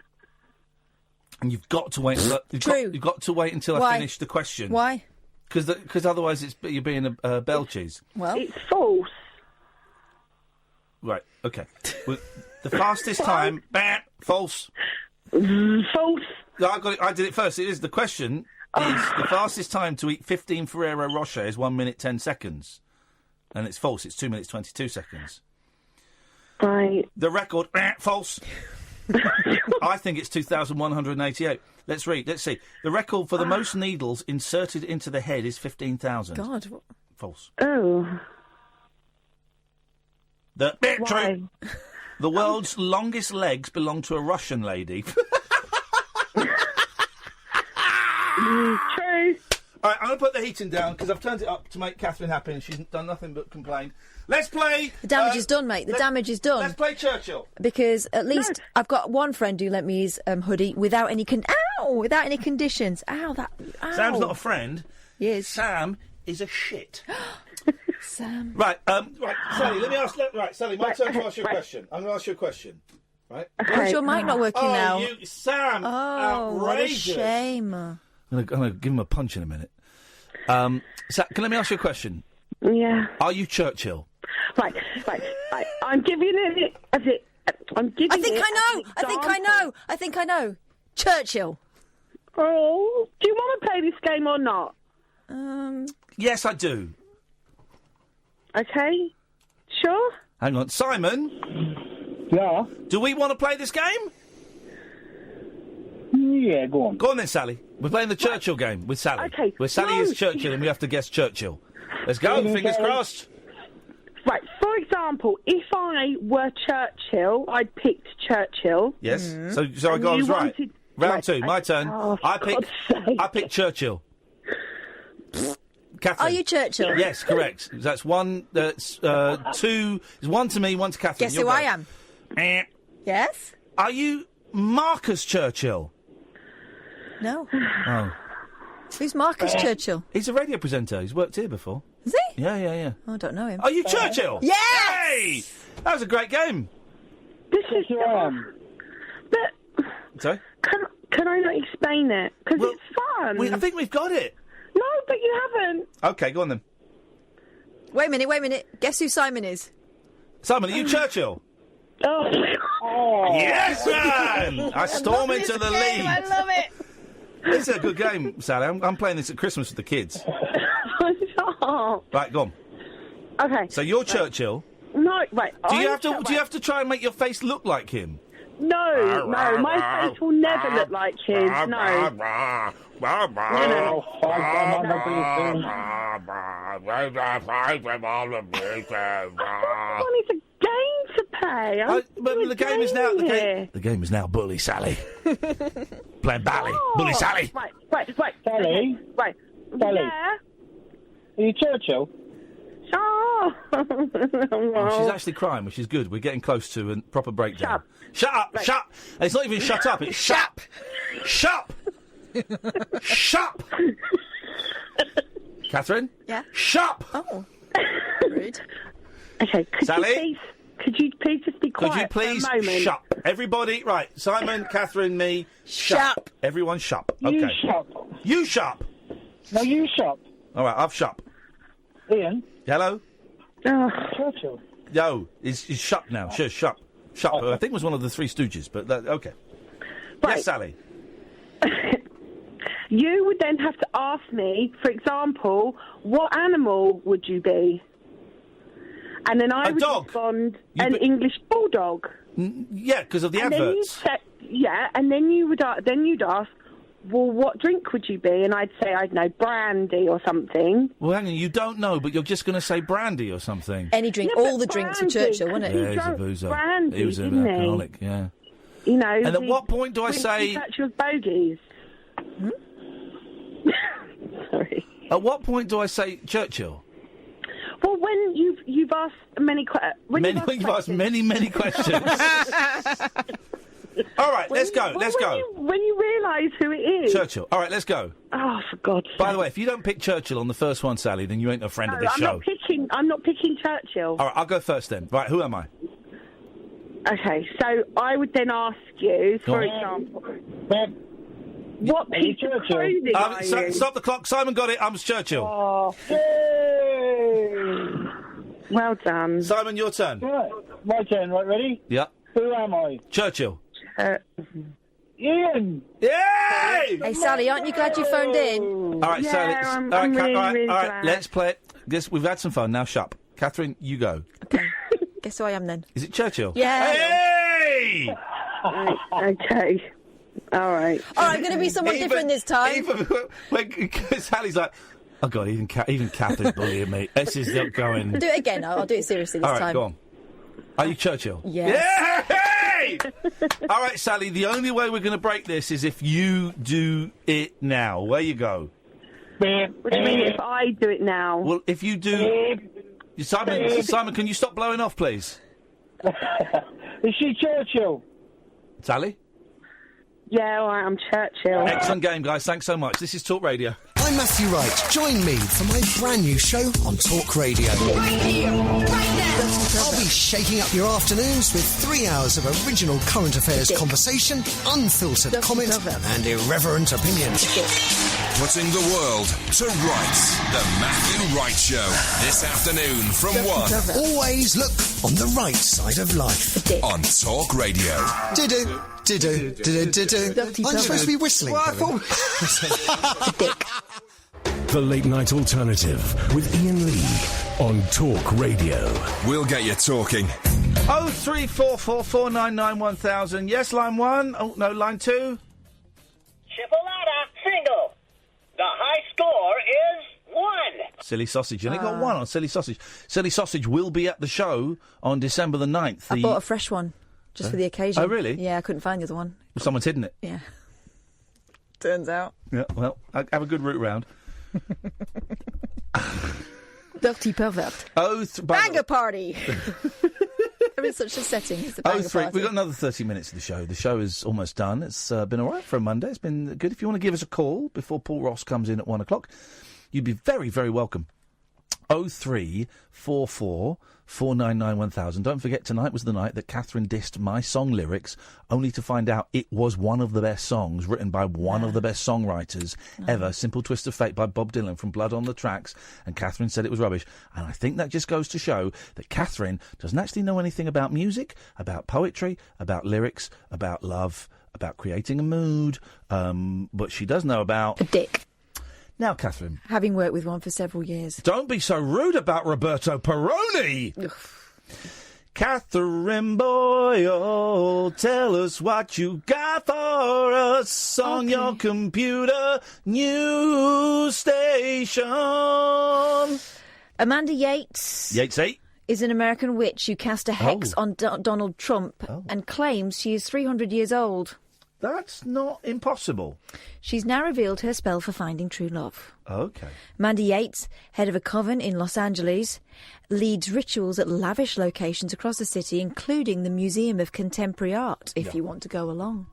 And you've got to wait. You've got to wait until I finish the question. Why? Because otherwise you're being a bell cheese. Well, it's false. Right. Okay. Well, the fastest time. False. False. No, I did it first. It is the question. Is the fastest time to eat 15 Ferrero Rocher is 1 minute 10 seconds, and it's false. It's 2 minutes 22 seconds. Right. The record. False. I think it's 2,188. Let's read. Let's see. The record for the most needles inserted into the head is 15,000. God. False. Oh. True. The world's longest legs belong to a Russian lady. True. All right, I'm going to put the heating down because I've turned it up to make Catherine happy and she's done nothing but complain. Let's play... The damage is done, mate. The damage is done. Let's play Churchill. Because at least I've got one friend who lent me his hoodie without any without any conditions. Ow. Sam's not a friend. Yes. Sam is a shit. Sam. Right, Sally, let me ask... Right, Sally, my turn to ask you a question. I'm going to ask you a question. Right? Why's your mic not working now? Sam, outrageous. What a shame. I'm going to give him a punch in a minute. Sam, let me ask you a question? Yeah. Are you Churchill? Right. I'm giving it as it. I'm giving I think it I know. Churchill. Oh, do you want to play this game or not? Yes, I do. Okay. Sure. Hang on, Simon. Yeah. Do we want to play this game? Yeah, go on. Go on then, Sally. We're playing the Churchill game with Sally. Okay. Where Sally is Churchill and we have to guess Churchill. Let's go. Fingers crossed. Right. For example, if I were Churchill, I'd picked Churchill. Yes. So I got it right. Round two. My turn. Oh, I picked Churchill. Catherine. Are you Churchill? Yes, correct. That's one. That's two. It's one to me, one to Catherine. Guess who I am? Yes. Are you Marcus Churchill? No. Oh. Who's Marcus Churchill? He's a radio presenter. He's worked here before. Is he? Yeah. Oh, I don't know him. Are you Churchill? Yes! Hey! That was a great game. This is But Sorry? can I not explain it? Because it's fun. I think we've got it. No, but you haven't. Okay, go on then. Wait a minute. Guess who Simon is? Simon, are you Churchill? Oh. Yes, man! I storm into the lead. I love it. This is a good game, Sally. I'm playing this at Christmas with the kids. Right, go on. Okay. So you're Churchill. No, right. Do you have to try and make your face look like him? No, my face will never look like his. No. It's a game to play. The game is now. The game is now Bully Sally. Playing Bally. Bully Sally. Right. Sally? Right. Sally? Yeah. Are you Churchill? Oh. Oh, she's actually crying, which is good. We're getting close to a proper breakdown. Shut up! Right. Shut! And it's not even shut up. It's shut. Shut. Shut. Catherine. Yeah. Shut. Oh. Rude. Okay. Sally. Could you please just be quiet? Could you please for a moment? shut? Everybody, right? Simon, Catherine, me. Shut. Everyone, shut. Okay. You shut. You shut. No, you shut. All right, I've shut. Ian? Hello? Churchill. No, he's shut now. Sure, shut. Shut. I think it was one of the Three Stooges, but okay. Right. Yes, Sally. You would then have to ask me, for example, what animal would you be? And then I would respond, an English bulldog. Yeah, because of the and adverts. And then you'd ask, well, what drink would you be? And I'd say, I don't know, brandy or something. Well, hang on, you don't know, but you're just going to say brandy or something. Any drink, Yeah, all but the drinks for brandy, Churchill, wasn't it? Yeah, he's a boozer. Brandy, he was an didn't he? alcoholic, yeah. You know. And at what point do I say... Churchill's bogies. Sorry. At what point do I say Churchill? Well, when you've asked many questions. You've asked many questions. All right, let's go. When you realise who it is. Churchill. All right, let's go. Oh, for God's sake. By the way, if you don't pick Churchill on the first one, Sally, then you ain't a friend of this show. I'm not picking Churchill. All right, I'll go first then. Right, who am I? Okay, so I would then ask you, for example, what piece of clothing are you? Stop the clock. Simon got it. I'm Churchill. Oh, well done. Simon, your turn. Right. My turn, right, ready? Yeah. Who am I? Churchill. Ian! Yay! Hey, Sally, aren't you glad you phoned in? All right, Sally. I'm really glad. Let's play. Guess we've had some fun. Now, shut. Catherine, you go. Okay. Guess who I am then? Is it Churchill? Yeah. Hey! Okay. All right. I'm going to be someone different this time. Sally's like, oh God, even Catherine's bullying me. This is not going. Do it again. I'll do it seriously this time. All right, time. go on. Are you Churchill? Yes. Yay! All right, Sally, the only way we're going to break this is if you do it now. Where you go? What do you mean if I do it now? Well, if you do... Simon, can you stop blowing off, please? Is she Churchill? Sally? Yeah, all right, I'm Churchill. Excellent game, guys. Thanks so much. This is Talk Radio. I'm Matthew Wright. Join me for my brand new show on Talk Radio. Right here, right now. I'll be shaking up your afternoons with 3 hours of original current affairs conversation, unfiltered comment, and irreverent opinion. Putting the world to rights. The Matthew Wright Show. This afternoon from 1. Always look on the right side of life. On Talk Radio. Do-do. I'm supposed to be whistling. Well, The Late Night Alternative with Iain Lee on Talk Radio. We'll get you talking. 03444991000. Yes, line 1. Oh, no, line 2. Chipolata, single. The high score is 1. Silly Sausage. You only got 1 on Silly Sausage. Silly Sausage will be at the show on December the 9th. I bought a fresh one, just for the occasion. Oh, really? Yeah, I couldn't find the other one. Someone's hidden it. Yeah. Turns out. Yeah, well, have a good route round. Dirty pervert. Banger party! I'm in such a setting. It's the banger party. We've got another 30 minutes of the show. The show is almost done. It's been all right for a Monday. It's been good. If you want to give us a call before Paul Ross comes in at 1 o'clock, you'd be very, very welcome. 0344 499 1000. Don't forget, tonight was the night that Katherine dissed my song lyrics, only to find out it was one of the best songs written by one of the best songwriters ever. Simple Twist of Fate by Bob Dylan from Blood on the Tracks, and Katherine said it was rubbish. And I think that just goes to show that Katherine doesn't actually know anything about music, about poetry, about lyrics, about love, about creating a mood, but she does know about... a dick. Now, Katherine. Having worked with one for several years. Don't be so rude about Roberto Peroni! Katherine Boyle, tell us what you got for us on your computer news station. Amanda Yates. Yatesy. Is an American witch who cast a hex on Donald Trump and claims she is 300 years old. That's not impossible. She's now revealed her spell for finding true love. Okay. Mandy Yates, head of a coven in Los Angeles, leads rituals at lavish locations across the city, including the Museum of Contemporary Art, if you want to go along.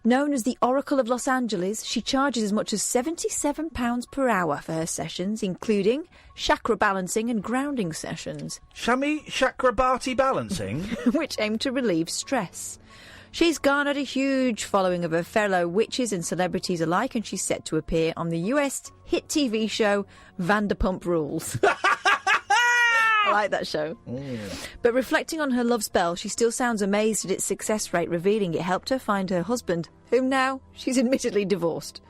Known as the Oracle of Los Angeles, she charges as much as £77 per hour for her sessions, including chakra balancing and grounding sessions. Shami Chakrabarti balancing? Which aim to relieve stress. She's garnered a huge following of her fellow witches and celebrities alike, and she's set to appear on the US hit TV show Vanderpump Rules. I like that show. But reflecting on her love spell, she still sounds amazed at its success rate, revealing it helped her find her husband, whom now she's admittedly divorced.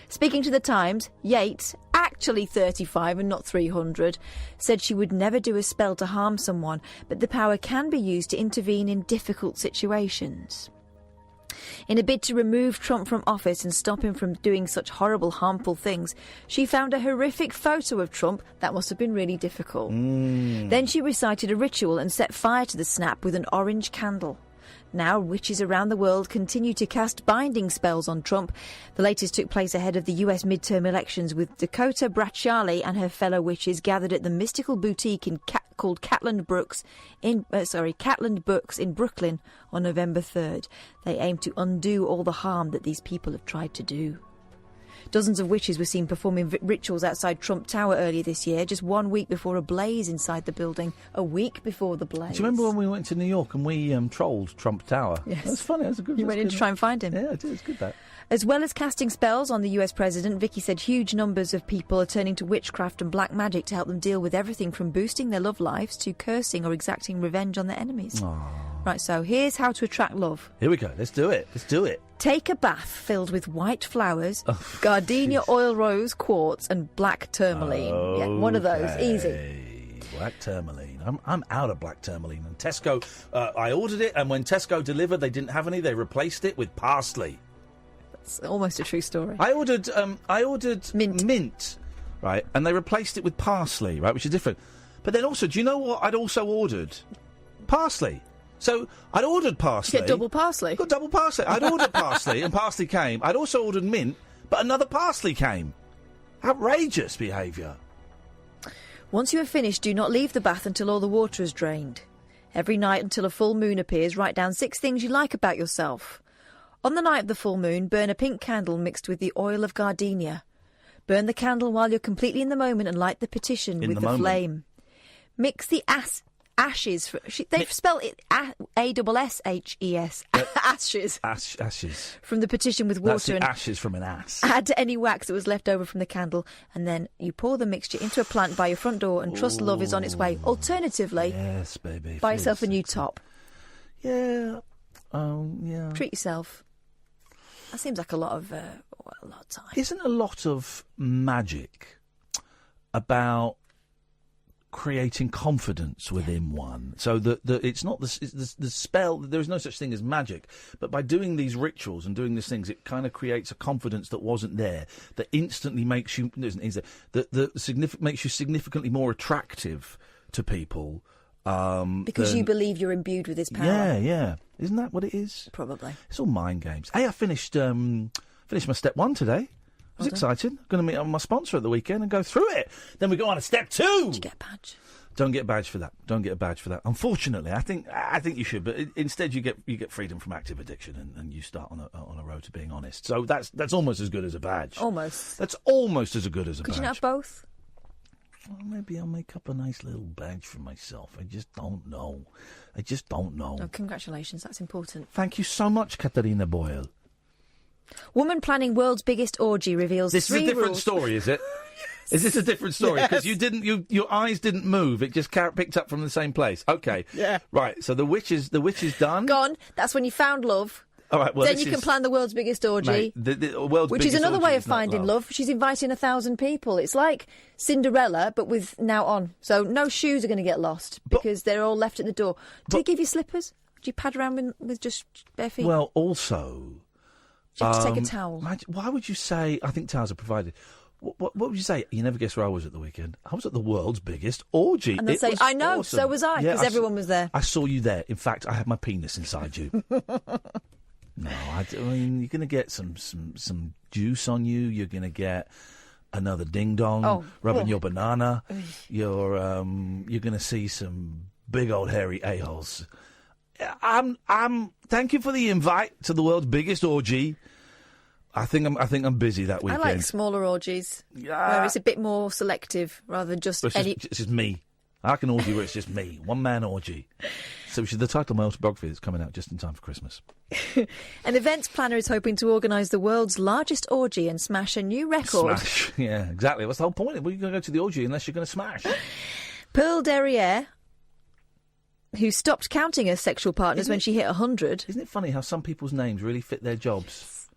Speaking to The Times, Yates, actually 35 and not 300, said she would never do a spell to harm someone, but the power can be used to intervene in difficult situations. In a bid to remove Trump from office and stop him from doing such horrible, harmful things, she found a horrific photo of Trump. That must have been really difficult. Then she recited a ritual and set fire to the snap with an orange candle. Now, witches around the world continue to cast binding spells on Trump. The latest took place ahead of the US midterm elections, with Dakota Bracciali and her fellow witches gathered at the mystical boutique called Catland Books in Brooklyn on November 3rd. They aim to undo all the harm that these people have tried to do. Dozens of witches were seen performing rituals outside Trump Tower earlier this year, just 1 week before a blaze inside the building. A week before the blaze. Do you remember when we went to New York and we trolled Trump Tower? Yes. That's funny. That's a good. You went in to try and find him. Yeah, it is good, that. As well as casting spells on the US president, Vicky said huge numbers of people are turning to witchcraft and black magic to help them deal with everything from boosting their love lives to cursing or exacting revenge on their enemies. Aww. Right, so here's how to attract love. Here we go. Let's do it. Take a bath filled with white flowers, gardenia oil rose quartz and black tourmaline. Yeah, one of those. Easy. Black tourmaline. I'm out of black tourmaline. And Tesco, I ordered it, and when Tesco delivered, they didn't have any. They replaced it with parsley. That's almost a true story. I ordered mint, right, and they replaced it with parsley, right, which is different. But then also, do you know what I'd also ordered? Parsley. So I'd ordered parsley. You get double parsley. Got double parsley. I'd ordered parsley, and parsley came. I'd also ordered mint, but another parsley came. Outrageous behaviour. Once you have finished, do not leave the bath until all the water is drained. Every night until a full moon appears, write down 6 things you like about yourself. On the night of the full moon, burn a pink candle mixed with the oil of gardenia. Burn the candle while you're completely in the moment and light the petition with the flame. Mix the ashes. They've spelled it A-S-S-H-E-S. Ashes. Ashes. From the petition with water. That's the and ashes from an ass. add any wax that was left over from the candle, and then you pour the mixture into a plant by your front door and trust love is on its way. Alternatively, yes, baby, buy yourself a new top. Yeah. Yeah. Treat yourself. That seems like a lot of time. Isn't a lot of magic about creating confidence within one? So that it's not the spell. There is no such thing as magic, but by doing these rituals and doing these things, it kind of creates a confidence that wasn't there, that instantly makes you makes you significantly more attractive to people. Because you believe you're imbued with this power. Yeah. Isn't that what it is? Probably. It's all mind games. Hey, I finished my step 1 today. I was excited. I'm going to meet up with my sponsor at the weekend and go through it. Then we go on to step 2. Did you get a badge? Don't get a badge for that. Don't get a badge for that. Unfortunately, I think you should, but instead you get freedom from active addiction and you start on a road to being honest. So that's almost as good as a badge. Almost. That's almost as good as a badge. Could you not have both? Well, maybe I'll make up a nice little badge for myself. I just don't know. Oh, congratulations. That's important. Thank you so much, Katharina Boyle. Woman planning world's biggest orgy reveals This 3 is a different rules. story, is it? Is this a different story? Because your eyes didn't move. It just picked up from the same place. Okay. Yeah. Right. So the witch is done. Gone. That's when you found love. All right. Well, then you can plan the world's biggest orgy. Mate, the world's which biggest is another orgy way is of not finding love. She's inviting 1,000 people. It's like Cinderella, but with now on. So no shoes are going to get lost because they're all left at the door. Do they give you slippers? Do you pad around with just bare feet? Well, also, you have to take a towel. Why would you say? I think towels are provided. What would you say? You never guess where I was at the weekend. I was at the world's biggest orgy. And they'll say, I know, awesome. so was I, because everyone was there. I saw you there. In fact, I had my penis inside you. No, I mean, you're going to get some juice on you. You're going to get another ding-dong rubbing your banana. You're going to see some big old hairy a-holes. Thank you for the invite to the world's biggest orgy. I think I'm busy that weekend. I like smaller orgies, where it's a bit more selective rather than just any. It's just me. I can orgy where it's just me, one man orgy. So which is the title of my autobiography that's coming out just in time for Christmas. An events planner is hoping to organise the world's largest orgy and smash a new record. Smash, yeah, exactly. What's the whole point? Well, you're going to go to the orgy unless you're going to smash. Pearl Derriere, who stopped counting her sexual partners when she hit 100. Isn't it funny how some people's names really fit their jobs?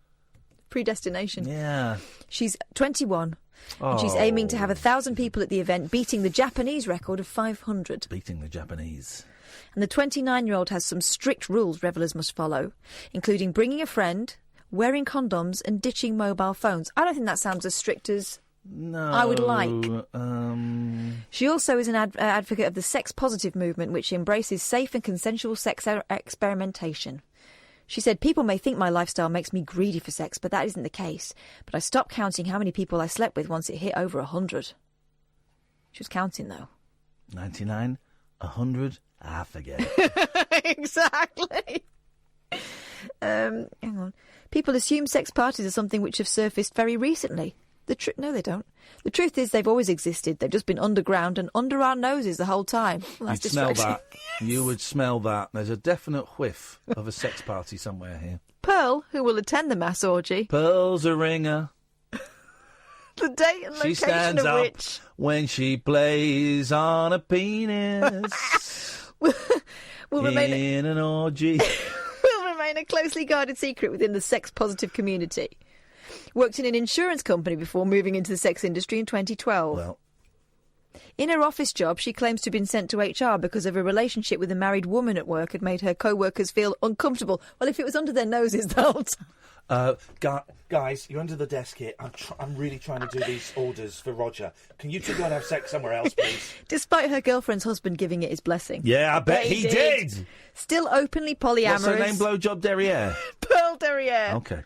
Predestination. Yeah. She's 21. And she's aiming to have 1,000 people at the event, beating the Japanese record of 500. Beating the Japanese. And the 29-year-old has some strict rules revellers must follow, including bringing a friend, wearing condoms and ditching mobile phones. I don't think that sounds as strict as I would like. She also is an advocate of the sex-positive movement, which embraces safe and consensual sex experimentation. She said, people may think my lifestyle makes me greedy for sex, but that isn't the case. But I stopped counting how many people I slept with once it hit over 100. She was counting, though. 99, 100, I forget. Exactly. Hang on. People assume sex parties are something which have surfaced very recently. No, they don't. The truth is they've always existed. They've just been underground and under our noses the whole time. Well, that's You'd smell distracting. that. You would smell that. There's a definite whiff of a sex party somewhere here. Pearl, who will attend the mass orgy. Pearl's a ringer. The date and She location stands of up which when she plays on a penis. will remain in an orgy. will remain a closely guarded secret within the sex-positive community. Worked in an insurance company before moving into the sex industry in 2012. Well, in her office job, she claims to have been sent to HR because of a relationship with a married woman at work had made her co-workers feel uncomfortable. Well, if it was under their noses the whole time. Guys, you're under the desk here. I'm really trying to do these orders for Roger. Can you two go and have sex somewhere else, please? Despite her girlfriend's husband giving it his blessing. Yeah, I bet he did. Still openly polyamorous. What's her name? Blowjob Derriere? Pearl Derriere. Okay.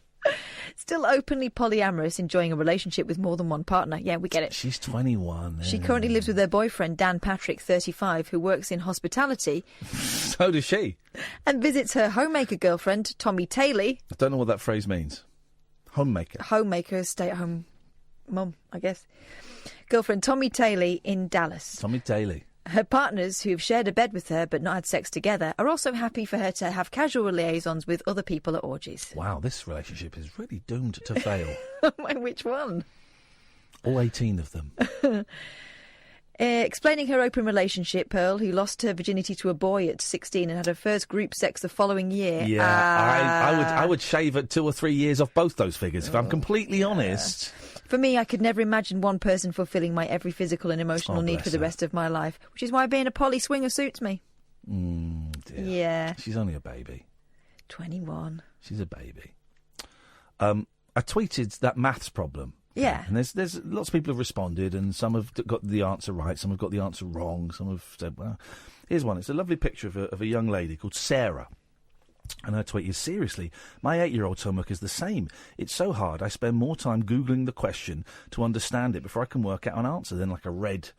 Still openly polyamorous, enjoying a relationship with more than one partner. Yeah, we get it. She's 21. She currently lives with her boyfriend, Dan Patrick, 35, who works in hospitality. So does she. And visits her homemaker girlfriend, Tommy Taylor. I don't know what that phrase means. Homemaker. Homemaker, stay-at-home mum, I guess. Girlfriend Tommy Taylor in Dallas. Tommy Taylor. Her partners, who have shared a bed with her but not had sex together, are also happy for her to have casual liaisons with other people at orgies. Wow, this relationship is really doomed to fail. Which one? All 18 of them. Explaining her open relationship, Pearl, who lost her virginity to a boy at 16 and had her first group sex the following year. Yeah, I would shave at 2 or 3 years off both those figures, if I'm completely honest. For me, I could never imagine one person fulfilling my every physical and emotional need for the rest of my life, which is why being a poly swinger suits me. Dear. Yeah. She's only a baby. 21. She's a baby. I tweeted that maths problem. Yeah. And there's lots of people have responded, and some have got the answer right, some have got the answer wrong, some have said, well, here's one. It's a lovely picture of a young lady called Sarah. And her tweet is, seriously, my 8-year-old's homework is the same. It's so hard, I spend more time Googling the question to understand it before I can work out an answer than like a red,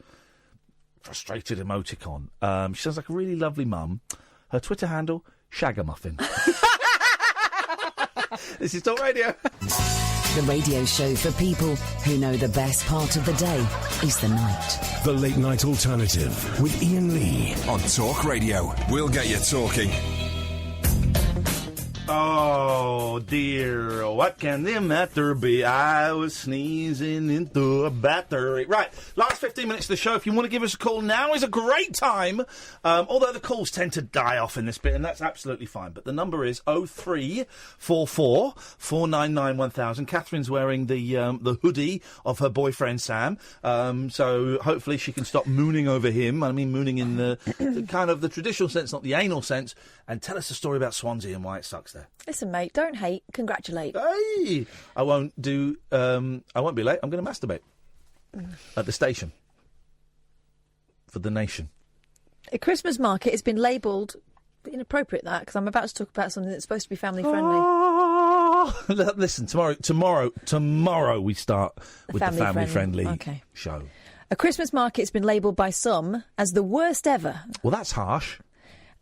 frustrated emoticon. She sounds like a really lovely mum. Her Twitter handle, Shagamuffin. This is Talk Radio. The radio show for people who know the best part of the day is the night. The Late Night Alternative with Iain Lee on Talk Radio. We'll get you talking. Oh, dear, what can the matter be? I was sneezing into a battery. Right, last 15 minutes of the show. If you want to give us a call, now is a great time. Although the calls tend to die off in this bit, and that's absolutely fine. But the number is 0344 499 1000. Catherine's wearing the hoodie of her boyfriend, Sam. So hopefully she can stop mooning over him. I mean, mooning in the kind of the traditional sense, not the anal sense. And tell us a story about Swansea and why it sucks there. Listen, mate, don't hate, congratulate. Hey! I won't be late. I'm going to masturbate at the station for the nation. A Christmas market has been labelled inappropriate, that, because I'm about to talk about something that's supposed to be family friendly. Listen, tomorrow we start with the family friendly show. A Christmas market has been labelled by some as the worst ever. Well, that's harsh.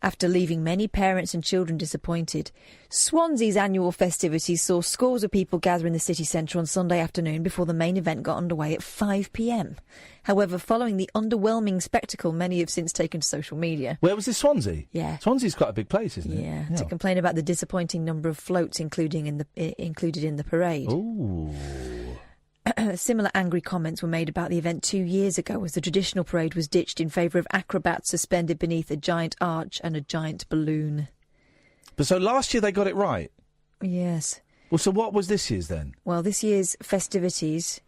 After leaving many parents and children disappointed, Swansea's annual festivities saw scores of people gather in the city centre on Sunday afternoon before the main event got underway at 5 p.m. However, following the underwhelming spectacle, many have since taken to social media. Where was this, Swansea? Yeah. Swansea's quite a big place, isn't it? Yeah, to complain about the disappointing number of floats included in the parade. Ooh. Similar angry comments were made about the event 2 years ago as the traditional parade was ditched in favour of acrobats suspended beneath a giant arch and a giant balloon. But so last year they got it right? Yes. Well, so what was this year's then? Well, this year's festivities,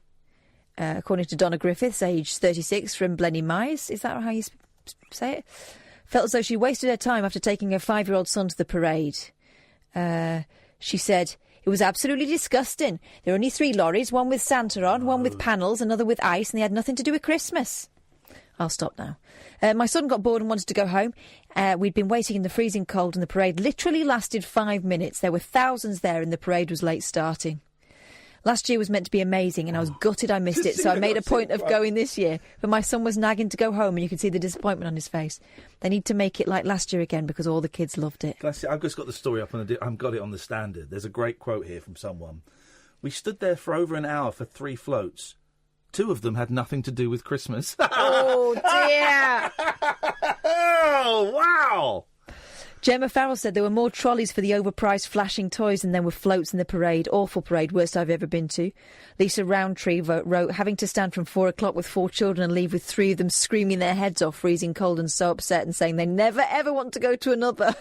according to Donna Griffiths, aged 36, from Blenny Mice, is that how you say it? Felt as though she wasted her time after taking her 5-year-old son to the parade. She said, "It was absolutely disgusting. There were only 3 lorries, one with Santa on, one with panels, another with ice, and they had nothing to do with Christmas." I'll stop now. My son got bored and wanted to go home. We'd been waiting in the freezing cold, and the parade literally lasted 5 minutes. There were thousands there, and the parade was late starting. Last year was meant to be amazing, and I was gutted I missed it, so I made a point of going this year. But my son was nagging to go home, and you could see the disappointment on his face. They need to make it like last year again, because all the kids loved it. Can I see? I've just got the story up, and I've got it on the Standard. There's a great quote here from someone. "We stood there for over an hour for 3 floats. 2 of them had nothing to do with Christmas." Oh, dear! Oh, wow! Gemma Farrell said there were more trolleys for the overpriced flashing toys than there were floats in the parade. Awful parade, worst I've ever been to. Lisa Roundtree wrote, having to stand from 4 o'clock with 4 children and leave with 3 of them screaming their heads off, freezing cold and so upset, and saying they never ever want to go to another.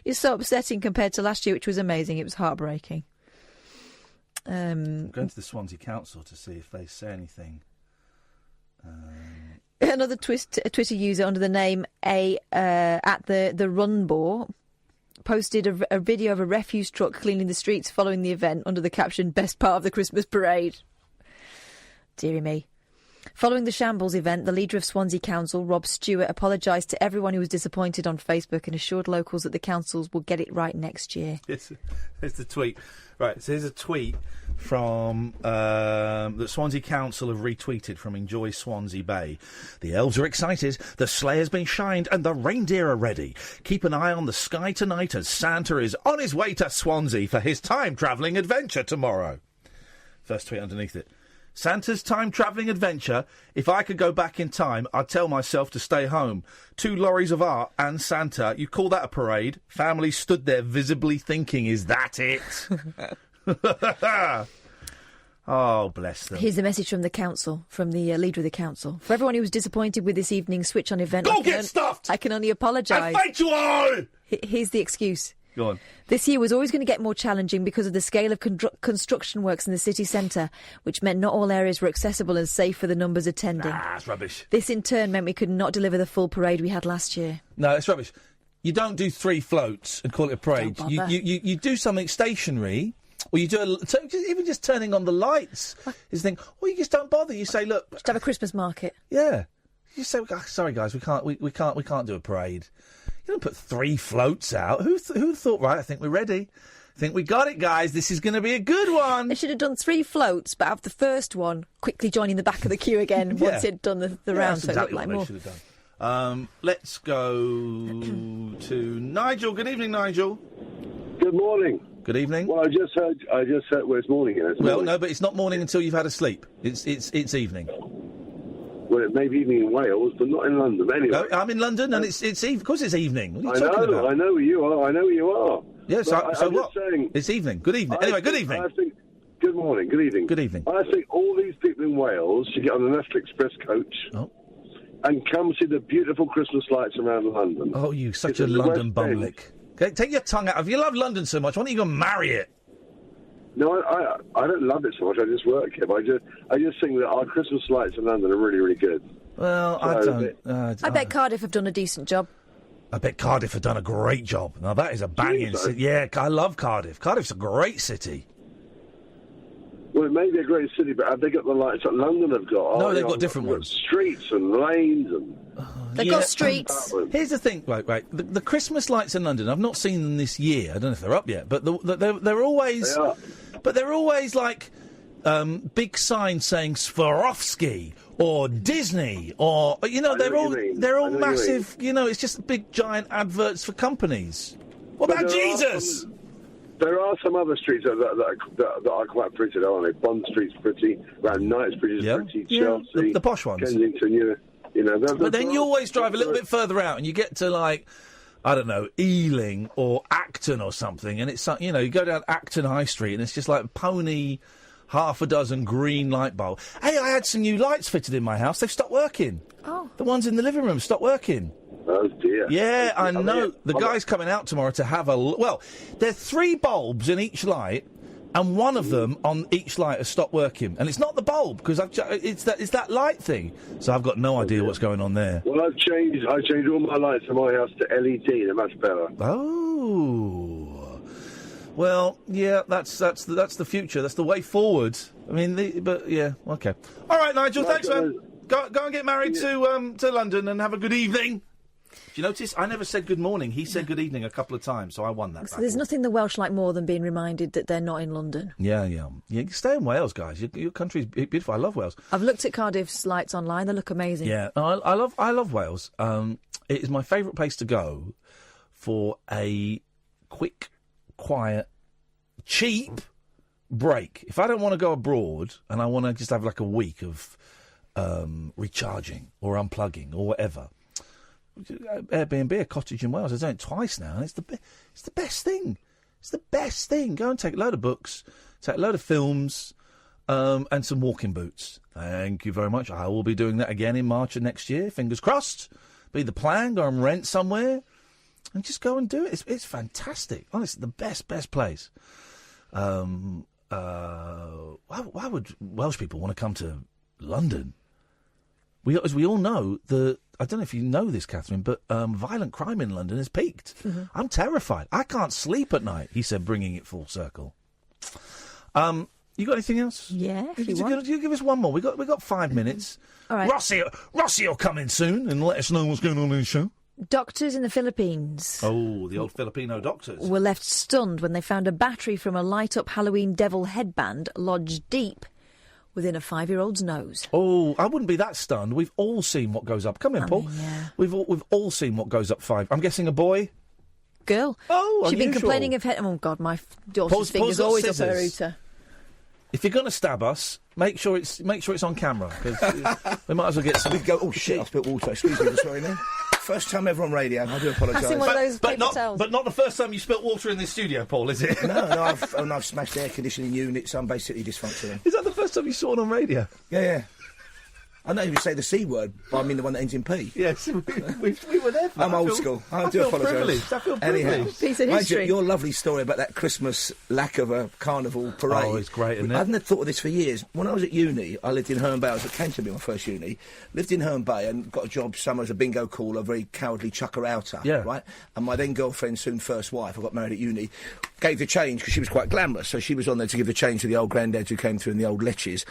It's so upsetting compared to last year, which was amazing. It was heartbreaking. I'm going to the Swansea Council to see if they say anything. Another Twitter user under the name at the Runbore posted a video of a refuse truck cleaning the streets following the event under the caption "Best part of the Christmas parade." Dearie me. Following the shambles event, the leader of Swansea Council, Rob Stewart, apologised to everyone who was disappointed on Facebook and assured locals that the councils will get it right next year. Here's the tweet. Right, so here's a tweet from that Swansea Council have retweeted from Enjoy Swansea Bay. The elves are excited, the sleigh has been shined and the reindeer are ready. Keep an eye on the sky tonight as Santa is on his way to Swansea for his time-travelling adventure tomorrow. First tweet underneath it. Santa's time-travelling adventure. If I could go back in time, I'd tell myself to stay home. 2 lorries of art and Santa. You call that a parade? Family stood there visibly thinking, is that it? Oh, bless them. Here's the message from the council, from the leader of the council. For everyone who was disappointed with this evening's switch-on event... Go get stuffed! I can only apologise. I fight you all! Here's the excuse. Go on. This year was always going to get more challenging because of the scale of construction works in the city centre, which meant not all areas were accessible and safe for the numbers attending. That's rubbish. This in turn meant we could not deliver the full parade we had last year. No, it's rubbish. You don't do 3 floats and call it a parade. You do something stationary, or you do even just turning on the lights is the thing. Or you just don't bother. You say, look, just have a Christmas market. Yeah. You say, sorry guys, we can't do a parade. You don't put 3 floats out. Who thought, right, I think we're ready. I think we got it, guys. This is going to be a good one. They should have done 3 floats, but have the first one quickly joining the back of the queue again once it'd done the round. That's exactly what they should have done. Let's go to Nigel. Good evening, Nigel. Good morning. Good evening. Well, I just heard. Well, it's morning here. No, but it's not morning until you've had a sleep. It's evening. Well, it may be evening in Wales, but not in London. Anyway, no, I'm in London, and it's of course it's evening. What are you talking about? I know where you are. Yeah, so what? Saying, it's evening. Good evening. Anyway, good evening. Good morning. Good evening. Good evening. I think all these people in Wales should get on the National Express coach and come see the beautiful Christmas lights around London. Oh, you such a London bumlick. Okay, take your tongue out. If you love London so much, why don't you go marry it? No, I don't love it so much. I just work here. But I just think that our Christmas lights in London are really, really good. Well, I bet Cardiff have done a decent job. I bet Cardiff have done a great job. Now, that is a banging city. Yeah, I love Cardiff. Cardiff's a great city. Well, it may be a great city, but have they got the lights that London have got? No, they've got different ones. Streets and lanes and... They've got streets. Here's the thing, right. The Christmas lights in London, I've not seen them this year. I don't know if they're up yet, but they're always... They are. But they're always like big signs saying Swarovski or Disney or they're all massive. It's just big giant adverts for companies. What about Jesus? There are some other streets that are quite pretty, aren't they? Bond Street's pretty, around Knightsbridge is pretty, Chelsea, the posh ones, Kensington. But then you always drive a little bit further out, and you get to I don't know, Ealing or Acton or something, and it's you go down Acton High Street, and it's just like pony, half a dozen green light bulbs. Hey, I had some new lights fitted in my house. They've stopped working. Oh, the ones in the living room stopped working. Oh dear. Yeah, I know. The guy's coming out tomorrow to have there are 3 bulbs in each light, and one of them on each light has stopped working, and it's not the bulb because it's that light thing. So I've got no idea what's going on there. Well, I changed all my lights in my house to LED. They're much better. Oh, well, yeah, that's the future. That's the way forward. I mean, okay. All right, Nigel, thanks, man. Go and get married to London and have a good evening. Do you notice I never said good morning? He said good evening a couple of times, so I won that. So there's nothing the Welsh like more than being reminded that they're not in London. Yeah. Stay in Wales, guys. Your country's beautiful. I love Wales. I've looked at Cardiff's lights online. They look amazing. Yeah, I love Wales. It is my favourite place to go for a quick, quiet, cheap break. If I don't want to go abroad and I want to just have like a week of recharging or unplugging or whatever. Airbnb, a cottage in Wales. I've done it twice now, and it's the best thing. It's the best thing. Go and take a load of books, take a load of films, and some walking boots. Thank you very much. I will be doing that again in March of next year. Fingers crossed. Be the plan. Go and rent somewhere, and just go and do it. It's fantastic. Honestly, the best place. Why would Welsh people want to come to London? As we all know, I don't know if you know this, Catherine, but violent crime in London has peaked. Mm-hmm. I'm terrified. I can't sleep at night, he said, bringing it full circle. You got anything else? Yeah, if you want. You give us one more. We got 5 minutes. All right. Rossi will come in soon and let us know what's going on in the show. Doctors in the Philippines Oh, the old Filipino doctors. were left stunned when they found a battery from a light-up Halloween devil headband lodged deep within a 5-year-old's nose. Oh, I wouldn't be that stunned. We've all seen what goes up. Come in, Paul. yeah. We've all seen what goes up 5. I'm guessing a boy. Girl. Oh, she'd been unusual. complaining of head. Oh God, my daughter's finger's got always up her scissors. router. If you're going to stab us, make sure it's on camera, because we might as well get some. We go. Oh shit! I spilled water. Excuse me. Sorry, now. First time ever on radio. I do apologise. Passing one of those paper towels. But not the first time you spilt water in this studio, Paul, is it? No. I've smashed air conditioning units. I'm basically dysfunctional. Is that the first time you saw it on radio? Yeah. I know you say the C word, but I mean the one that ends in P. Yes, we were there for that. I'm old school. I do apologise. I feel Anyhow, privileged. Piece of mind history. you, your lovely story about that Christmas lack of a carnival parade. Oh, it's great, isn't it? I haven't thought of this for years. When I was at uni, I lived in Herne Bay. I was at Canterbury, my first uni. Lived in Herne Bay and got a job somewhere as a bingo caller, very cowardly chucker-outer, Yeah. right? And my then girlfriend, soon first wife, I got married at uni, gave the change because she was quite glamorous. So she was on there to give the change to the old granddads who came through in the old leches.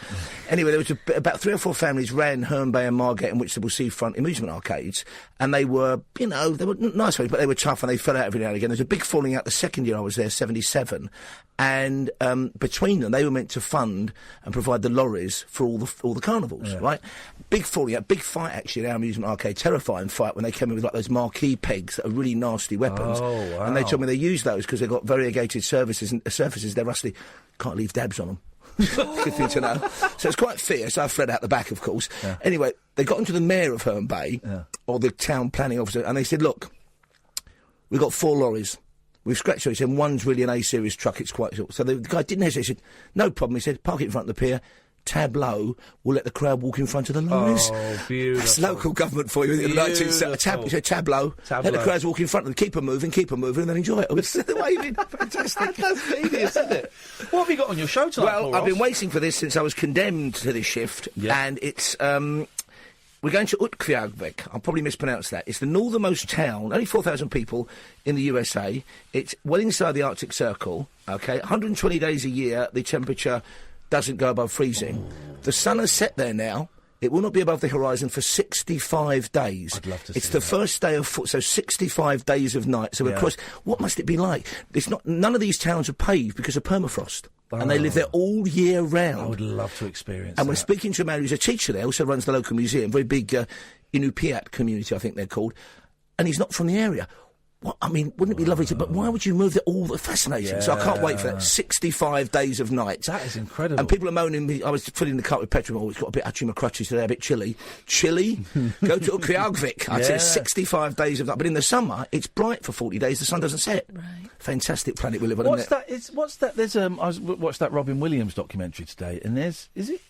Anyway, there was about 3 or 4 families ran Herne Bay and Margate and Whitstable seafront amusement arcades, and they were, they were nice families, but they were tough and they fell out every now and again. There was a big falling out the second year I was there, 77, and between them they were meant to fund and provide the lorries for all the carnivals, right? Big falling out, big fight actually at our amusement arcade, terrifying fight when they came in with like those marquee pegs that are really nasty weapons. Oh, wow. And they told me they use those because they've got variegated surfaces, they're rusty, can't leave dabs on them. Good thing to know. So it's quite fierce. I fled out the back, of course. Yeah. Anyway, they got into the mayor of Herne Bay, or the town planning officer, and they said, look, we've got 4 lorries. We've scratched it. He said, one's really an A-series truck. It's quite short. So the guy didn't hesitate. He said, no problem. He said, park it in front of the pier. Tableau will let the crowd walk in front of the lorries. Oh, beautiful. That's local government for you. He said, tableau. Let the crowds walk in front of them. Keep them moving, and then enjoy it. They're waving. Fantastic. That's genius, isn't it? What have you got on your show tonight, Well, Paul I've been Ross? waiting for this since I was condemned to this shift, and it's we're going to Utqiagvik. I'll probably mispronounce that. It's the northernmost town, only 4,000 people in the USA. It's well inside the Arctic Circle. Okay, 120 days a year. The temperature doesn't go above freezing. The sun has set there now. It will not be above the horizon for 65 days. I'd love to It's see the that. first day of so 65 days of night. So of course, what must it be like? It's not. None of these towns are paved because of permafrost, and they live there all year round. I would love to experience And that. we're speaking to a man who's a teacher there, also runs the local museum, very big Inupiat community, I think they're called, and he's not from the area. What, I mean, wouldn't it be lovely to... But why would you move there all... Fascinating. So I can't wait for that. 65 days of night. That is incredible. And people are moaning... I was filling the car with petrol. Oh, it's got a bit itchy my crutches today, a bit chilly. Chilly? Go to Utqiagvik. I'd say 65 days of night. But in the summer, it's bright for 40 days. The sun doesn't set. Right. Fantastic planet we live on, isn't it? What's that? There's watched that Robin Williams documentary today, and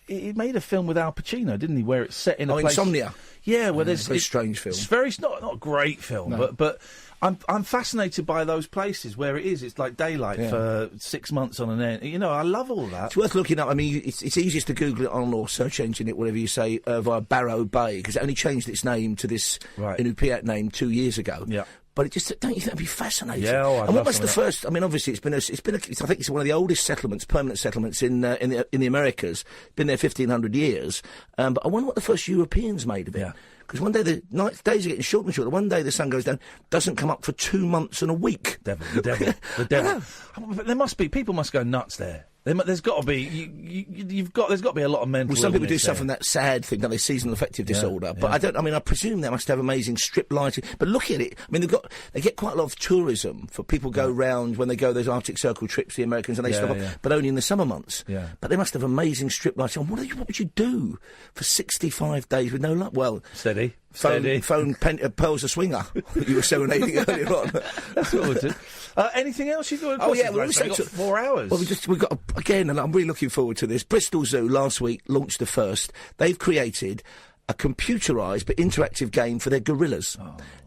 he made a film with Al Pacino, didn't he? Where it's set in a place... Insomnia. Yeah, where there's... It's a very strange film. It's not a great film, but I'm fascinated by those places where it is. It's like daylight for 6 months on an end. I love all that. It's worth looking up. I mean, it's easiest to Google it on or search engine it, whatever you say, via Barrow Bay, because it only changed its name to this Inupiat name 2 years ago. Yeah. But it just, don't you think it'd be fascinating? Yeah, and what was the first? I mean, obviously, I think it's one of the oldest settlements, permanent settlements in the Americas. Been there 1,500 years. But I wonder what the first Europeans made of it. Yeah. Because one day the days are getting shorter and shorter. One day the sun goes down, doesn't come up for 2 months and a week. The devil. But there must be people must go nuts there. There's got to be there's got to be a lot of mental. Well, some people do illness suffer there. from that sad thing, don't they? Seasonal affective disorder. Yeah. But I presume they must have amazing strip lighting. But look at it. I mean, they get quite a lot of tourism for people go round when they go those Arctic Circle trips, the Americans, and they stop, but only in the summer months. Yeah. But they must have amazing strip lighting. What would you do for 65 days with no light? Well, steady. Phone Pearl's a swinger. You were serenading earlier on. That's what we'll do. Anything else you've got? Oh yeah, well, we've got 4 hours. Well, we've got again, and I'm really looking forward to this. Bristol Zoo last week launched the first. They've created a computerised but interactive game for their gorillas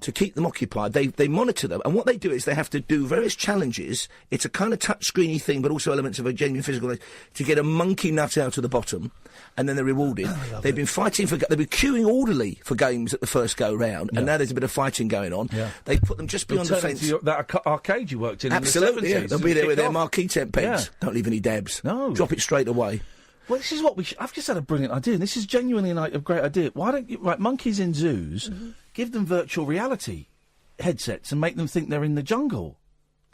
to keep them occupied. They monitor them, and what they do is they have to do various challenges. It's a kind of touch-screeny thing, but also elements of a genuine physical life, to get a monkey nut out of the bottom, and then they're rewarded. They've been fighting they've been queuing orderly for games at the first go-round, and now there's a bit of fighting going on. Yeah. They put them just beyond the fence. That arcade you worked in Absolutely, in the 70s. They'll be there with their marquee tent pens. Yeah. Don't leave any dabs. No. Drop it straight away. Well, this is what I've just had a brilliant idea, and this is genuinely a great idea. Why don't you, monkeys in zoos, give them virtual reality headsets and make them think they're in the jungle?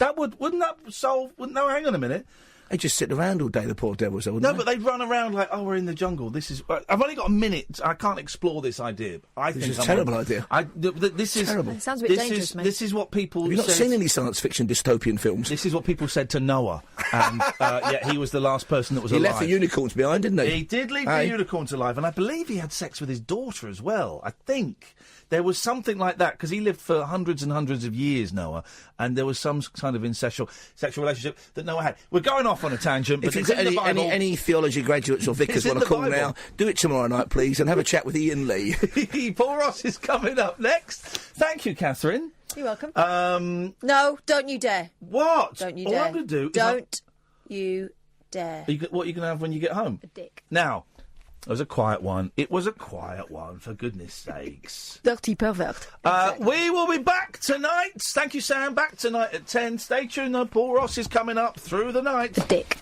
Wouldn't that solve? No, hang on a minute. They just sit around all day, the poor devils, wouldn't they? No, but they'd run around like, we're in the jungle. This is. I've only got a minute. I can't explore this idea. This is a terrible idea. This is terrible. It sounds a bit dangerous, mate. This is what people. Have you not seen any science fiction dystopian films? This is what people said to Noah, and yet he was the last person that was alive. He left the unicorns behind, didn't he? He did leave the unicorns alive, and I believe he had sex with his daughter as well. I think. There was something like that, because he lived for hundreds and hundreds of years, Noah, and there was some kind of sexual relationship that Noah had. We're going off on a tangent, but if you've got any theology graduates or vicars want to call now, do it tomorrow night, please, and have a chat with Iain Lee. Paul Ross is coming up next. Thank you, Catherine. You're welcome. No, don't you dare. What? Don't you All dare. I'm going to do Don't you dare. What are you going to have when you get home? A dick. Now... It was a quiet one. It was a quiet one, for goodness sakes. Dirty pervert. We will be back tonight. Thank you, Sam. Back tonight at 10. Stay tuned, though. Paul Ross is coming up through the night. The dick.